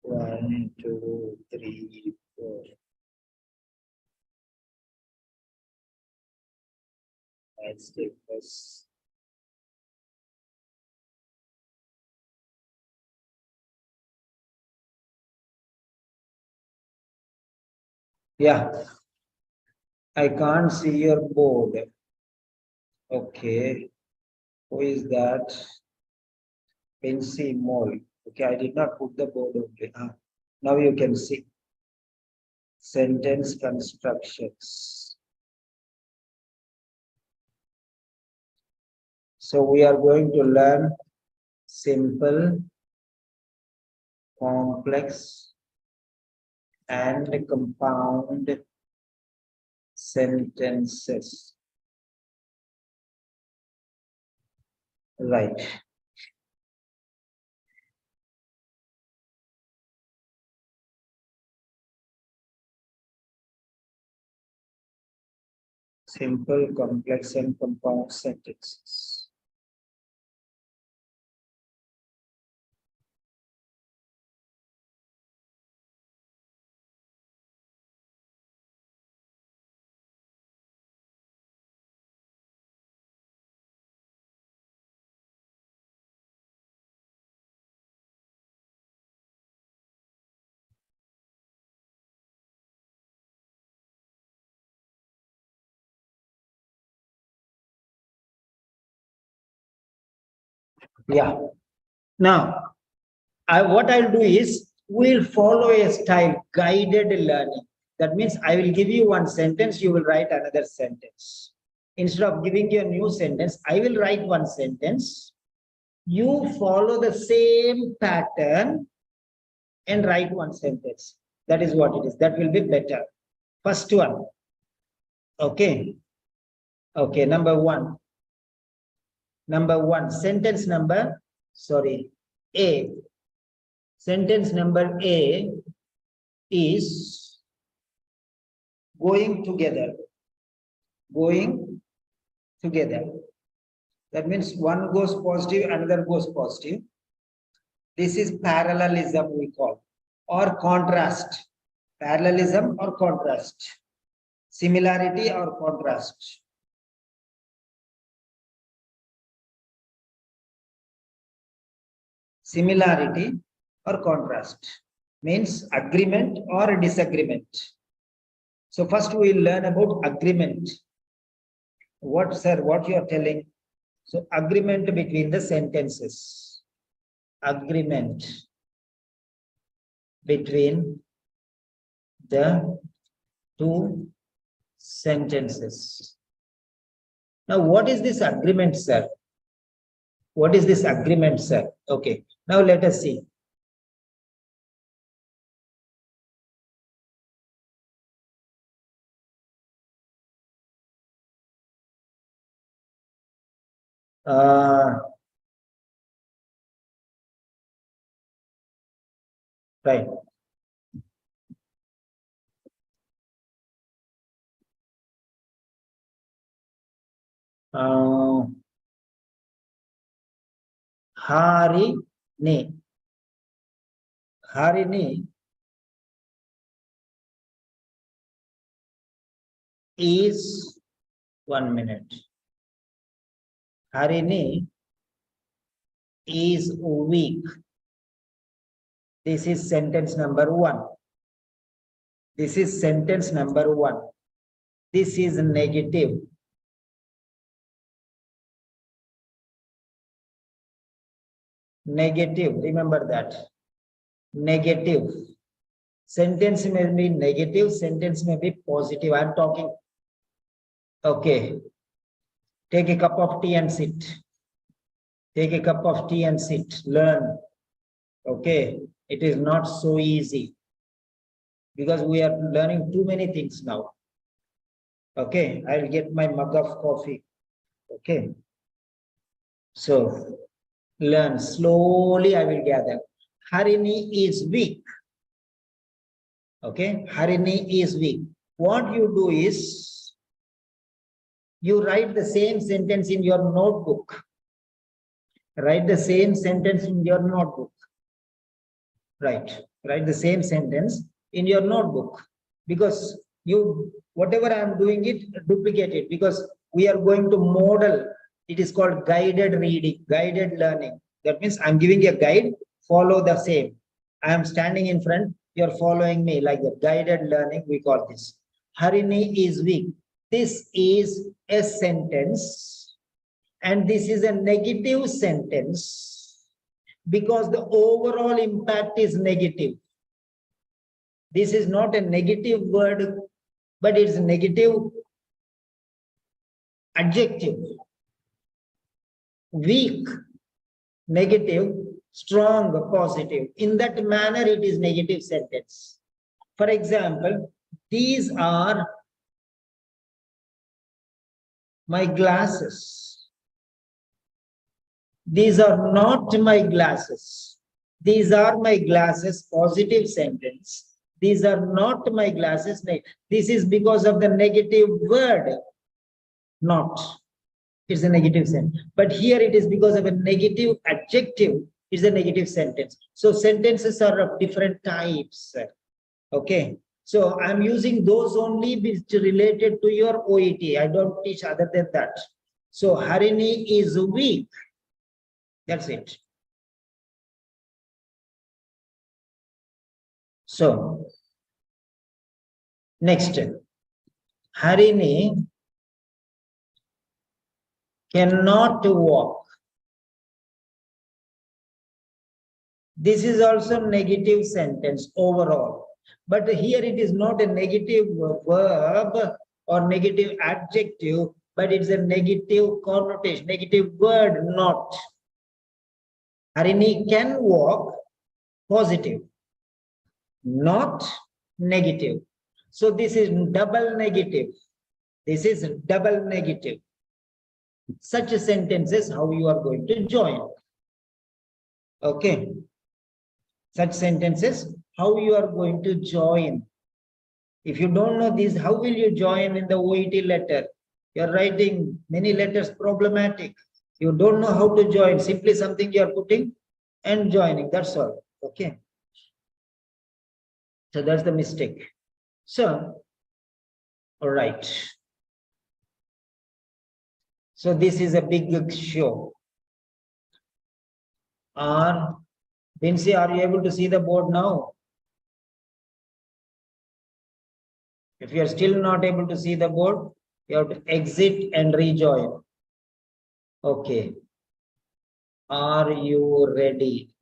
1, 2, 3, 4. Let's take this. Yeah. I can't see your board. Okay. Who is that? Pensi Mall. Okay, I did not put the board. Okay. Now you can see. Sentence constructions. So we are going to learn simple, complex and compound sentences. Right. Simple, complex, and compound sentences. Yeah. Now, what I'll do is we'll follow a style, guided learning. That means I will give you one sentence, you will write another sentence. Instead of giving you a new sentence, I will write one sentence. You follow the same pattern and write one sentence. That is what it is. That will be better. First one. Okay. Okay, number one. Number one, sentence number, sorry, A. Sentence number A is going together. Going together. That means one goes positive, another goes positive. This is parallelism we call, or contrast. Parallelism or contrast. Similarity or contrast. Similarity or contrast means agreement or disagreement. So first we will learn about agreement. What, sir, what you are telling? So agreement between the sentences. Agreement between the two sentences. Now, what is this agreement, sir? What is this agreement, sir? Okay, now let us see. Right. Harini. Harini is 1 minute. Harini is weak. This is sentence number 1. This is sentence number 1. This is negative. Negative, remember that. Negative. Sentence may be negative, sentence may be positive. I am talking. Okay. Take a cup of tea and sit. Take a cup of tea and sit. Learn. Okay. It is not so easy because we are learning too many things now. Okay. I'll get my mug of coffee. Okay. So learn slowly. I will gather. Harini is weak. Okay. Harini is weak. What you do is you write the same sentence in your notebook. Write the same sentence in your notebook. Right. Write the same sentence in your notebook because you, whatever I am doing it, duplicate it because we are going to model. It is called guided reading, guided learning. That means I'm giving a guide, follow the same. I am standing in front, you're following me like that. Guided learning, we call this. Harini is weak. This is a sentence and this is a negative sentence because the overall impact is negative. This is not a negative word, but it's a negative adjective. Weak, negative, strong positive. In that manner, it is negative sentence. For example, these are my glasses. These are not my glasses. These are my glasses, positive sentence. These are not my glasses. This is because of the negative word, not. It's a negative sentence. But here it is because of a negative adjective. It's a negative sentence. So sentences are of different types. Okay. So I'm using those only which related to your OET. I don't teach other than that. So Harini is weak. That's it. So next, Harini cannot walk. This is also negative sentence overall. But here it is not a negative verb or negative adjective, but it's a negative connotation, negative word, not. Harini can walk, positive, not negative. So this is double negative. This is double negative. Such a sentences how you are going to join. Okay. Such sentences how you are going to join. If you don't know this, how will you join in the OET letter? You're writing many letters problematic. You don't know how to join. Simply something you are putting and joining. That's all. Okay. So that's the mistake. So, all right. So this is a big show. Vinci, are you able to see the board now? If you are still not able to see the board, you have to exit and rejoin. Okay. Are you ready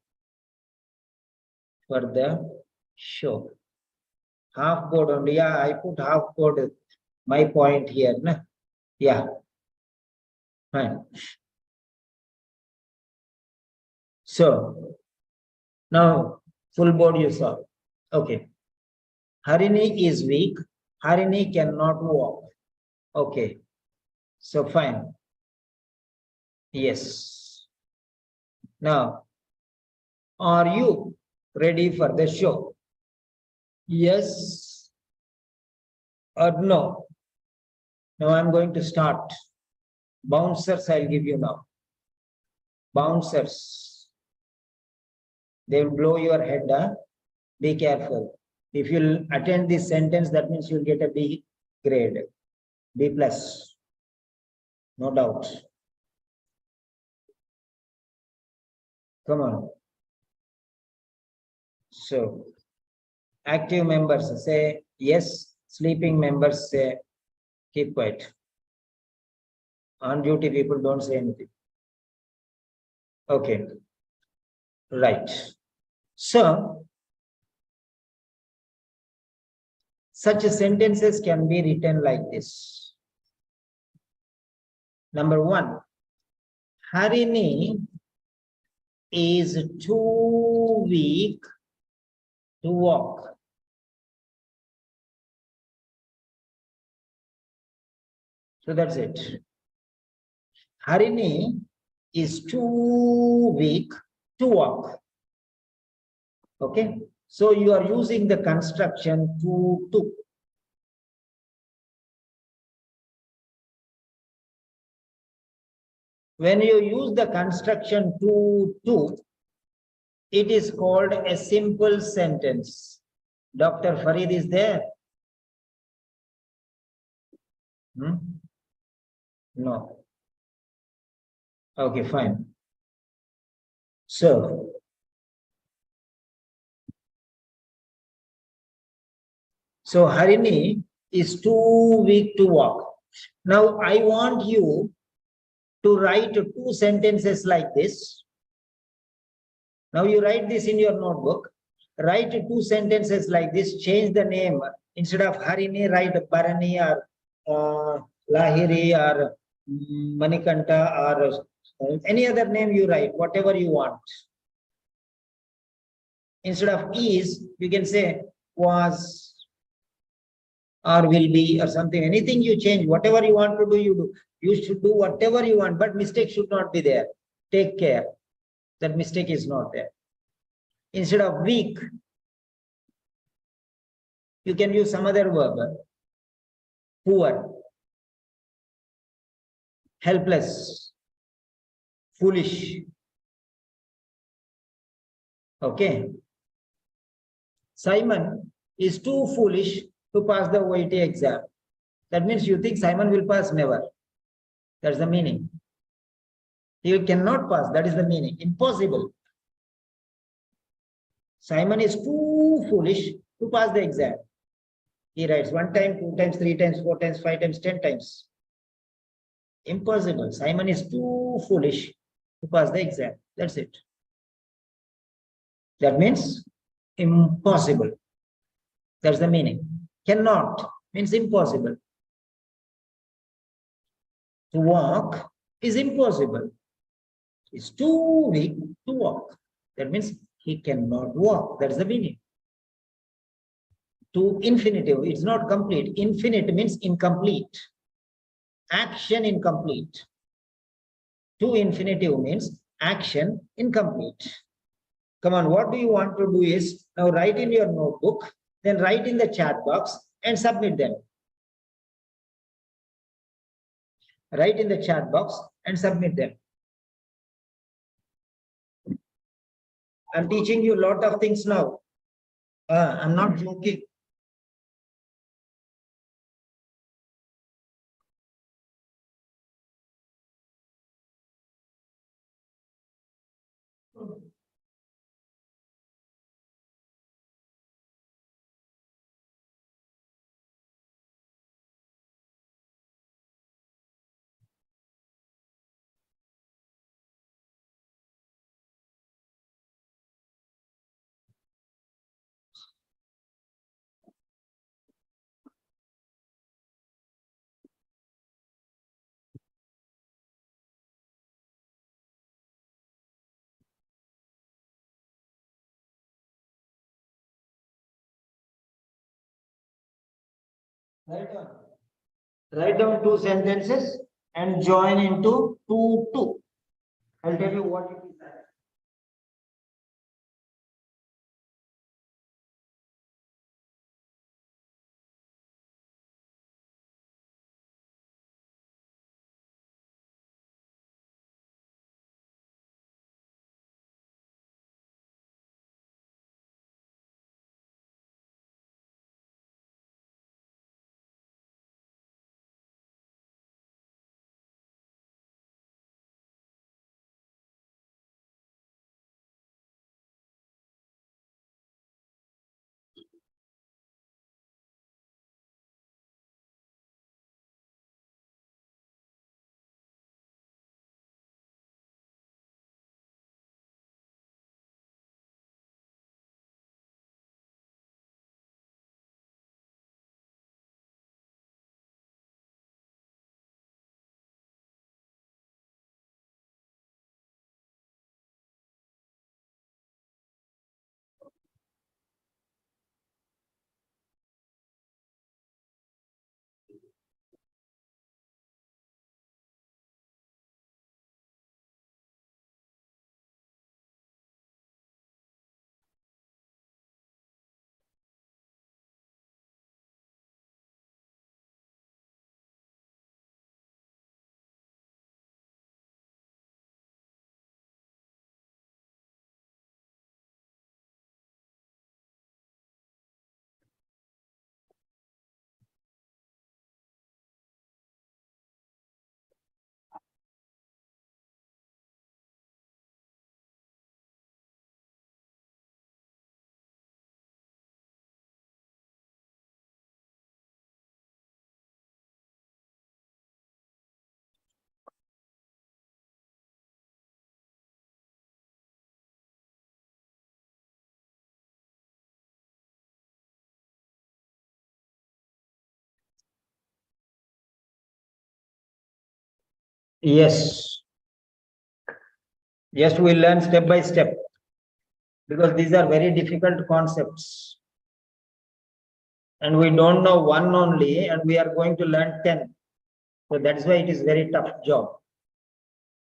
for the show? Half board only. Yeah, I put half board. My point here. Na? Yeah. Fine. So now full board you saw. Okay. Harini is weak. Harini cannot walk. Okay. So fine. Yes. Now, are you ready for the show? Yes or no? Now I'm going to start. Bouncers I'll give you now. Bouncers. They will blow your head. Huh? Be careful. If you'll attend this sentence, that means you'll get a B grade. B plus. No doubt. Come on. So, active members say yes. Sleeping members say keep quiet. On duty people don't say anything. Okay. Right. So, such sentences can be written like this. Number one, Harini is too weak to walk. So that's it. Harini is too weak to walk. Okay. So you are using the construction to. When you use the construction to, it is called a simple sentence. Dr. Farid is there? No. Okay, fine. So, Harini is too weak to walk. Now, I want you to write two sentences like this. Now, you write this in your notebook. Write two sentences like this. Change the name. Instead of Harini, write Bharani or Lahiri or Manikanta or any other name you write, whatever you want. Instead of is, you can say was or will be or something. Anything you change, whatever you want to do, you do. You should do whatever you want, but mistake should not be there. Take care that mistake is not there. Instead of weak, you can use some other verb. Poor, helpless, foolish. Okay. Simon is too foolish to pass the OIT exam. That means you think Simon will pass? Never. That's the meaning. He cannot pass. That is the meaning. Impossible. Simon is too foolish to pass the exam. He writes 1 time, 2 times, 3 times, 4 times, 5 times, 10 times. Impossible. Simon is too foolish to pass the exam. That's it. That means impossible. That's the meaning. Cannot means impossible. To walk is impossible. He's too weak to walk. That means he cannot walk. That's the meaning. To infinitive, it's not complete. Infinite means incomplete. Action incomplete. To infinitive means action incomplete. Come on, what do you want to do is now write in your notebook, then write in the chat box and submit them. Write in the chat box and submit them. I'm teaching you a lot of things now. I'm not joking. Write down 2 sentences and join into 2. I'll tell you what it is. Yes. Just we'll learn step by step. because these are very difficult concepts. And we don't know one only, and we are going to learn 10. So that's why it is very tough job.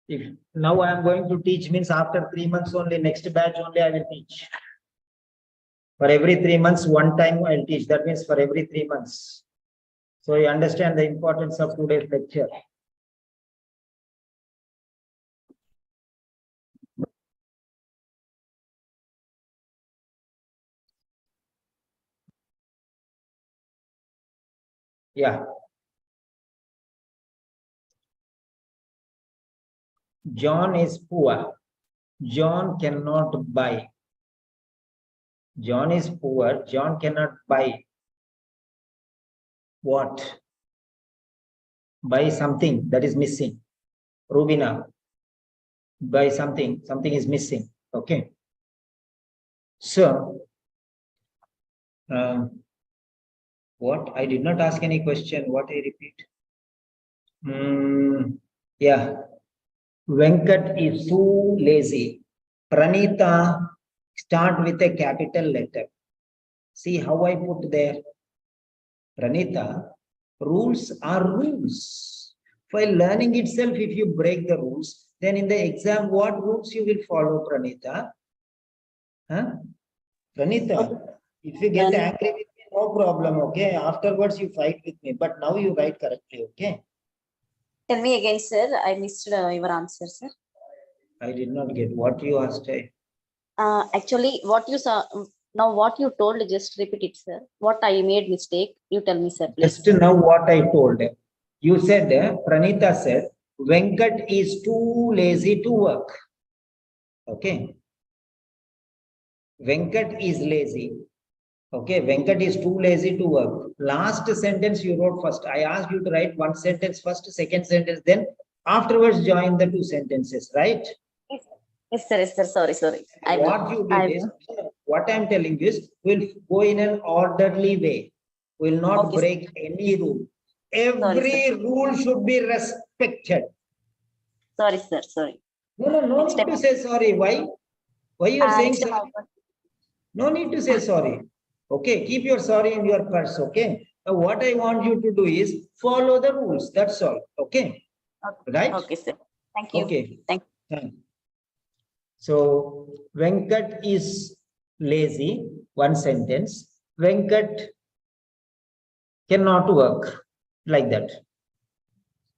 If now I am going to teach means after 3 months only, next batch only I will teach. For every 3 months, one time I'll teach. That means for every 3 months. So you understand the importance of today's lecture. Yeah. John is poor. John cannot buy. John is poor. John cannot buy. What? Buy something that is missing. Rubina. Buy something. Something is missing. Okay. So, what? I did not ask any question. What I repeat? Yeah. Venkat is too lazy. Pranita, start with a capital letter. See how I put there. Pranita, rules are rules. While learning itself, if you break the rules, then in the exam, what rules you will follow, Pranita? Huh? Pranita, if you get angry with me, no problem, okay? Afterwards, you fight with me, but now you write correctly, okay? Tell me again, sir. I missed your answer, sir. I did not get what you asked. Actually, what you saw now, what you told, just repeat it, sir. What I made mistake, you tell me, sir. Please. Just now what I told. You said, Pranita said, Venkat is too lazy to work. Okay. Venkat is lazy. Okay, Venkat is too lazy to work. Last sentence you wrote first. I asked you to write one sentence first, second sentence, then afterwards join the two sentences, right? Yes, sir. Yes, sir. Sorry. What you did is, what I am telling you is, we'll go in an orderly way. We'll not break any rule. Every rule should be respected. Sorry, sir. Sorry. No need to say sorry. Why? Why you are saying sorry? No need to say sorry. Okay, keep your sorry in your purse, okay? Now what I want you to do is follow the rules. That's all. Okay? Right? Okay, sir. Thank you. Okay. Thank you. So Venkat is lazy. One sentence. Venkat cannot work. Like that.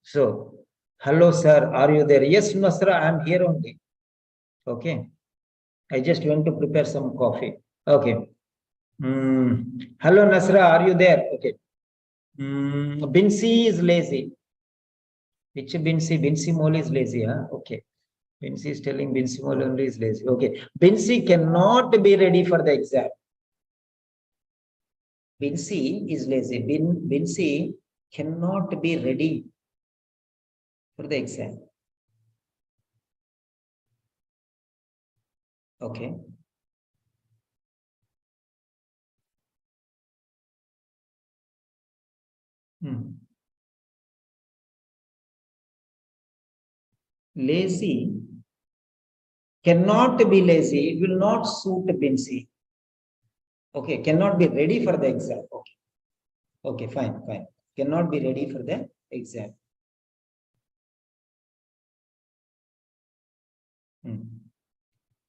So, hello, sir. Are you there? Yes, Nasra, I am here only. Okay. I just went to prepare some coffee. Okay. Hello, Nasra, are you there? Okay. Binsi is lazy. Which Binsi? Binsi Moli is lazy, huh? Okay. Binsi is telling Binsi Moli only is lazy. Okay. Binsi cannot be ready for the exam. Binsi is lazy. Binsi cannot be ready for the exam. Okay. Lazy cannot be lazy. It will not suit Binsi. Okay, cannot be ready for the exam. Okay. Okay, fine. Cannot be ready for the exam.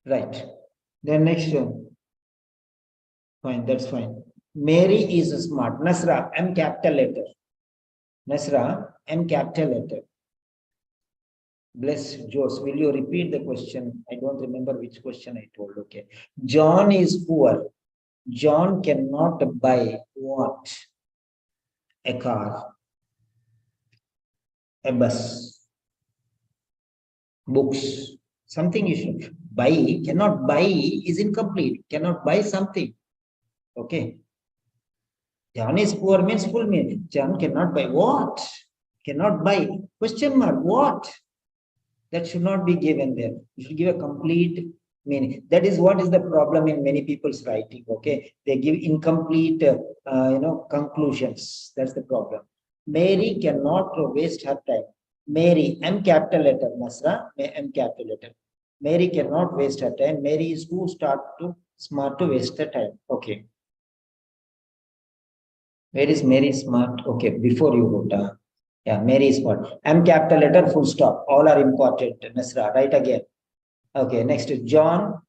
Right. Then next one. Fine, that's fine. Mary is smart. Nasra, M capital letter. Nasra, M capital letter. Bless Jose. Will you repeat the question? I don't remember which question I told. Okay. John is poor. John cannot buy what? A car, a bus, books, something you should buy. Cannot buy is incomplete. Cannot buy something. Okay. John is poor means full meaning. John cannot buy what? Cannot buy. Question mark. What? That should not be given there. You should give a complete meaning. That is what is the problem in many people's writing. Okay, they give incomplete, conclusions. That's the problem. Mary cannot waste her time. Mary, M capital letter. Nasra, M capital letter. Mary cannot waste her time. Mary is too smart to waste her time. Okay. Where is Mary smart? Okay, before you go down. Yeah, Mary is smart. M capital letter, full stop. All are important. Nasra, right again. Okay, next is John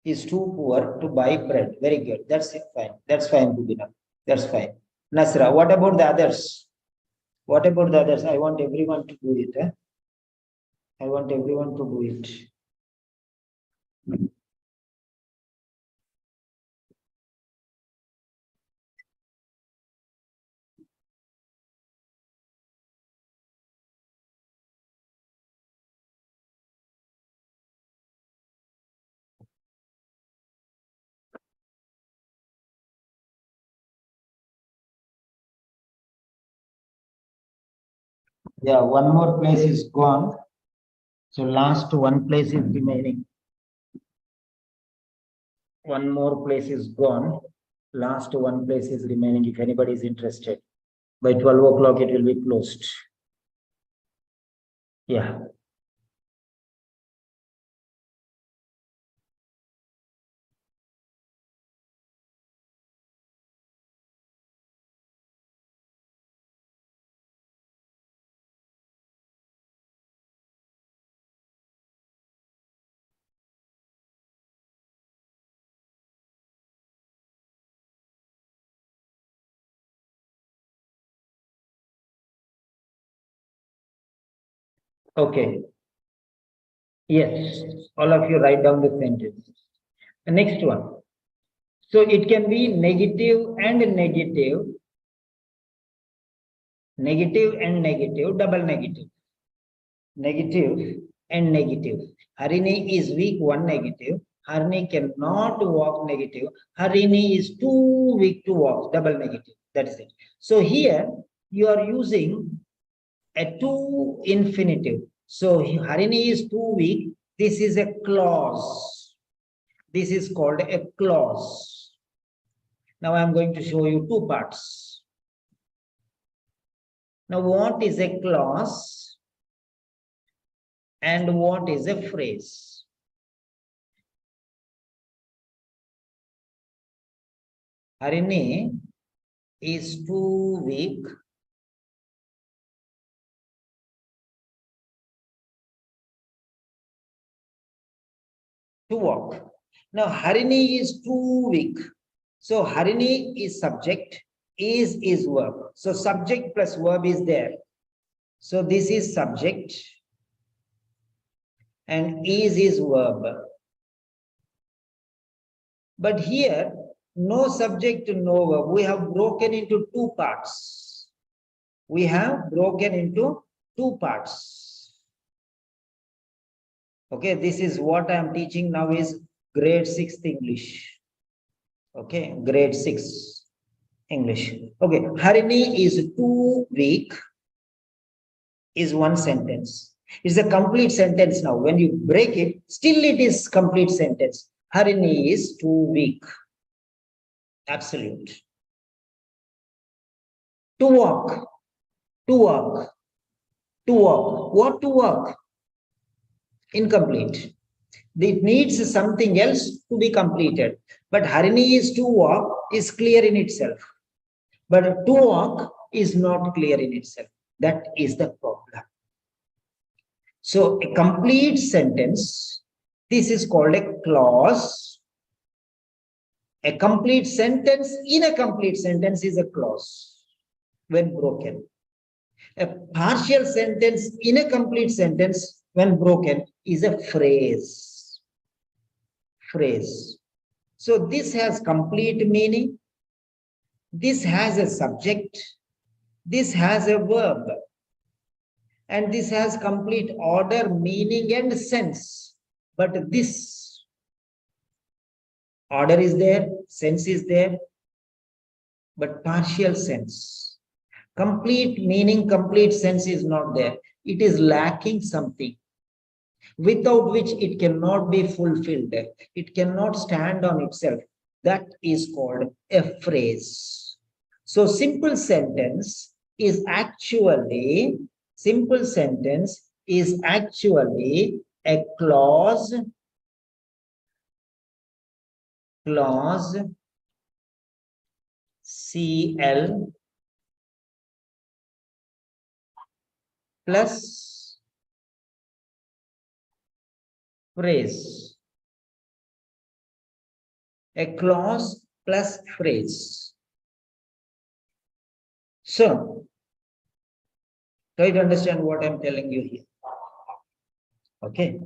is too poor to buy bread. Very good. That's it. Fine. That's fine. Good enough. That's fine. Nasra, what about the others? What about the others? I want everyone to do it. Eh? I want everyone to do it. Yeah, one more place is gone. So last one place is remaining. One more place is gone. Last one place is remaining. If anybody is interested, by 12 o'clock it will be closed. Yeah. Okay. Yes, all of you write down the sentence. The next one. So it can be negative and negative, negative and negative, double negative, negative and negative. Harini is weak, one negative. Harini cannot walk, negative. Harini is too weak to walk, double negative. That is it. So here you are using a to infinitive. So Harini is too weak. This is a clause. This is called a clause. Now I am going to show you two parts. Now what is a clause and what is a phrase? Harini is too weak to walk. Now Harini is too weak. So Harini is subject, is verb. So subject plus verb is there. So this is subject and is verb. But here, no subject, no verb. We have broken into two parts. We have broken into two parts. Okay, this is what I am teaching now is grade 6th English. Okay, grade 6 English. Okay, Harini is too weak is one sentence. It's a complete sentence now. When you break it, still it is complete sentence. Harini is too weak. Absolute. To walk. To walk. To walk. What to walk? Incomplete. It needs something else to be completed. But Harini is to walk is clear in itself. But to walk is not clear in itself. That is the problem. So a complete sentence, this is called a clause. A complete sentence in a complete sentence is a clause when broken. A partial sentence in a complete sentence when broken is a phrase. Phrase. So this has complete meaning. This has a subject. This has a verb. And this has complete order, meaning, and sense. But this order is there, sense is there, but partial sense. Complete meaning, complete sense is not there. It is lacking something, without which it cannot be fulfilled. It cannot stand on itself. That is called a phrase. So simple sentence is actually a clause CL plus phrase. A clause plus phrase. So, try to understand what I'm telling you here. Okay.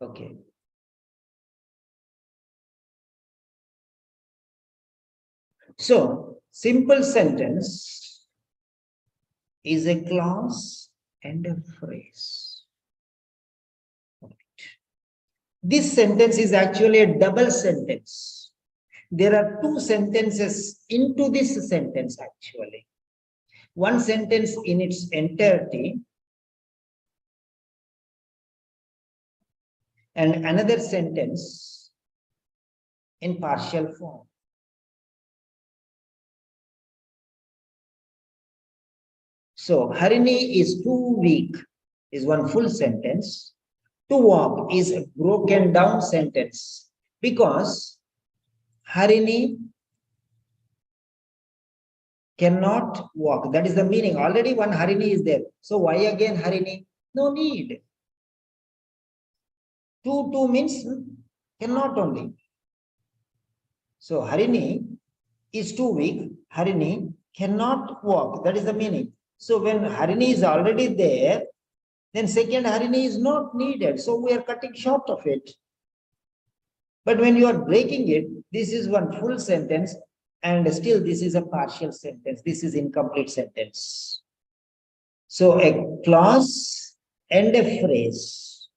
Okay. So, simple sentence is a clause and a phrase. This sentence is actually a double sentence. There are two sentences into this sentence actually. One sentence in its entirety and another sentence in partial form. So, Harini is too weak is one full sentence. To walk is a broken down sentence because Harini cannot walk. That is the meaning. Already one Harini is there. So why again Harini? No need. Two means cannot only. So Harini is too weak. Harini cannot walk. That is the meaning. So when Harini is already there, then second Harini is not needed. So we are cutting short of it. But when you are breaking it, this is one full sentence and still this is a partial sentence. This is incomplete sentence. So a clause and a phrase,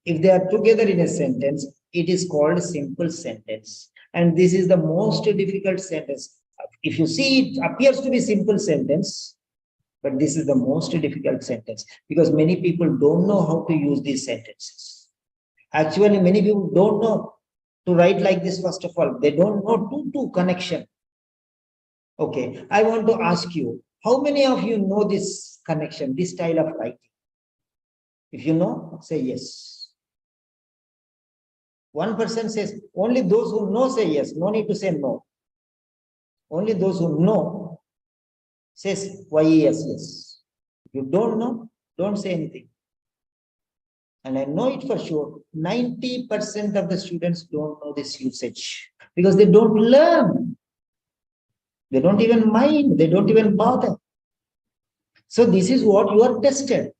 if they are together in a sentence, it is called simple sentence. And this is the most difficult sentence. If you see, it appears to be simple sentence, but this is the most difficult sentence because many people don't know how to use these sentences. Actually, many people don't know to write like this. First of all, they don't know to connection. Okay, I want to ask you, how many of you know this connection, this style of writing? If you know, say yes. One person says, only those who know say yes, no need to say no. Only those who know says why yes, yes. If you don't know, don't say anything. And I know it for sure, 90% of the students don't know this usage because they don't learn. They don't even mind, they don't even bother. So this is what you are tested.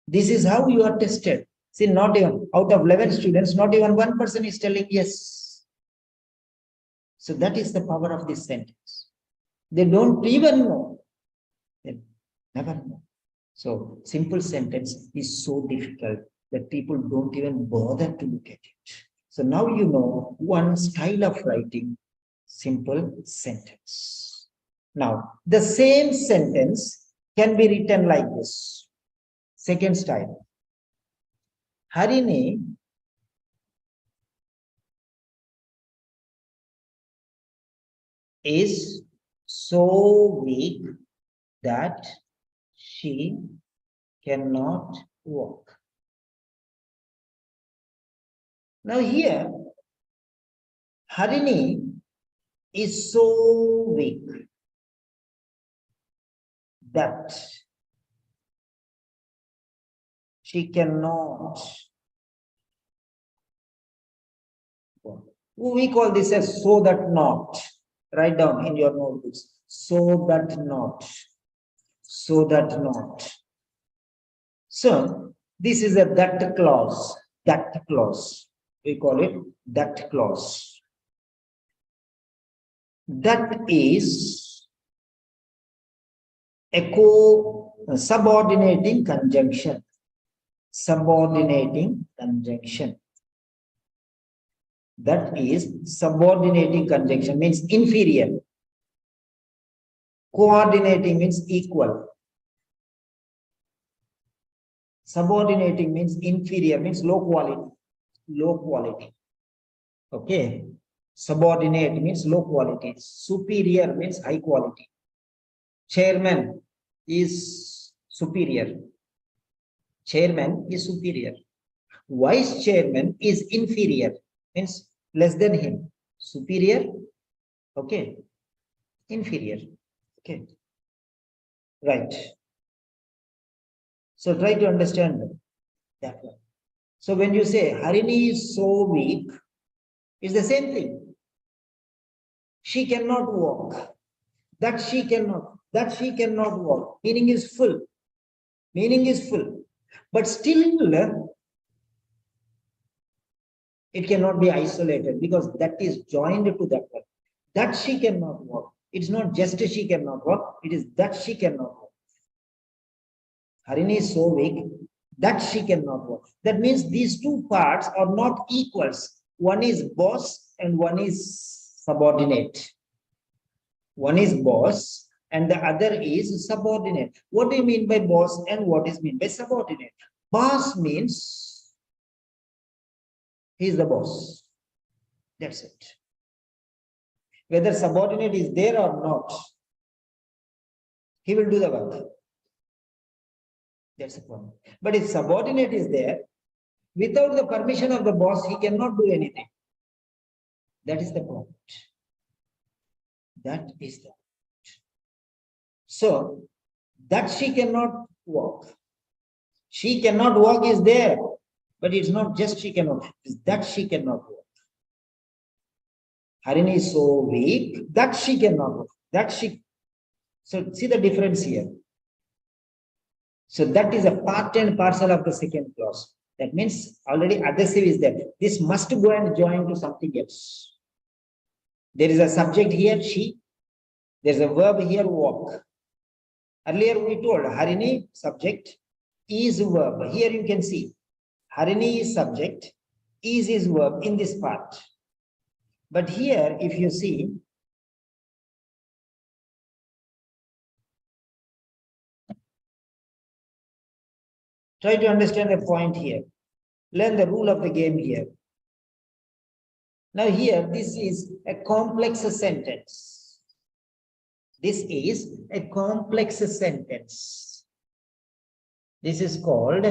This is how you are tested. See, not even out of 11 students, not even one person is telling yes. So that is the power of this sentence. They don't even know. They never know. So simple sentence is so difficult that people don't even bother to look at it. So now you know one style of writing, simple sentence. Now, the same sentence can be written like this. Second style. Harini is so weak that she cannot walk. Now here, Harini is so weak that she cannot walk. We call this as so that not. Write down in your notebooks. So that not. So that not. So this is a that clause. That clause. We call it that clause. That is a subordinating conjunction. Subordinating conjunction. That is subordinating conjunction means inferior. Coordinating means equal. Subordinating means inferior, means low quality. low quality. Okay. Subordinate means low quality. Superior means high quality. Chairman is superior. Chairman is superior. Vice chairman is inferior, means less than him. Superior, okay. Inferior, okay. Right. So try to understand that one. So when you say Harini is so weak, it's the same thing. She cannot walk. That she cannot walk. Meaning is full. Meaning is full. But still, it cannot be isolated because that is joined to that one. That she cannot walk. It's not just she cannot walk, it is that she cannot walk. Harini is so weak that she cannot walk. That means these two parts are not equals. One is boss and one is subordinate. One is boss and the other is subordinate. What do you mean by boss and what is meant by subordinate? Boss means he is the boss. That's it. Whether subordinate is there or not, he will do the work. That's the point. But if subordinate is there, without the permission of the boss, he cannot do anything. That is the point. That is the point. So, that she cannot walk. She cannot walk is there, but it's not just she cannot, it's that she cannot walk. Harini is so weak that she cannot walk. So see the difference here. So that is a part and parcel of the second clause. That means already adhesive is there. This must go and join to something else. There is a subject here, she. There is a verb here, walk. Earlier we told Harini, subject, is verb. Here you can see Harini is subject, is verb in this part. But here, if you see, try to understand the point here. Learn the rule of the game here. Now here, this is a complex sentence. This is a complex sentence. This is called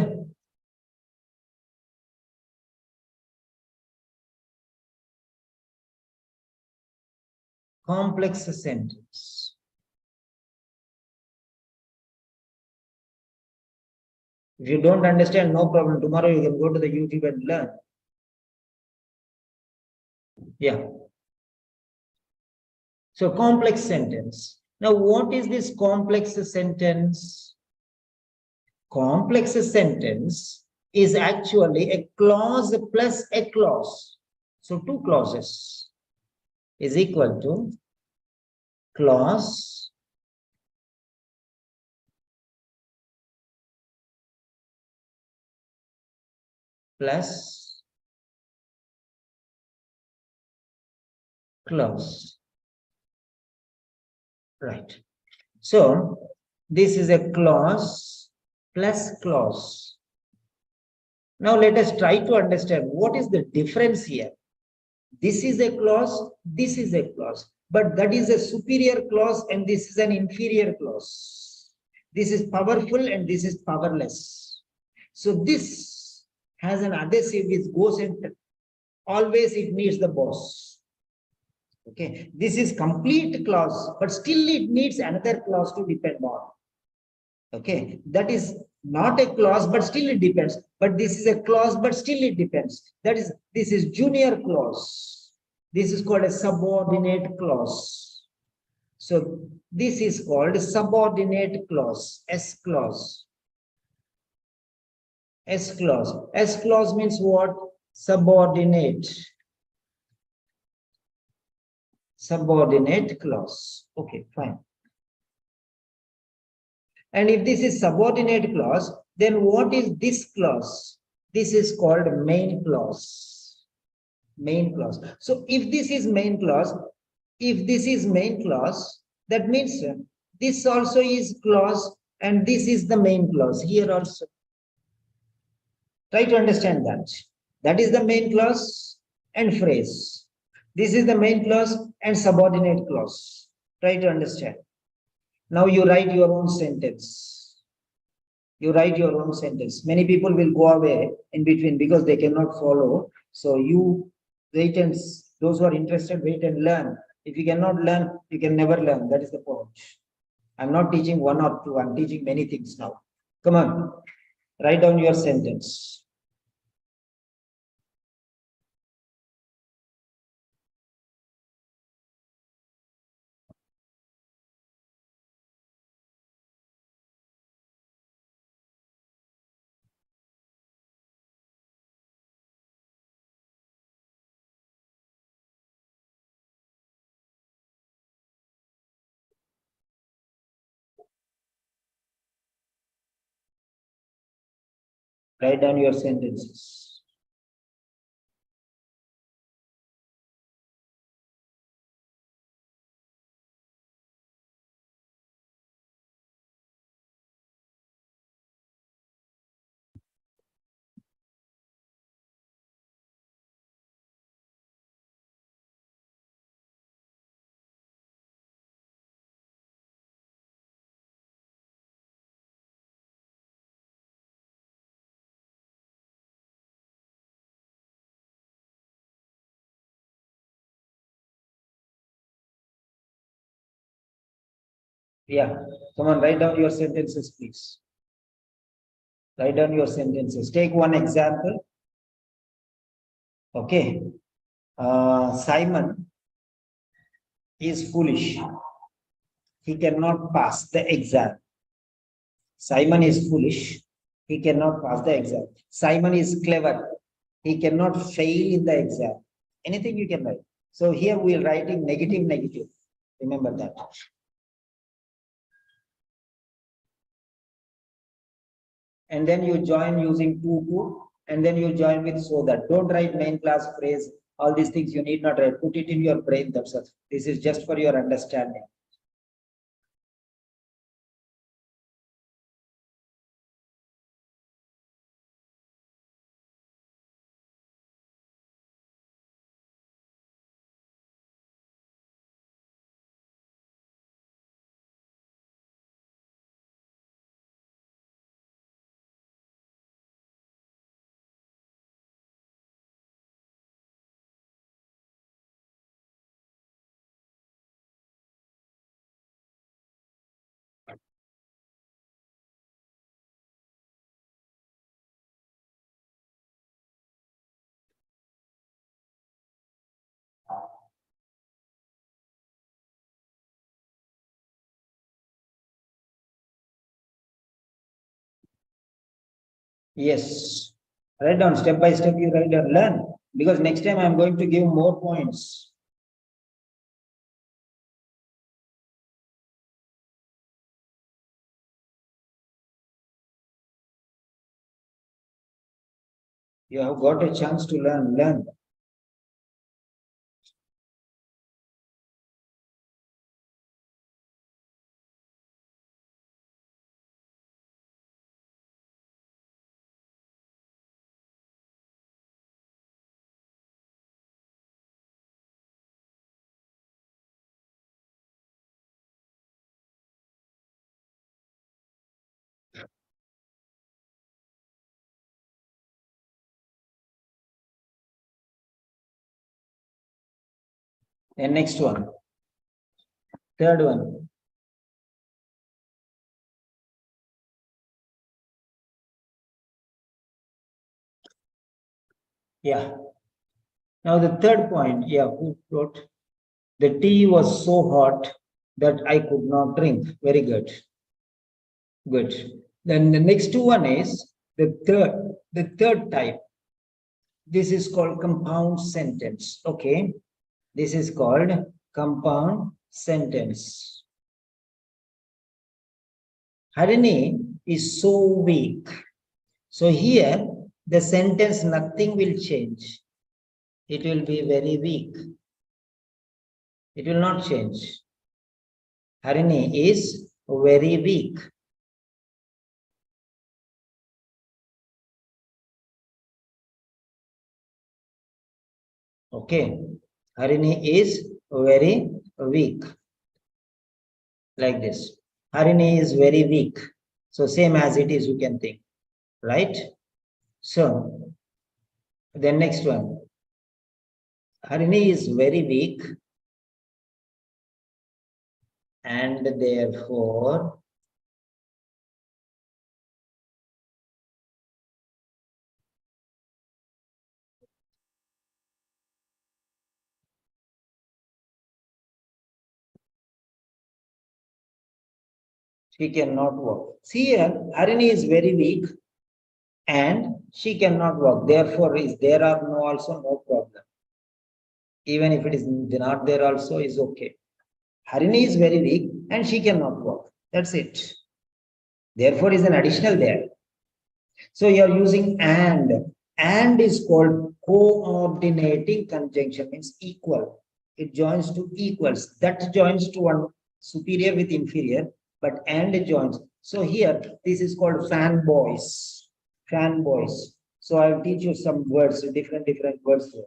complex sentence. If you don't understand, no problem. Tomorrow you can go to the YouTube and learn. Yeah. So complex sentence. Now what is this complex sentence? Complex sentence is actually a clause plus a clause. So two clauses is equal to clause plus clause. Right. So this is a clause plus clause. Now let us try to understand what is the difference here. This is a clause, this is a clause, but that is a superior clause and this is an inferior clause. This is powerful and this is powerless. So this has an adhesive which goes in, always it needs the boss. Okay, this is complete clause, but still it needs another clause to depend on. Okay, that is not a clause, but still it depends. But this is a clause, but still it depends. That is, this is junior clause. This is called a subordinate clause. So this is called subordinate clause, S clause. S clause. S clause means what? Subordinate. Subordinate clause. Okay, fine. And if this is subordinate clause, then what is this clause? This is called main clause. Main clause. So if this is main clause, that means this also is clause and this is the main clause here also. Try to understand that. That is the main clause and phrase. This is the main clause and subordinate clause. Try to understand. Now you write your own sentence. You write your own sentence. Many people will go away in between because they cannot follow. So you wait and those who are interested, wait and learn. If you cannot learn, you can never learn. That is the point. I'm not teaching one or two. I'm teaching many things now. Come on, write down your sentence. Write down your sentences. Yeah, come on, write down your sentences, please. Write down your sentences. Take one example. Okay. Simon is foolish. He cannot pass the exam. Simon is foolish. He cannot pass the exam. Simon is clever. He cannot fail in the exam. Anything you can write. So here we are writing negative, negative. Remember that. And then you join using to, and then you join with so that. Don't write main class phrase. All these things you need not write. Put it in your brain themselves. This is just for your understanding. Yes. Write down step by step, you write and learn. Because next time I'm going to give more points. You have got a chance to learn. And next one. Third one. Yeah. Now the third point, yeah, who wrote? The tea was so hot that I could not drink. Very good. Good. Then the next one is the third type. This is called compound sentence. Okay. This is called compound sentence. Harini is so weak. So here the sentence, nothing will change. It will be very weak. It will not change. Harini is very weak. Okay, Harini is very weak. Like this. Harini is very weak. So same as it is, you can think, right? So the next one. Harini is very weak and therefore she cannot walk. See here, Harini is very weak and she cannot walk. Therefore, is there or no also no problem. Even if it is not there also is okay. Harini is very weak and she cannot walk. That's it. Therefore, is an additional there. So you are using and. And is called coordinating conjunction, means equal. It joins to equals. That joins to one superior with inferior, but and joins. So here, this is called fanboys. Fanboys. So I will teach you some words, different words here.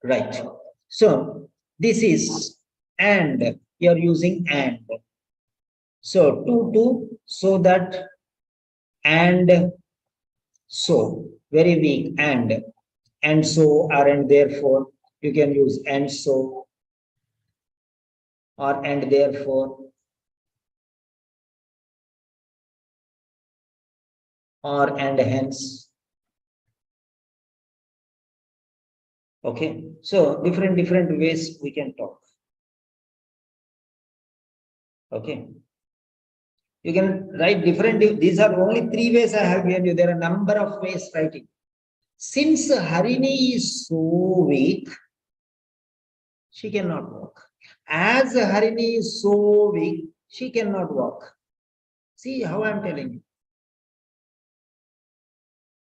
Right. So this is and. You are using and. So to, so that, and so, very weak, and so are, and therefore you can use and so, or and therefore, or and hence. Okay, so different ways we can talk. Okay, you can write different. These are only 3 ways I have given you. There are a number of ways writing. Since Harini is so weak, she cannot walk. As Harini is so weak, she cannot walk. See how I am telling you.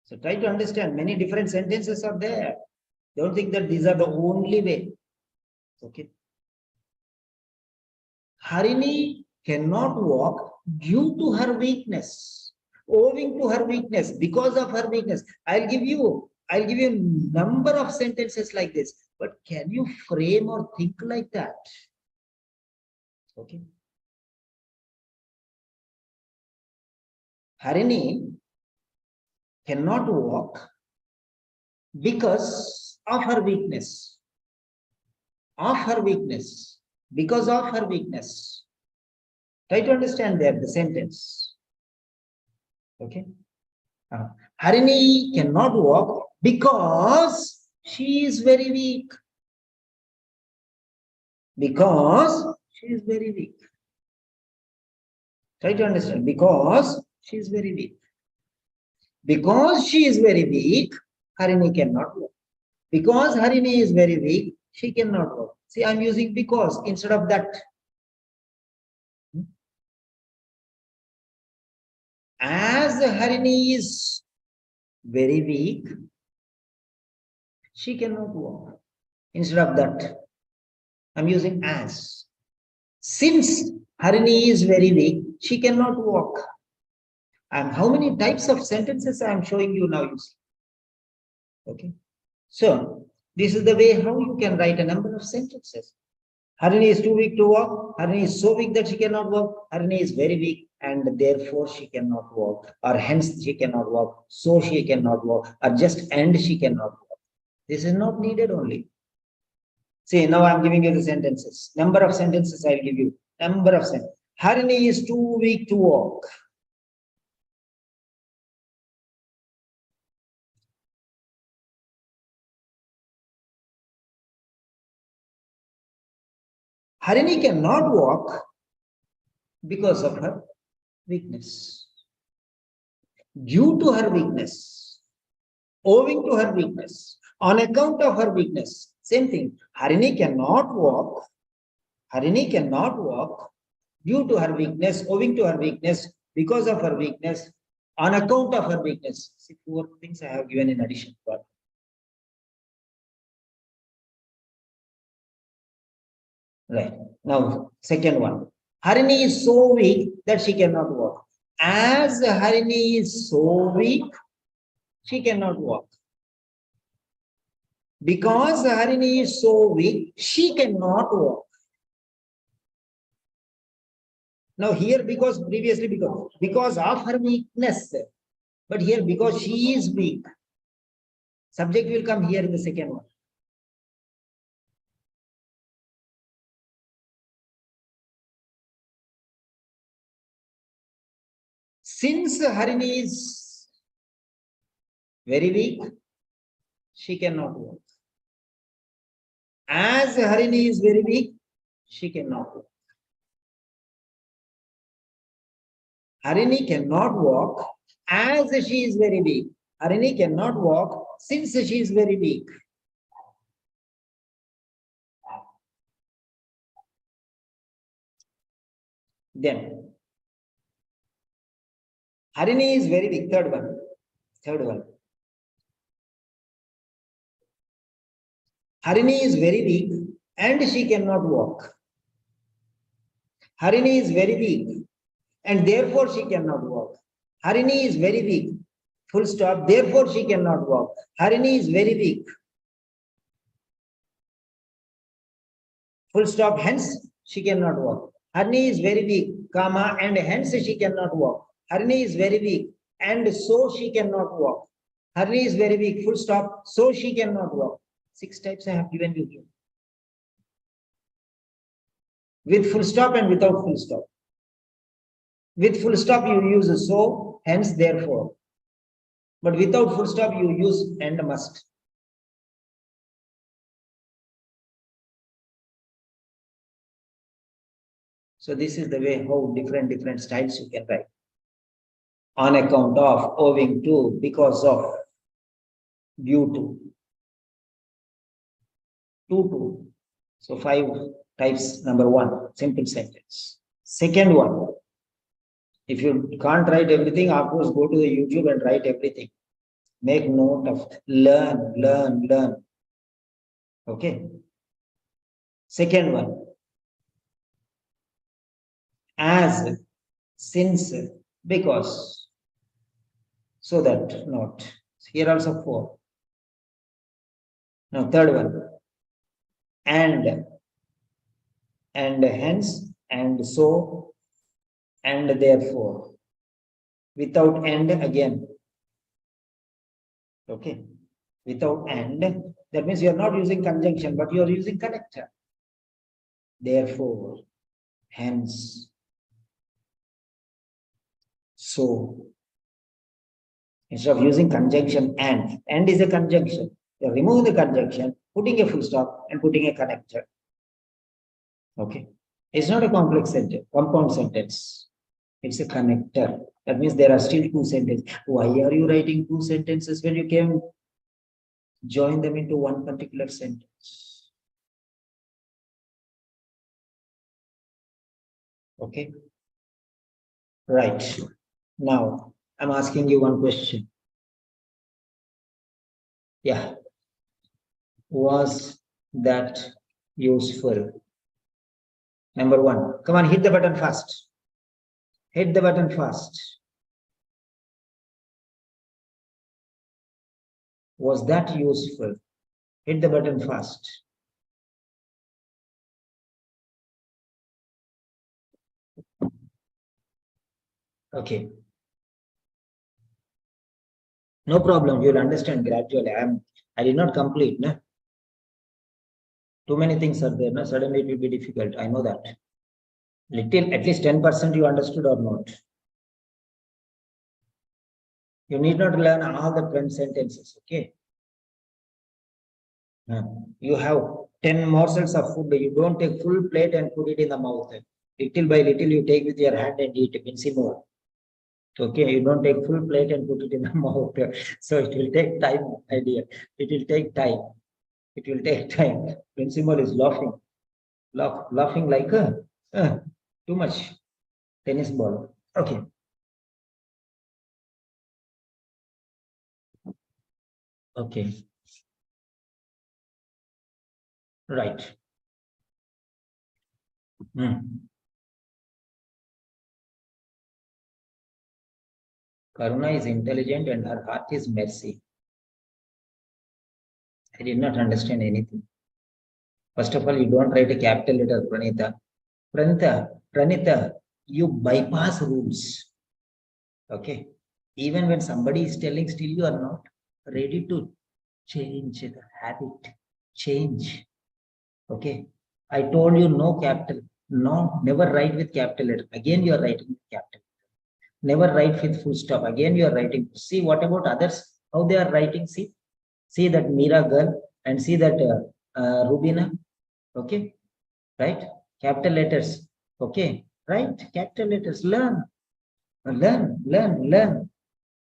So try to understand, many different sentences are there. Don't think that these are the only way. Okay. Harini cannot walk due to her weakness, owing to her weakness, because of her weakness. I'll give you number of sentences like this, but can you frame or think like that? Okay. Harini cannot walk because of her weakness. Because of her weakness. Try to understand there the sentence. Okay. Harini cannot walk because she is very weak. Because she is very weak. Try to understand. Because she is very weak. Because she is very weak, Harini cannot walk. Because Harini is very weak, she cannot walk. See, I'm using because instead of that. As Harini is very weak, she cannot walk. Instead of that, I'm using as. Since Harini is very weak, she cannot walk. And how many types of sentences I am showing you now, you see. Okay. So this is the way how you can write a number of sentences. Harini is too weak to walk. Harini is so weak that she cannot walk. Harini is very weak and therefore she cannot walk. Or hence she cannot walk. So she cannot walk. Or just and she cannot walk. This is not needed only. See, now I'm giving you the sentences. Number of sentences I'll give you. Number of sentences. Harini is too weak to walk. Harini cannot walk because of her weakness. Due to her weakness. Owing to her weakness. On account of her weakness. Same thing. Harini cannot walk. Harini cannot walk due to her weakness, owing to her weakness, because of her weakness, on account of her weakness. See, 4 things I have given in addition. Right. Now, second one. Harini is so weak that she cannot walk. As Harini is so weak, she cannot walk. Because Harini is so weak, she cannot walk. Now here, because previously because of her weakness, but here because she is weak. Subject will come here in the second one. Since Harini is very weak, she cannot walk. As Harini is very weak, she cannot walk. Harini cannot walk as she is very weak. Harini cannot walk since she is very weak. Then Harini is very weak. Third one. Harini is very weak and she cannot walk. Harini is very weak and therefore she cannot walk. Harini is very weak. Full stop. Therefore she cannot walk. Harini is very weak. Full stop. Hence she cannot walk. Harini is very weak, comma, and hence she cannot walk. Harini is very weak and so she cannot walk. Harini is very weak, full stop, so she cannot walk. 6 types I have given you here. With full stop and without full stop. With full stop you use so, hence, therefore. But without full stop you use and must. So this is the way how different styles you can write. On account of, owing to, because of, due to. 2. So 5 types. Number 1, simple sentence. Second one, if you can't write everything, of course, go to the YouTube and write everything. Make note of, learn. Okay. Second one, as, since, because, so that, not. Here also 4. Now third one, and hence, and so, and therefore. Without and again. Okay. Without and, that means you are not using conjunction, but you are using connector. Therefore, hence, so. Instead of using conjunction and is a conjunction. You are removing the conjunction, putting a full stop and putting a connector. Okay. It's not a complex sentence, compound sentence. It's a connector. That means there are still 2 sentences. Why are you writing 2 sentences when you can join them into one particular sentence? Okay. Right. Now, I'm asking you one question. Yeah. Was that useful? Number 1. Come on, hit the button fast. Hit the button fast. Was that useful? Hit the button fast. Okay. No problem. You'll understand gradually. I did not complete. No? Too many things are there. No? Suddenly it will be difficult. I know that. Little, at least 10% you understood or not. You need not learn all the 10 sentences. Okay. You have 10 morsels of food. You don't take full plate and put it in the mouth. Little by little you take with your hand and eat. More. Okay, you don't take full plate and put it in the mouth. So it will take time, my dear. It will take time. It will take time. Principal is laughing. Laughing like too much. Tennis ball. Okay. Okay. Right. Karuna is intelligent and her heart is mercy. I did not understand anything. First of all, you don't write a capital letter, Pranita. Pranita, you bypass rules. Okay. Even when somebody is telling, still you are not ready to change the habit. Change. Okay. I told you no capital. No, never write with capital letter. Again, you are writing with capital. Never write with full stop. Again, you are writing. See, what about others? How they are writing? See that Meera girl and see that Rubina. Okay. Right? Capital letters. Okay. Right? Capital letters. Learn. Learn.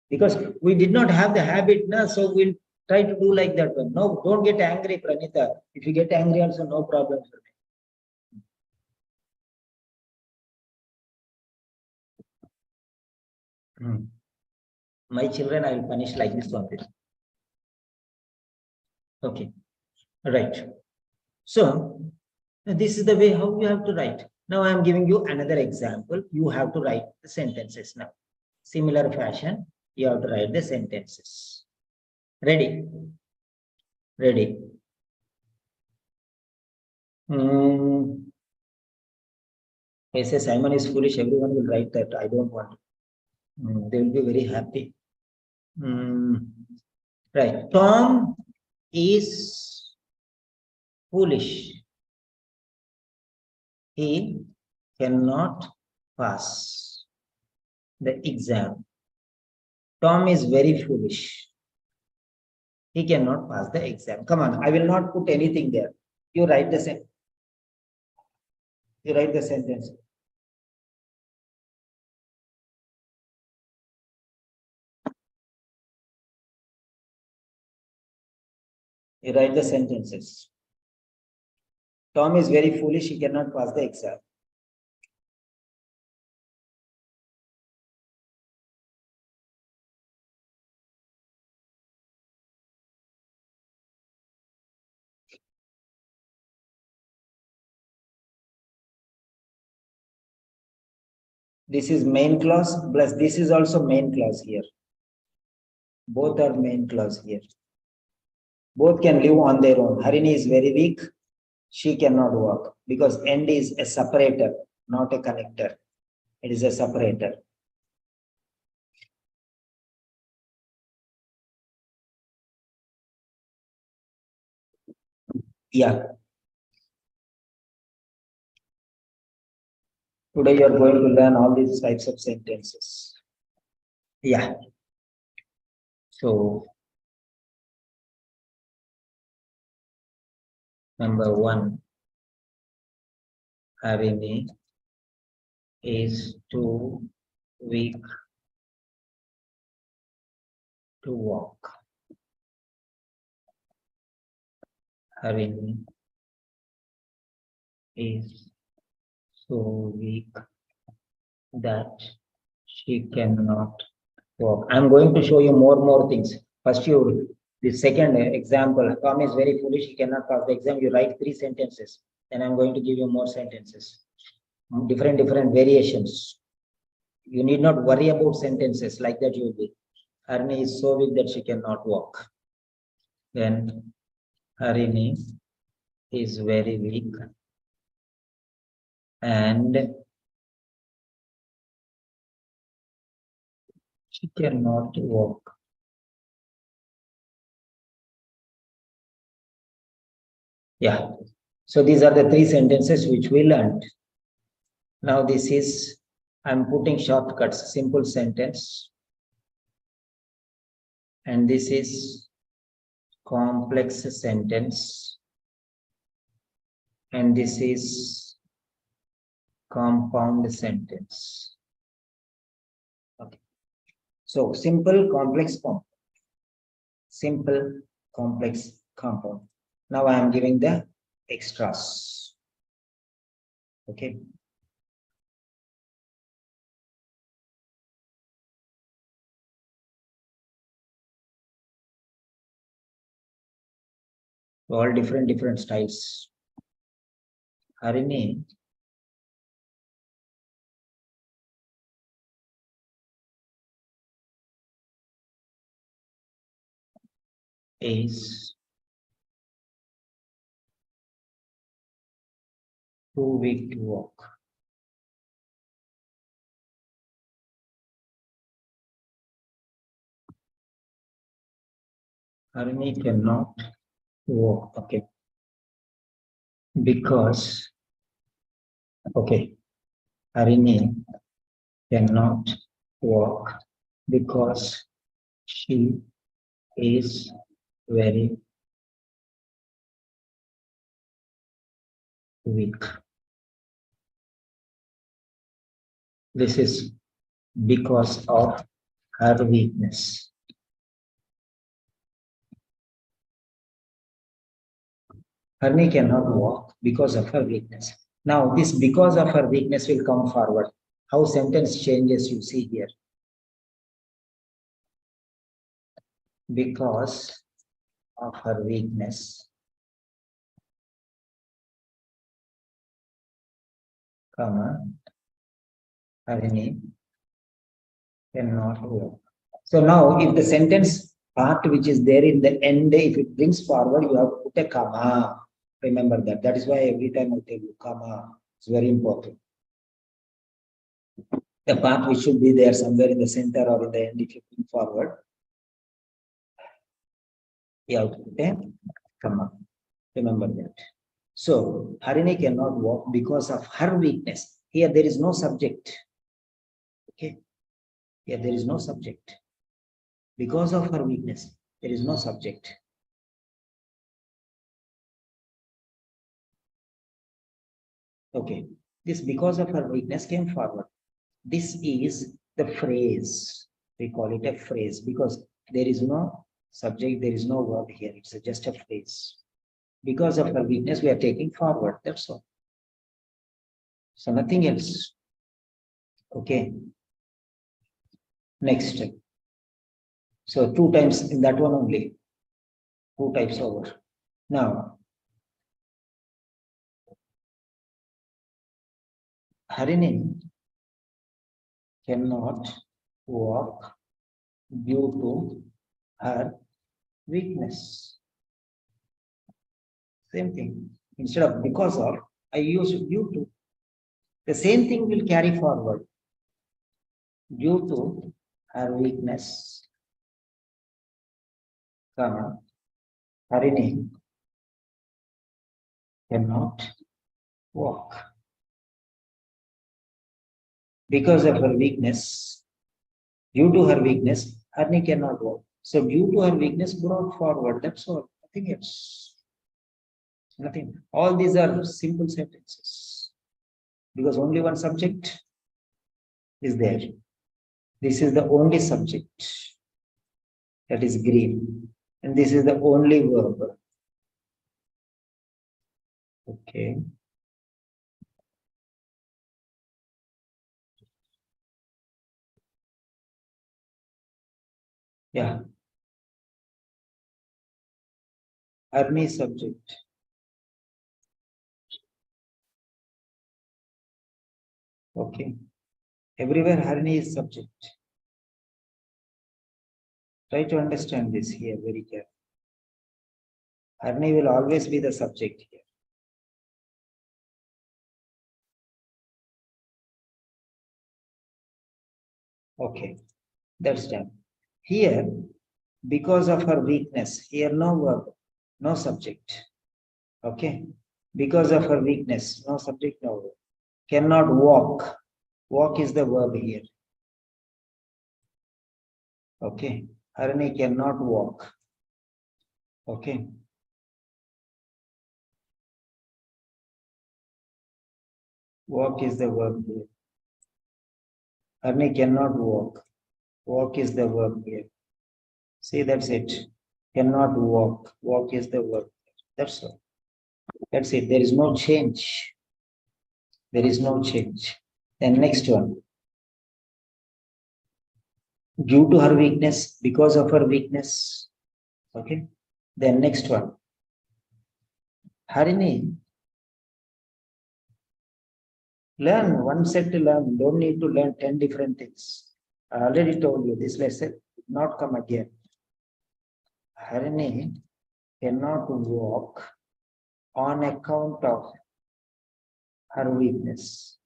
Because we did not have the habit, na, so we'll try to do like that one. No, don't get angry, Pranita. If you get angry also, no problem for me. My children, I will punish like this one. Okay, right. So, this is the way how you have to write. Now I am giving you another example. You have to write the sentences now. Similar fashion, you have to write the sentences. Ready? Ready. I say Simon is foolish, everyone will write that. I don't want. They will be very happy. Right. Tom is foolish. He cannot pass the exam. Tom is very foolish. He cannot pass the exam. Come on, I will not put anything there. You write the sentence. You write the sentence. You write the sentences. Tom is very foolish. He cannot pass the exam. This is main clause plus this is also main clause here. Both are main clause here. Both can live on their own. Harini is very weak. She cannot walk because end is a separator, not a connector. It is a separator. Yeah. Today you are going to learn all these types of sentences. Yeah. So, number one, Harini is too weak to walk. Harini is so weak that she cannot walk. I'm going to show you more things. First, the second example, Tom is very foolish, he cannot pass the exam. You write 3 sentences. Then I'm going to give you more sentences. Different variations. You need not worry about sentences like that. You will be. Harini is so weak that she cannot walk. Then Harini is very weak and she cannot walk. Yeah. So these are the 3 sentences which we learned. Now this is, I'm putting shortcuts, simple sentence. And this is complex sentence. And this is compound sentence. Okay. So simple, complex, compound. Simple, complex, compound. Now I am giving the extras. Okay. All different styles. Harini is too weak to walk. Harini cannot walk, okay. Because, okay, Harini cannot walk because she is very weak. This is because of her weakness. Harini cannot walk because of her weakness. Now, this because of her weakness will come forward. How sentence changes you see here. Because of her weakness, comma, Harini cannot walk. So now, if the sentence part which is there in the end, if it brings forward, you have to put a comma. Remember that. That is why every time I tell you, comma. It's very important. The part which should be there somewhere in the center or in the end, if you bring forward, you have to put a comma. Remember that. So, Harini cannot walk because of her weakness. Here there is no subject. Okay. Here there is no subject. Because of her weakness, there is no subject. Okay. This because of her weakness came forward. This is the phrase. We call it a phrase because there is no subject, there is no verb here. It's just a phrase. Because of her weakness, we are taking forward. That's all. So nothing else. Okay. Next. So 2 times in that one only. 2 types over. Now, Harini cannot walk due to her weakness. Same thing. Instead of because of, I use due to. The same thing will carry forward. Due to her weakness, comma, Harini cannot walk. Because of her weakness, due to her weakness, Harini cannot walk. So due to her weakness brought forward, that's all. Nothing else. Nothing. All these are simple sentences. Because only one subject is there. This is the only subject. That is green. And this is the only verb. Okay. Yeah. Harini subject. Okay. Everywhere Harini is subject. Try to understand this here very carefully. Harini will always be the subject here. Okay, that's done. Here, because of her weakness, here no verb, no subject. Okay, because of her weakness, no subject, no verb. Cannot walk. Walk is the verb here. Okay, Harini cannot walk. Okay. Walk is the verb here. Harini cannot walk. Walk is the verb here. See, that's it. Cannot walk. Walk is the verb. That's all. That's it. There is no change. There is no change. Then next one. Due to her weakness, because of her weakness. Okay. Then next one. Harini. Learn one set to learn. Don't need to learn 10 different things. I already told you this lesson will not come again. Harini cannot walk on account of her weakness.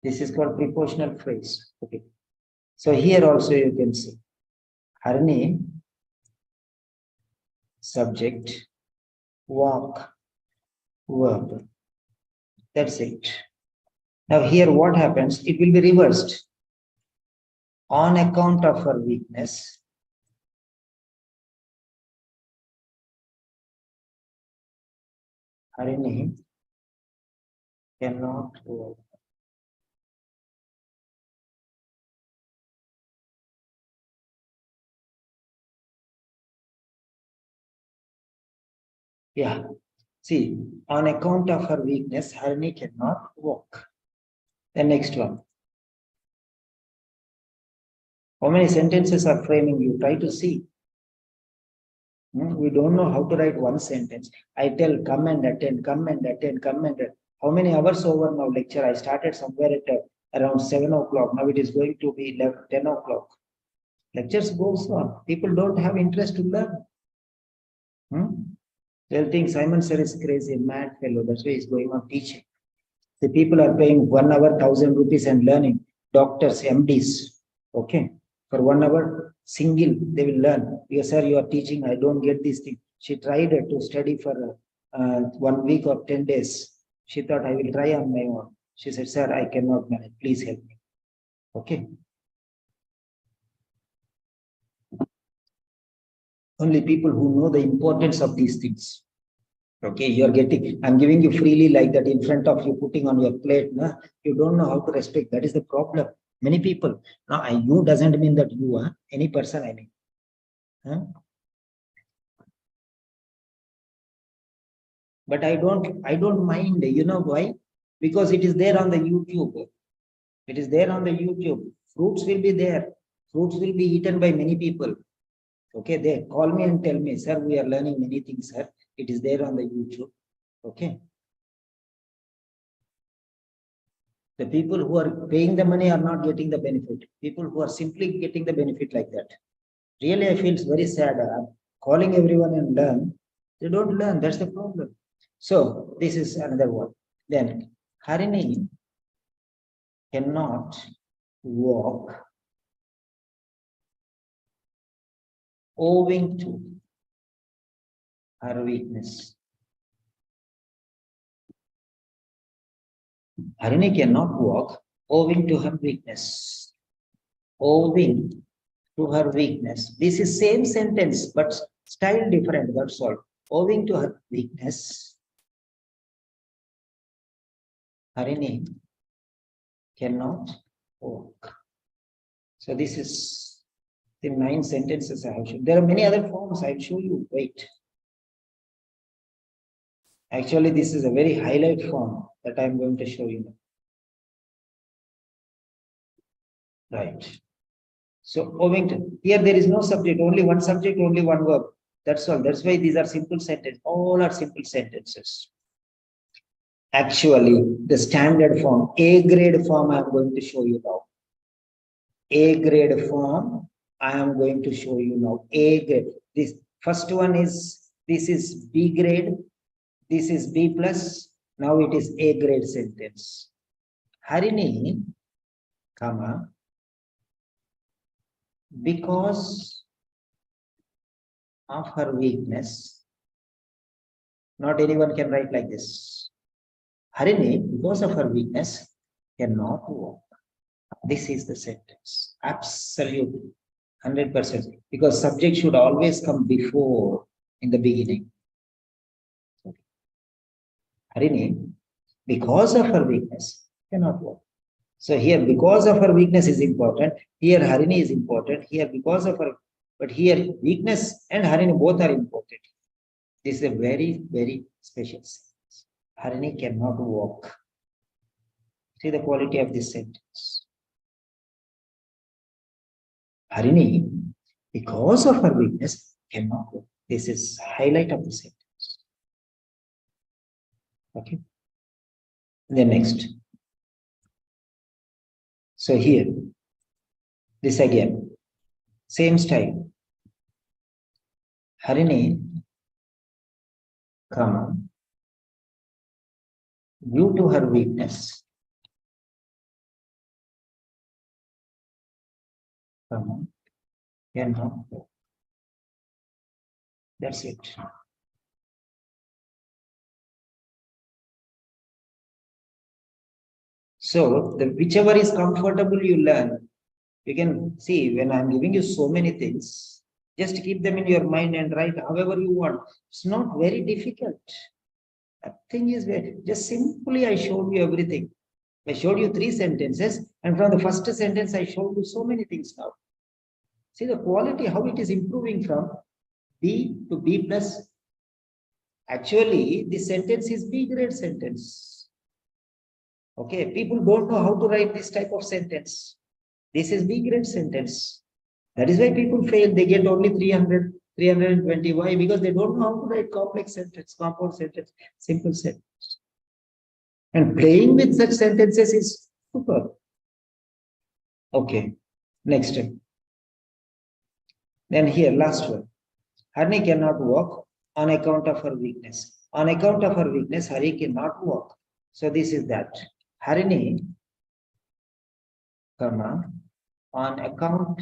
This is called prepositional phrase. Okay. So here also you can see Harini, subject, walk, verb. That's it. Now here what happens? It will be reversed. On account of her weakness, Harini cannot walk. Yeah. See, on account of her weakness, Harini cannot walk. The next one. How many sentences are framing you? Try to see. We don't know how to write one sentence. I tell come and attend, come and attend, come and attend. How many hours over now lecture? I started somewhere at around 7 o'clock. Now it is going to be 10 o'clock. Lectures goes on. People don't have interest to learn. They'll think Simon sir is crazy, mad fellow. That's why he's going on teaching. The people are paying 1 hour, 1,000 rupees and learning. Doctors, MDs. Okay. For 1 hour, single, they will learn. Yes, sir, you are teaching. I don't get this thing. She tried to study for 1 week or 10 days. She thought I will try on my own. She said, sir, I cannot manage. Please help me. Okay. Only people who know the importance of these things. Okay, you are getting, I'm giving you freely like that in front of you, putting on your plate. No? You don't know how to respect. That is the problem. Many people. Now, you doesn't mean that you are any person, I mean. But I don't mind. You know why? Because it is there on the YouTube. It is there on the YouTube. Fruits will be there. Fruits will be eaten by many people. Okay, they call me and tell me, sir, we are learning many things, sir. It is there on the YouTube. Okay. The people who are paying the money are not getting the benefit. People who are simply getting the benefit like that. Really, I feel very sad. I'm calling everyone and learn. They don't learn. That's the problem. So this is another one. Then Harini cannot walk owing to her weakness. Harini cannot walk owing to her weakness. Owing to her weakness. This is same sentence, but style different, that's all. Owing to her weakness, Harini cannot walk. So this is the 9 sentences I have shown. There are many other forms I'll show you. Wait. Actually, this is a very highlight form that I'm going to show you now. Right. So owing to, here there is no subject, only one subject, only one verb. That's all. That's why these are simple sentences. All are simple sentences. Actually, the standard form, A grade form, I am going to show you now. A grade form, I am going to show you now. A grade. This first one is, this is B grade. This is B plus. Now it is A grade sentence. Harini, comma, because of her weakness, not anyone can write like this. Harini, because of her weakness, cannot walk. This is the sentence. Absolutely. 100%. Because subject should always come before in the beginning. Harini, because of her weakness, cannot walk. So here, because of her weakness is important. Here, Harini is important. Here, because of her, but here, weakness and Harini both are important. This is a very, very special sentence. Harini cannot walk. See the quality of this sentence. Harini, because of her weakness, cannot walk. This is highlight of the sentence. Okay. Then next. So here, this again, same style. Harini, comma, due to her weakness, cannot walk. That's it. So the whichever is comfortable, you learn. You can see when I'm giving you so many things, just keep them in your mind and write however you want. It's not very difficult. The thing is just simply I showed you everything. I showed you 3 sentences, and from the first sentence I showed you so many things now. See the quality, how it is improving from B to B plus. Actually, this sentence is B grade sentence. Okay, people don't know how to write this type of sentence. This is B grade sentence. That is why people fail. They get only 300, 320. Why? Because they don't know how to write complex sentence, compound sentence, simple sentence. And playing with such sentences is super. Okay, next one. Then here, last one. Harini cannot walk on account of her weakness. On account of her weakness, Hari cannot walk. So this is that. Harini, comma, on account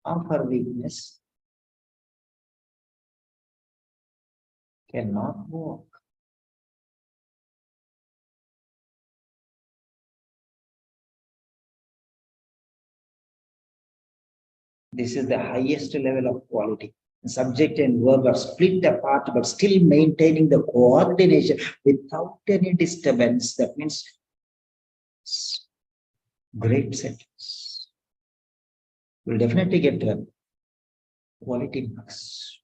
of her weakness, cannot walk. This is the highest level of quality. Subject and verb are split apart, but still maintaining the coordination without any disturbance. That means great sentence. We'll definitely get quality marks.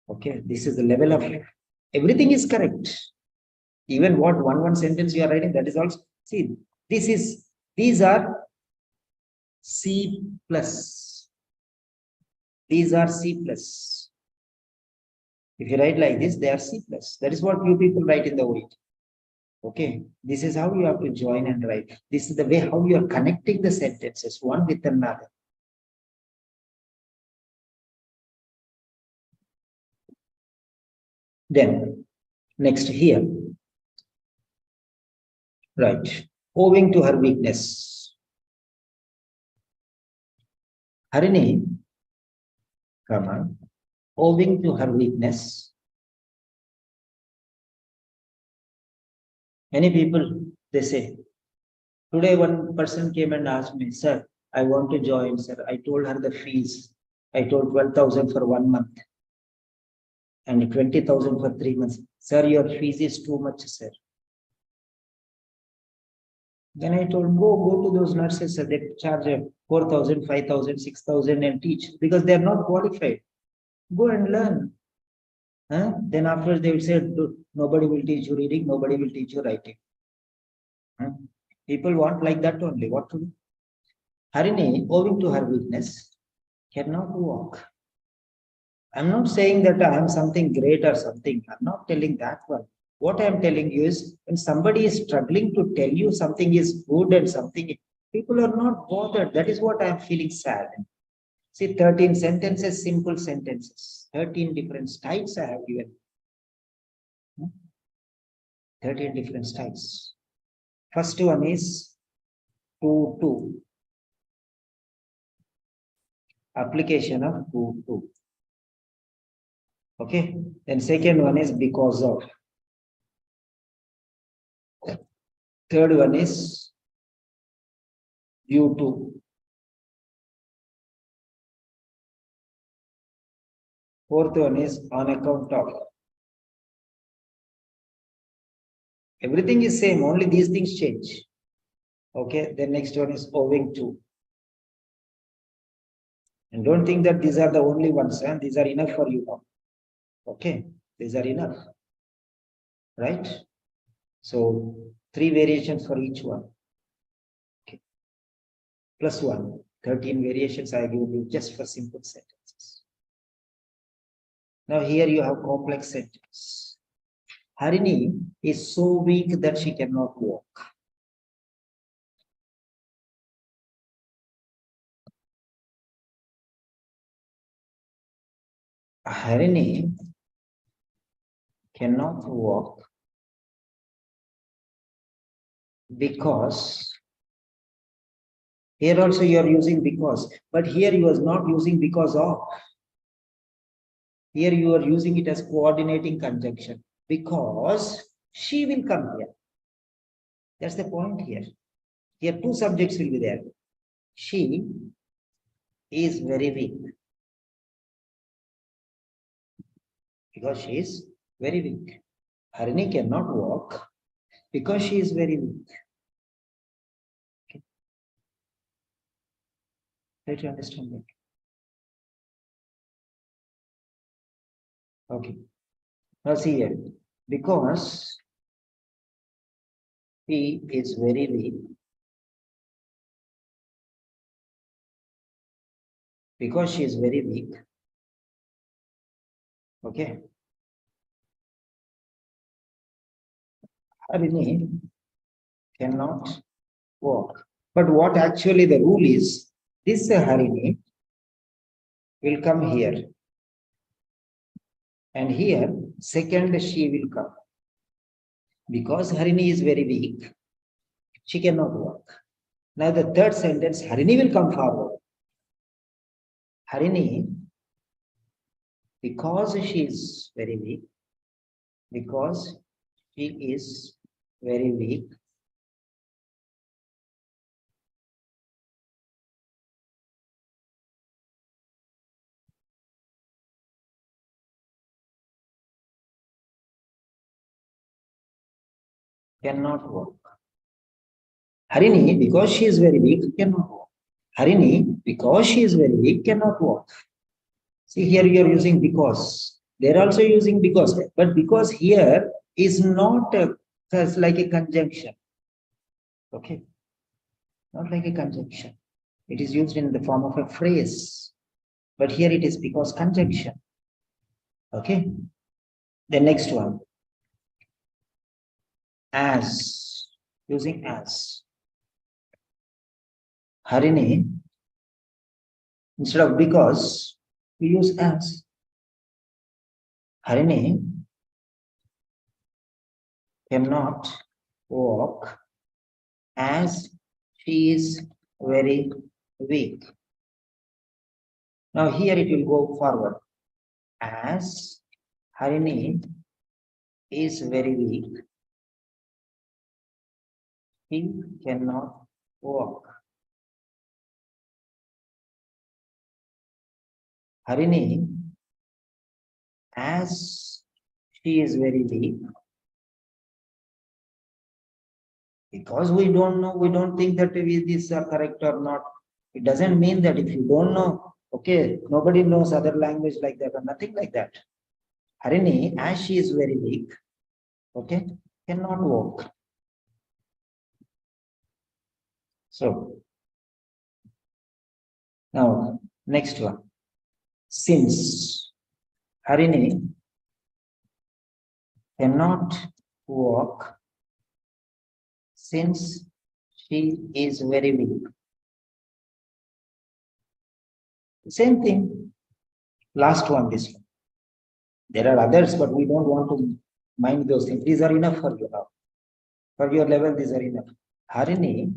Okay, this is the level of everything is correct. Even what one sentence you are writing, that is also, see, these are C plus. These are C plus. If you write like this, they are C plus. That is what you people write in the OET. Okay, this is how you have to join and write. This is the way how you are connecting the sentences one with another. Then, next here. Right, owing to her weakness. Harini, comma, owing to her weakness. Many people, they say, today one person came and asked me, sir, I want to join, sir. I told her the fees. I told 12,000 for 1 month and 20,000 for 3 months. Sir, your fees is too much, sir. Then I told, go to those nurses, sir. They charge 4,000, 5,000, 6,000 and teach because they are not qualified. Go and learn. Then after they will say, nobody will teach you reading, nobody will teach you writing. People want like that only. What to do? Harini, owing to her weakness, cannot walk. I'm not saying that I am something great or something. I'm not telling that one. What I'm telling you is when somebody is struggling to tell you something is good and something, people are not bothered. That is what I'm feeling sad. See, 13 sentences, simple sentences. 13 different styles I have given. 13 different styles. First one is to. Application of to. Okay. Then second one is because of. Third one is due to. Fourth one is on account of. Everything is same, only these things change. Okay, the next one is owing to. And don't think that these are the only ones, and these are enough for you now. Okay, these are enough. Right? So 3 variations for each one. Okay. Plus 1. 13 variations I give you just for simple sentences. Now here you have complex sentence. Harini is so weak that she cannot walk. Harini cannot walk because. Here also you are using because, but here you are not using because of. Here you are using it as coordinating conjunction because she will come here. That's the point here. Here two subjects will be there. She is very weak because she is very weak. Harini cannot walk because she is very weak. Okay. Try to understand that. Okay. Now see here, because he is very weak, because she is very weak, okay, Harini cannot walk. But what actually the rule is, this Harini will come here. And here, second she will come. Because Harini is very weak, she cannot walk. Now the third sentence, Harini will come forward. Harini, because she is very weak, because she is very weak, cannot walk. Harini, because she is very weak, cannot walk. Harini, because she is very weak, cannot walk. See, here you are using because. They're also using because, but because here is not like a conjunction. Okay. Not like a conjunction. It is used in the form of a phrase. But here it is because conjunction. Okay. The next one. As. Using as. Harini, instead of because, we use as. Harini cannot walk as she is very weak. Now here it will go forward. As Harini is very weak, he cannot walk. Harini, as she is very weak, because we don't know, we don't think that these are correct or not. It doesn't mean that if you don't know, okay, nobody knows other language like that or nothing like that. Harini, as she is very weak, okay, cannot walk. So, now, next one. Since Harini cannot walk, since she is very weak. Same thing. Last one, this one. There are others, but we don't want to mind those things. These are enough for you now. For your level, these are enough. Harini,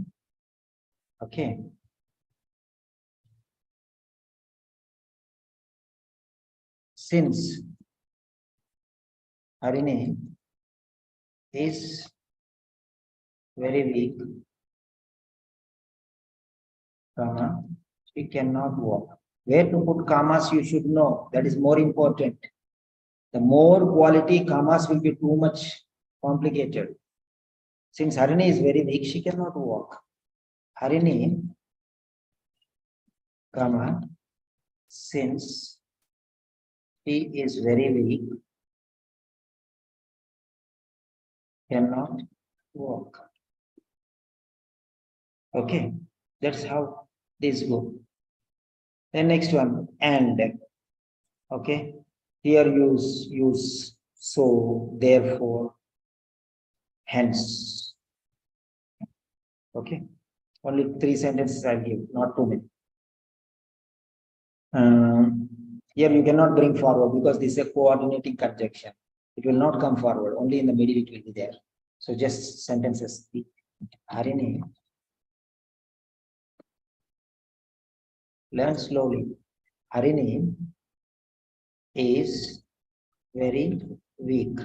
okay. Since Harini is very weak, comma, she cannot walk. Where to put commas you should know. That is more important. The more quality commas will be too much complicated. Since Harini is very weak, she cannot walk. Harini, comma, since she is very weak, cannot walk. Okay, that's how this go. The next one, and. Okay, here use so, therefore, hence. Okay, only 3 sentences I'll give, not too many. Here you cannot bring forward because this is a coordinating conjunction. It will not come forward, only in the middle it will be there. So just sentences Harini, learn slowly. Harini is very weak,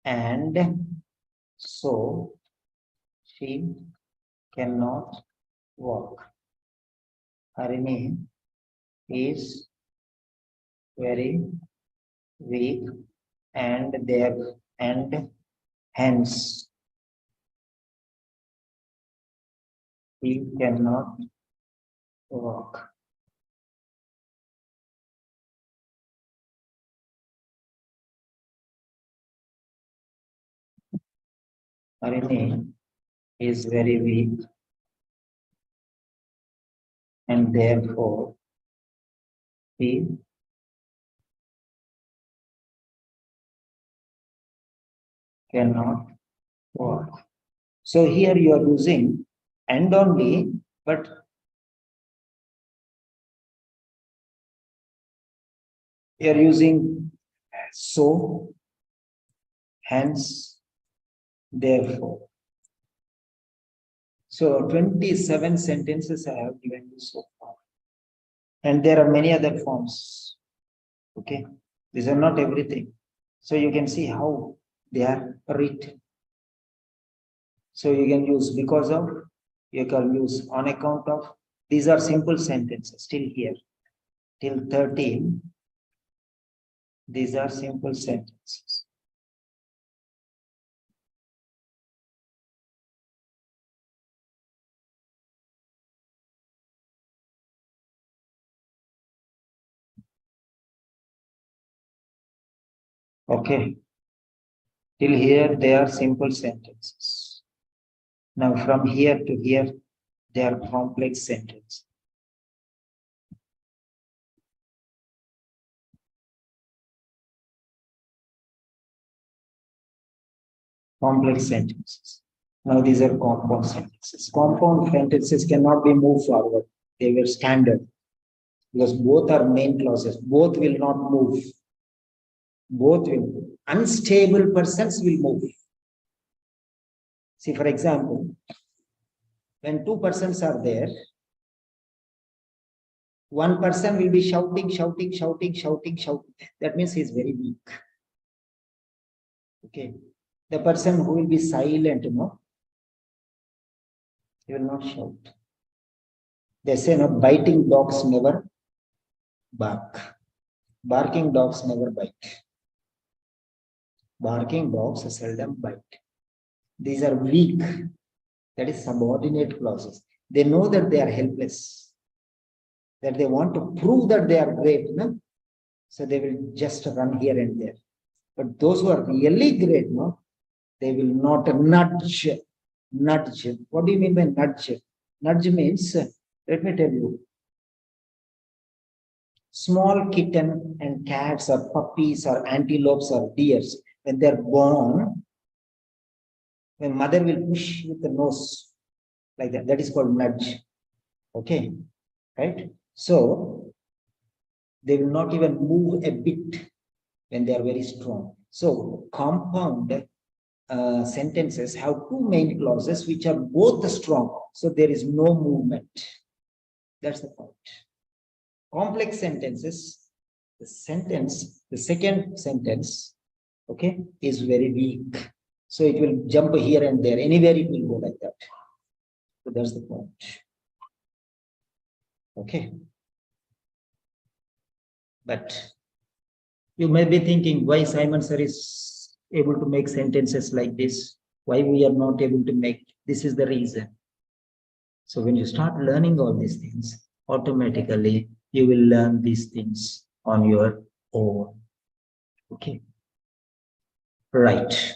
and so she cannot walk. Harini is very weak, and hence he cannot walk. Harini is very weak, and therefore he cannot walk. So here you are using and only, but you are using so, hence, therefore. So 27 sentences I have given you so far. And there are many other forms. Okay, these are not everything. So you can see how they are written. So you can use because of, you can use on account of. These are simple sentences still here. Till 13, these are simple sentences. Okay. Till here, they are simple sentences. Now, from here to here, they are complex sentences. Complex sentences. Now, these are compound sentences. Compound sentences cannot be moved forward. They were standard because both are main clauses. Both will not move. Both will move. Unstable persons will move. See, for example, when two persons are there, one person will be shouting. That means he is very weak. Okay. The person who will be silent, he will not shout. They say, biting dogs never bark. Barking dogs never bite. Barking dogs seldom bite. These are weak. That is subordinate clauses. They know that they are helpless. That they want to prove that they are great. So they will just run here and there. But those who are really great, they will not nudge. Nudge. What do you mean by nudge? Nudge means, let me tell you, small kitten and cats or puppies or antelopes or deers, when they're born, when mother will push with the nose like that, that is called nudge. Okay, right? So they will not even move a bit when they are very strong. So compound sentences have two main clauses which are both strong. So there is no movement. That's the point. Complex sentences, the second sentence, okay, is very weak. So it will jump here and there. Anywhere it will go like that. So that's the point. Okay. But you may be thinking why Simon sir is able to make sentences like this, why we are not able to make. This is the reason. So when you start learning all these things, automatically you will learn these things on your own. Okay. Right.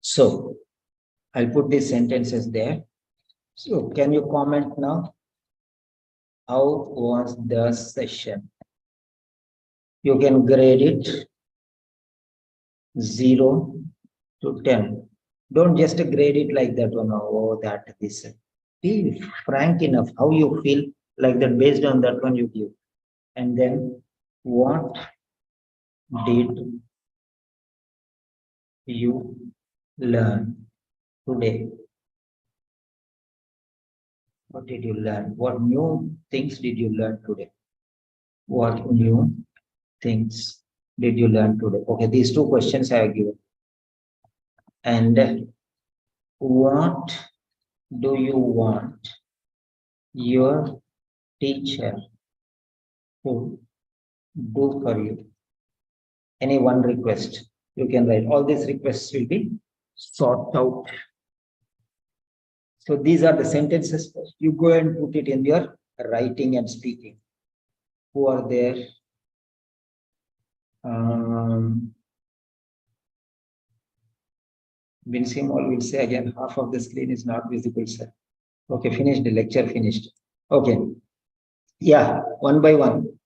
So I'll put these sentences there. So can you comment now? How was the session? You can grade it 0 to 10. Don't just grade it like that one. Oh, that, this. Be frank enough how you feel like that. Based on that one you give. And then what did you learn today? What did you learn? What new things did you learn today? What new things did you learn today? Okay, these two questions I have given. And what do you want your teacher to do for you? Any one request you can write. All these requests will be sought out. So these are the sentences. You go and put it in your writing and speaking. Who are there? Binsimol will say again, half of the screen is not visible, sir. Okay, finished, the lecture finished. Okay. Yeah, one by one.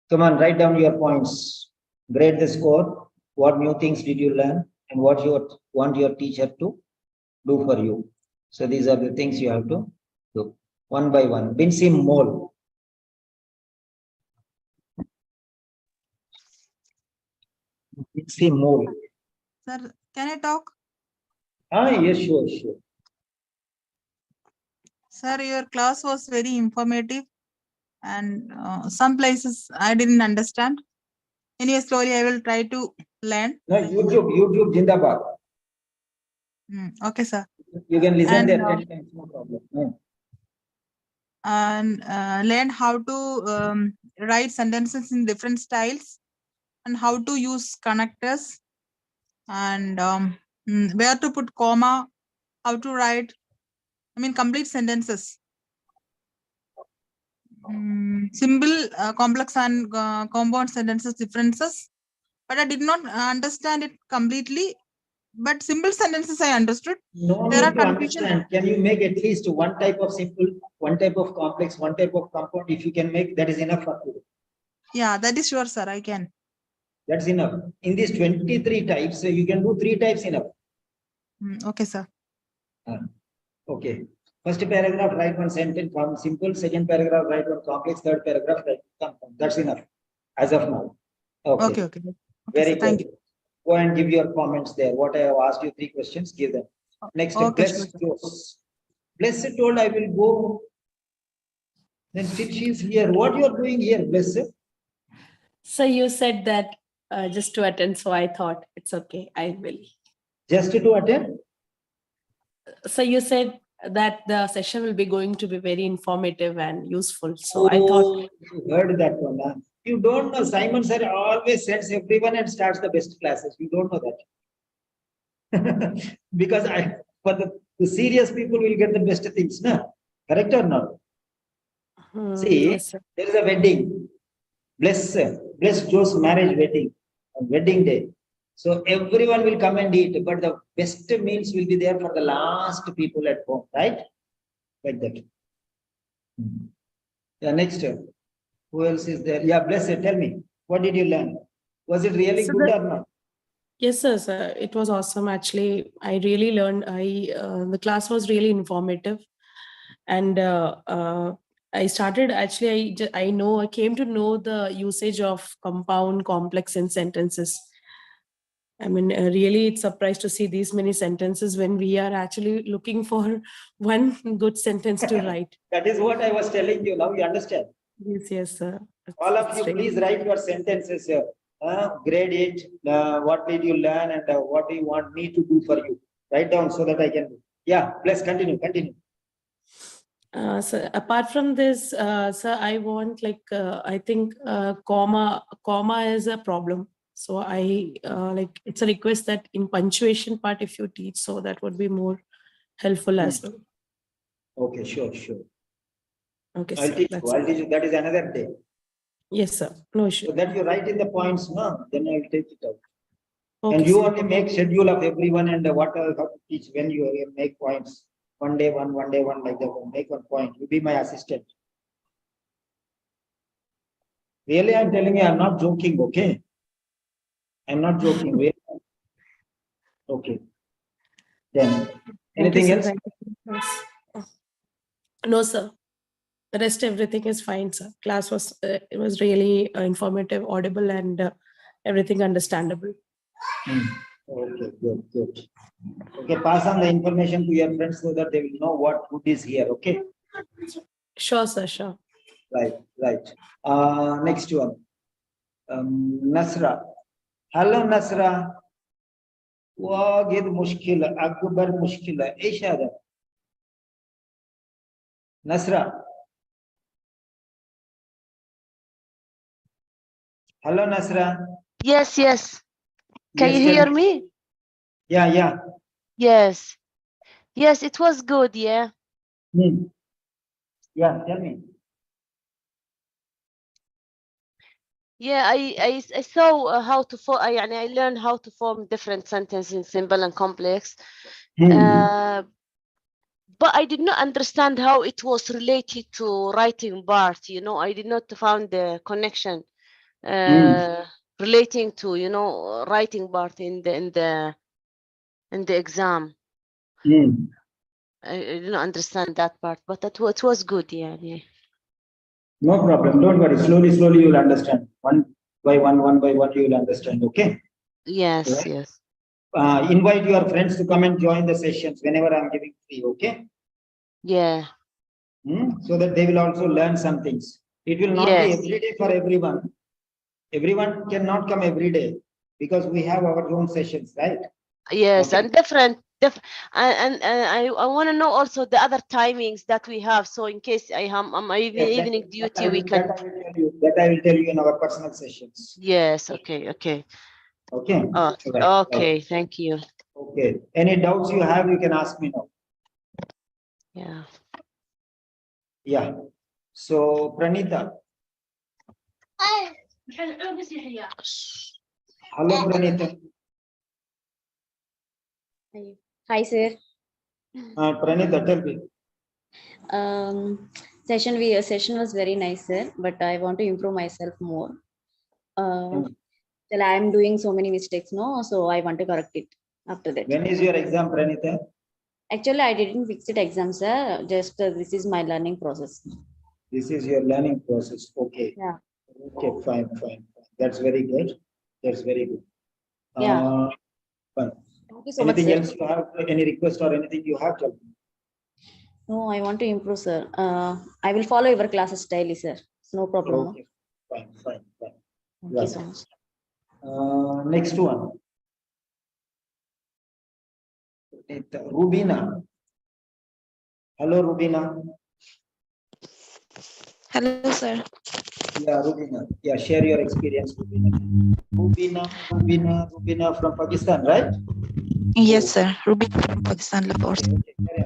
Come on, write down your points. Grade the score. What new things did you learn? And what you want your teacher to do for you. So these are the things you have to do. One by one. Binsimol. Binsimol. Sir, can I talk? Yes, sure. Sir, your class was very informative and some places I didn't understand. Anyway, slowly I will try to learn. No, YouTube, Jindabad. Okay, sir. You can listen And, there 10 times, no problem. And learn how to write sentences in different styles and how to use connectors and where to put comma, how to write, complete sentences. Simple, complex and compound sentences differences, but I did not understand it completely. But simple sentences I understood. No There need are to confusion. understand. Can you make at least one type of simple, one type of complex, one type of compound? If you can make, that is enough for today. Yeah, that is sure, sir. I can. That's enough. In these 23 types, you can do 3 types enough. Okay, sir. Okay. First paragraph, write one sentence from simple. Second paragraph, write one complex. Third paragraph, write compound. That's enough as of now. Okay. Okay. Very sir, good. thank you. Go and give your comments there. What I have asked you 3 questions, give them. Next, Okay, Blessed sure, goes. Blessed told I will go. Then still she is here. What you are doing here, Blessed? So you said that just to attend, so I thought it's okay, I will. Just to attend? So you said that the session will be going to be very informative and useful. So I thought. You heard that one. Huh? You don't know. Simon sir always sends everyone and starts the best classes. You don't know that. Because for the serious people will get the best things. No? Correct or not? See, Yes, sir. there is a wedding. Bless Joe's marriage wedding day. So everyone will come and eat, but the best meals will be there for the last people at home, right? Like that. Yeah, next. Who else is there? Yeah, Blessed, tell me, what did you learn? Was it really So good or not? Yes, sir. It was awesome. Actually, I really learned. The class was really informative, and I started. Actually, I came to know the usage of compound, complex, and sentences. I mean, really, it's surprised to see these many sentences when we are actually looking for one good sentence to write. That is what I was telling you. Now you understand. Yes, sir. All of you, please write your sentences here. Grade it. What did you learn and what do you want me to do for you? Write down so that I can. Yeah, please continue. So apart from this, sir, I want I think comma is a problem. So I it's a request that in punctuation part, if you teach, so that would be more helpful as well. Okay, sure. Okay, I'll teach you. That is another day. Yes, sir. No issue. So that you write in the points, no? Then I will take it out. Okay, And you sir. only make schedule of everyone and what I have to teach when you make points. One day one, like that. Make one point. You be my assistant. Really, I'm telling you, I'm not joking, okay? I'm not joking. Really. Okay. Then, anything else? Thank you. No, sir. The rest, everything is fine, sir. Class was it was really informative, audible, and everything understandable. Okay, good, good. Okay, pass on the information to your friends so that they will know what food is here, okay? Sure, sir, sure. Right, right. Next one. Nasra. Hello, Nasra. واجد مشكلة أكبر مشكلة إيش هذا؟ نسرة. Hello, Nasra. Yes, yes. Can Yes, you tell hear me? Yeah, yeah. Yes. Yes, it was good, yeah. Yeah, tell me. Yeah, I saw how to form. I learned how to form different sentences in simple and complex. But I did not understand how it was related to writing part. I did not found the connection relating to writing part in the exam. I did not understand that part, but it was good. Yeah. No problem. Don't worry. Slowly, slowly, you'll understand. One by one, you'll understand. Okay. Yes, Right. yes. Invite your friends to come and join the sessions whenever I'm giving free. Okay. Yeah. So that they will also learn some things. It will not be Yes. every day for everyone. Everyone cannot come every day because we have our own sessions, right? Yes, Okay. and different. And I want to know also the other timings that we have. So in case I'm evening duty, we can. That I will tell you in our personal sessions. Yes. Okay. Okay. Oh, Right, okay. right. Thank you. Okay. Any doubts you have, you can ask me now. Yeah. Yeah. So, Pranita. Hello, Pranita. Hi, sir. Pranita, tell me. Session was very nice, sir, but I want to improve myself more. Well, I'm doing so many mistakes, no, so I want to correct it after that. When is your exam, Pranita? Actually, I didn't fix it exam, sir. Just this is my learning process. This is your learning process. Okay. Yeah. Okay, fine. That's very good. That's very good. Yeah. Fine. Thank you so much, Anything sir. else you have? Any request or anything you have? Tell me. No, I want to improve, sir. I will follow your classes daily, sir. No problem. Okay. Fine. Thank Right. you so much. Next one. Rubina. Hello, Rubina. Hello, sir. Yeah, Rubina. Yeah, share your experience, Rubina. Rubina from Pakistan, right? Yes, sir. Ruby from Pakistan, Lahore.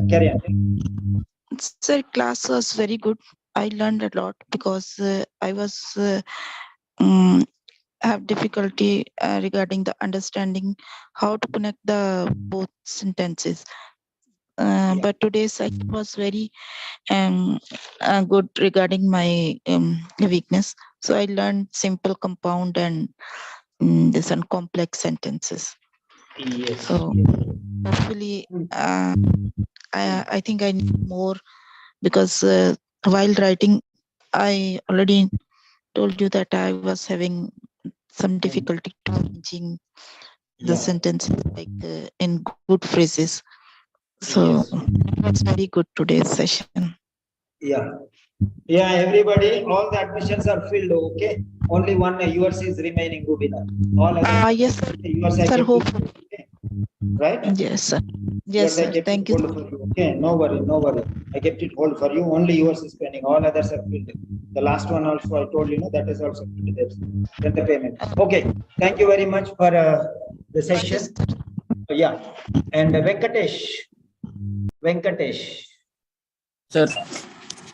Carry on. Sir, class was very good. I learned a lot because I was have difficulty regarding the understanding how to connect the both sentences. But today's session was very good regarding my weakness. So I learned simple, compound, and this and complex sentences. Yes. So hopefully, I think I need more because while writing, I already told you that I was having some difficulty changing the sentences like in good phrases. So that's very good today's session. Yeah, everybody, all the admissions are filled, okay? Only one yours is remaining, Rubina. All others. Yes, sir. Yours I Sir, kept hope. it, okay? Right? Yes, sir. Yours Yes, I sir. kept Thank it you. hold for you. Okay, no worry. I kept it hold for you. Only yours is pending. All others are filled. The last one also I told you, that is also filled. Then the payment. Okay, thank you very much for the session. Yeah, and Venkatesh. Sir,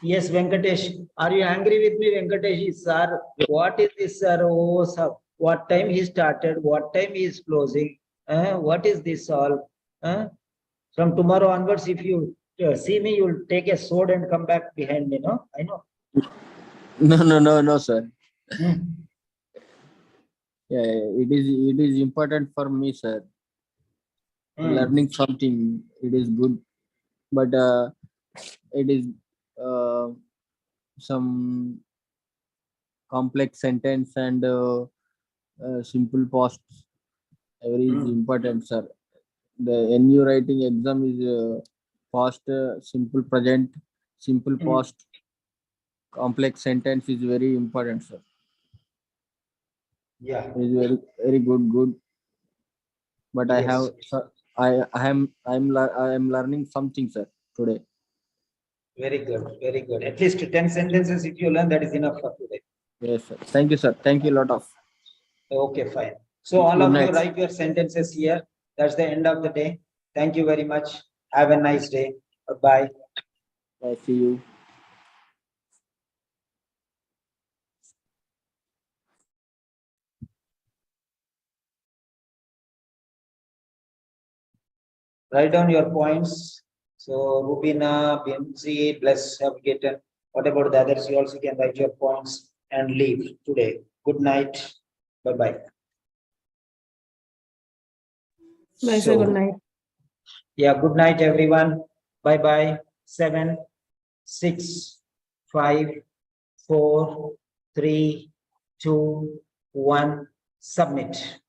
Yes, Venkatesh. Are you angry with me, Venkatesh? Sir, what is this, sir? Oh, sir. What time he started? What time he is closing? What is this all? From tomorrow onwards, if you see me, you'll take a sword and come back behind me, no? I know. no, sir. Hmm. Yeah, it is important for me, sir. Learning something, it is good, but it is some complex sentence and simple past. Every is Hmm. important, sir. The NU writing exam is past, simple present, simple Hmm. past, complex sentence is very important, sir. Yeah, It is very good. But I have, yes, sir, I am learning something, sir, today. very good, very good. At least 10 sentences if you learn, that is enough for today. Yes, sir. Thank you, sir. Thank you a lot of. Okay, fine. So all Good of you night. write your sentences here. That's the end of the day. Thank you very much. Have a nice day. Bye. I see you. Write down your points. So Rubina, Bimsi, Bless have gotten. What about the others? You also can write your points and leave today. Good night. Bye-bye. Bye, sir. Good night. Yeah, good night, everyone. Bye-bye. 7, 6, 5, 4, 3, 2, 1. Submit.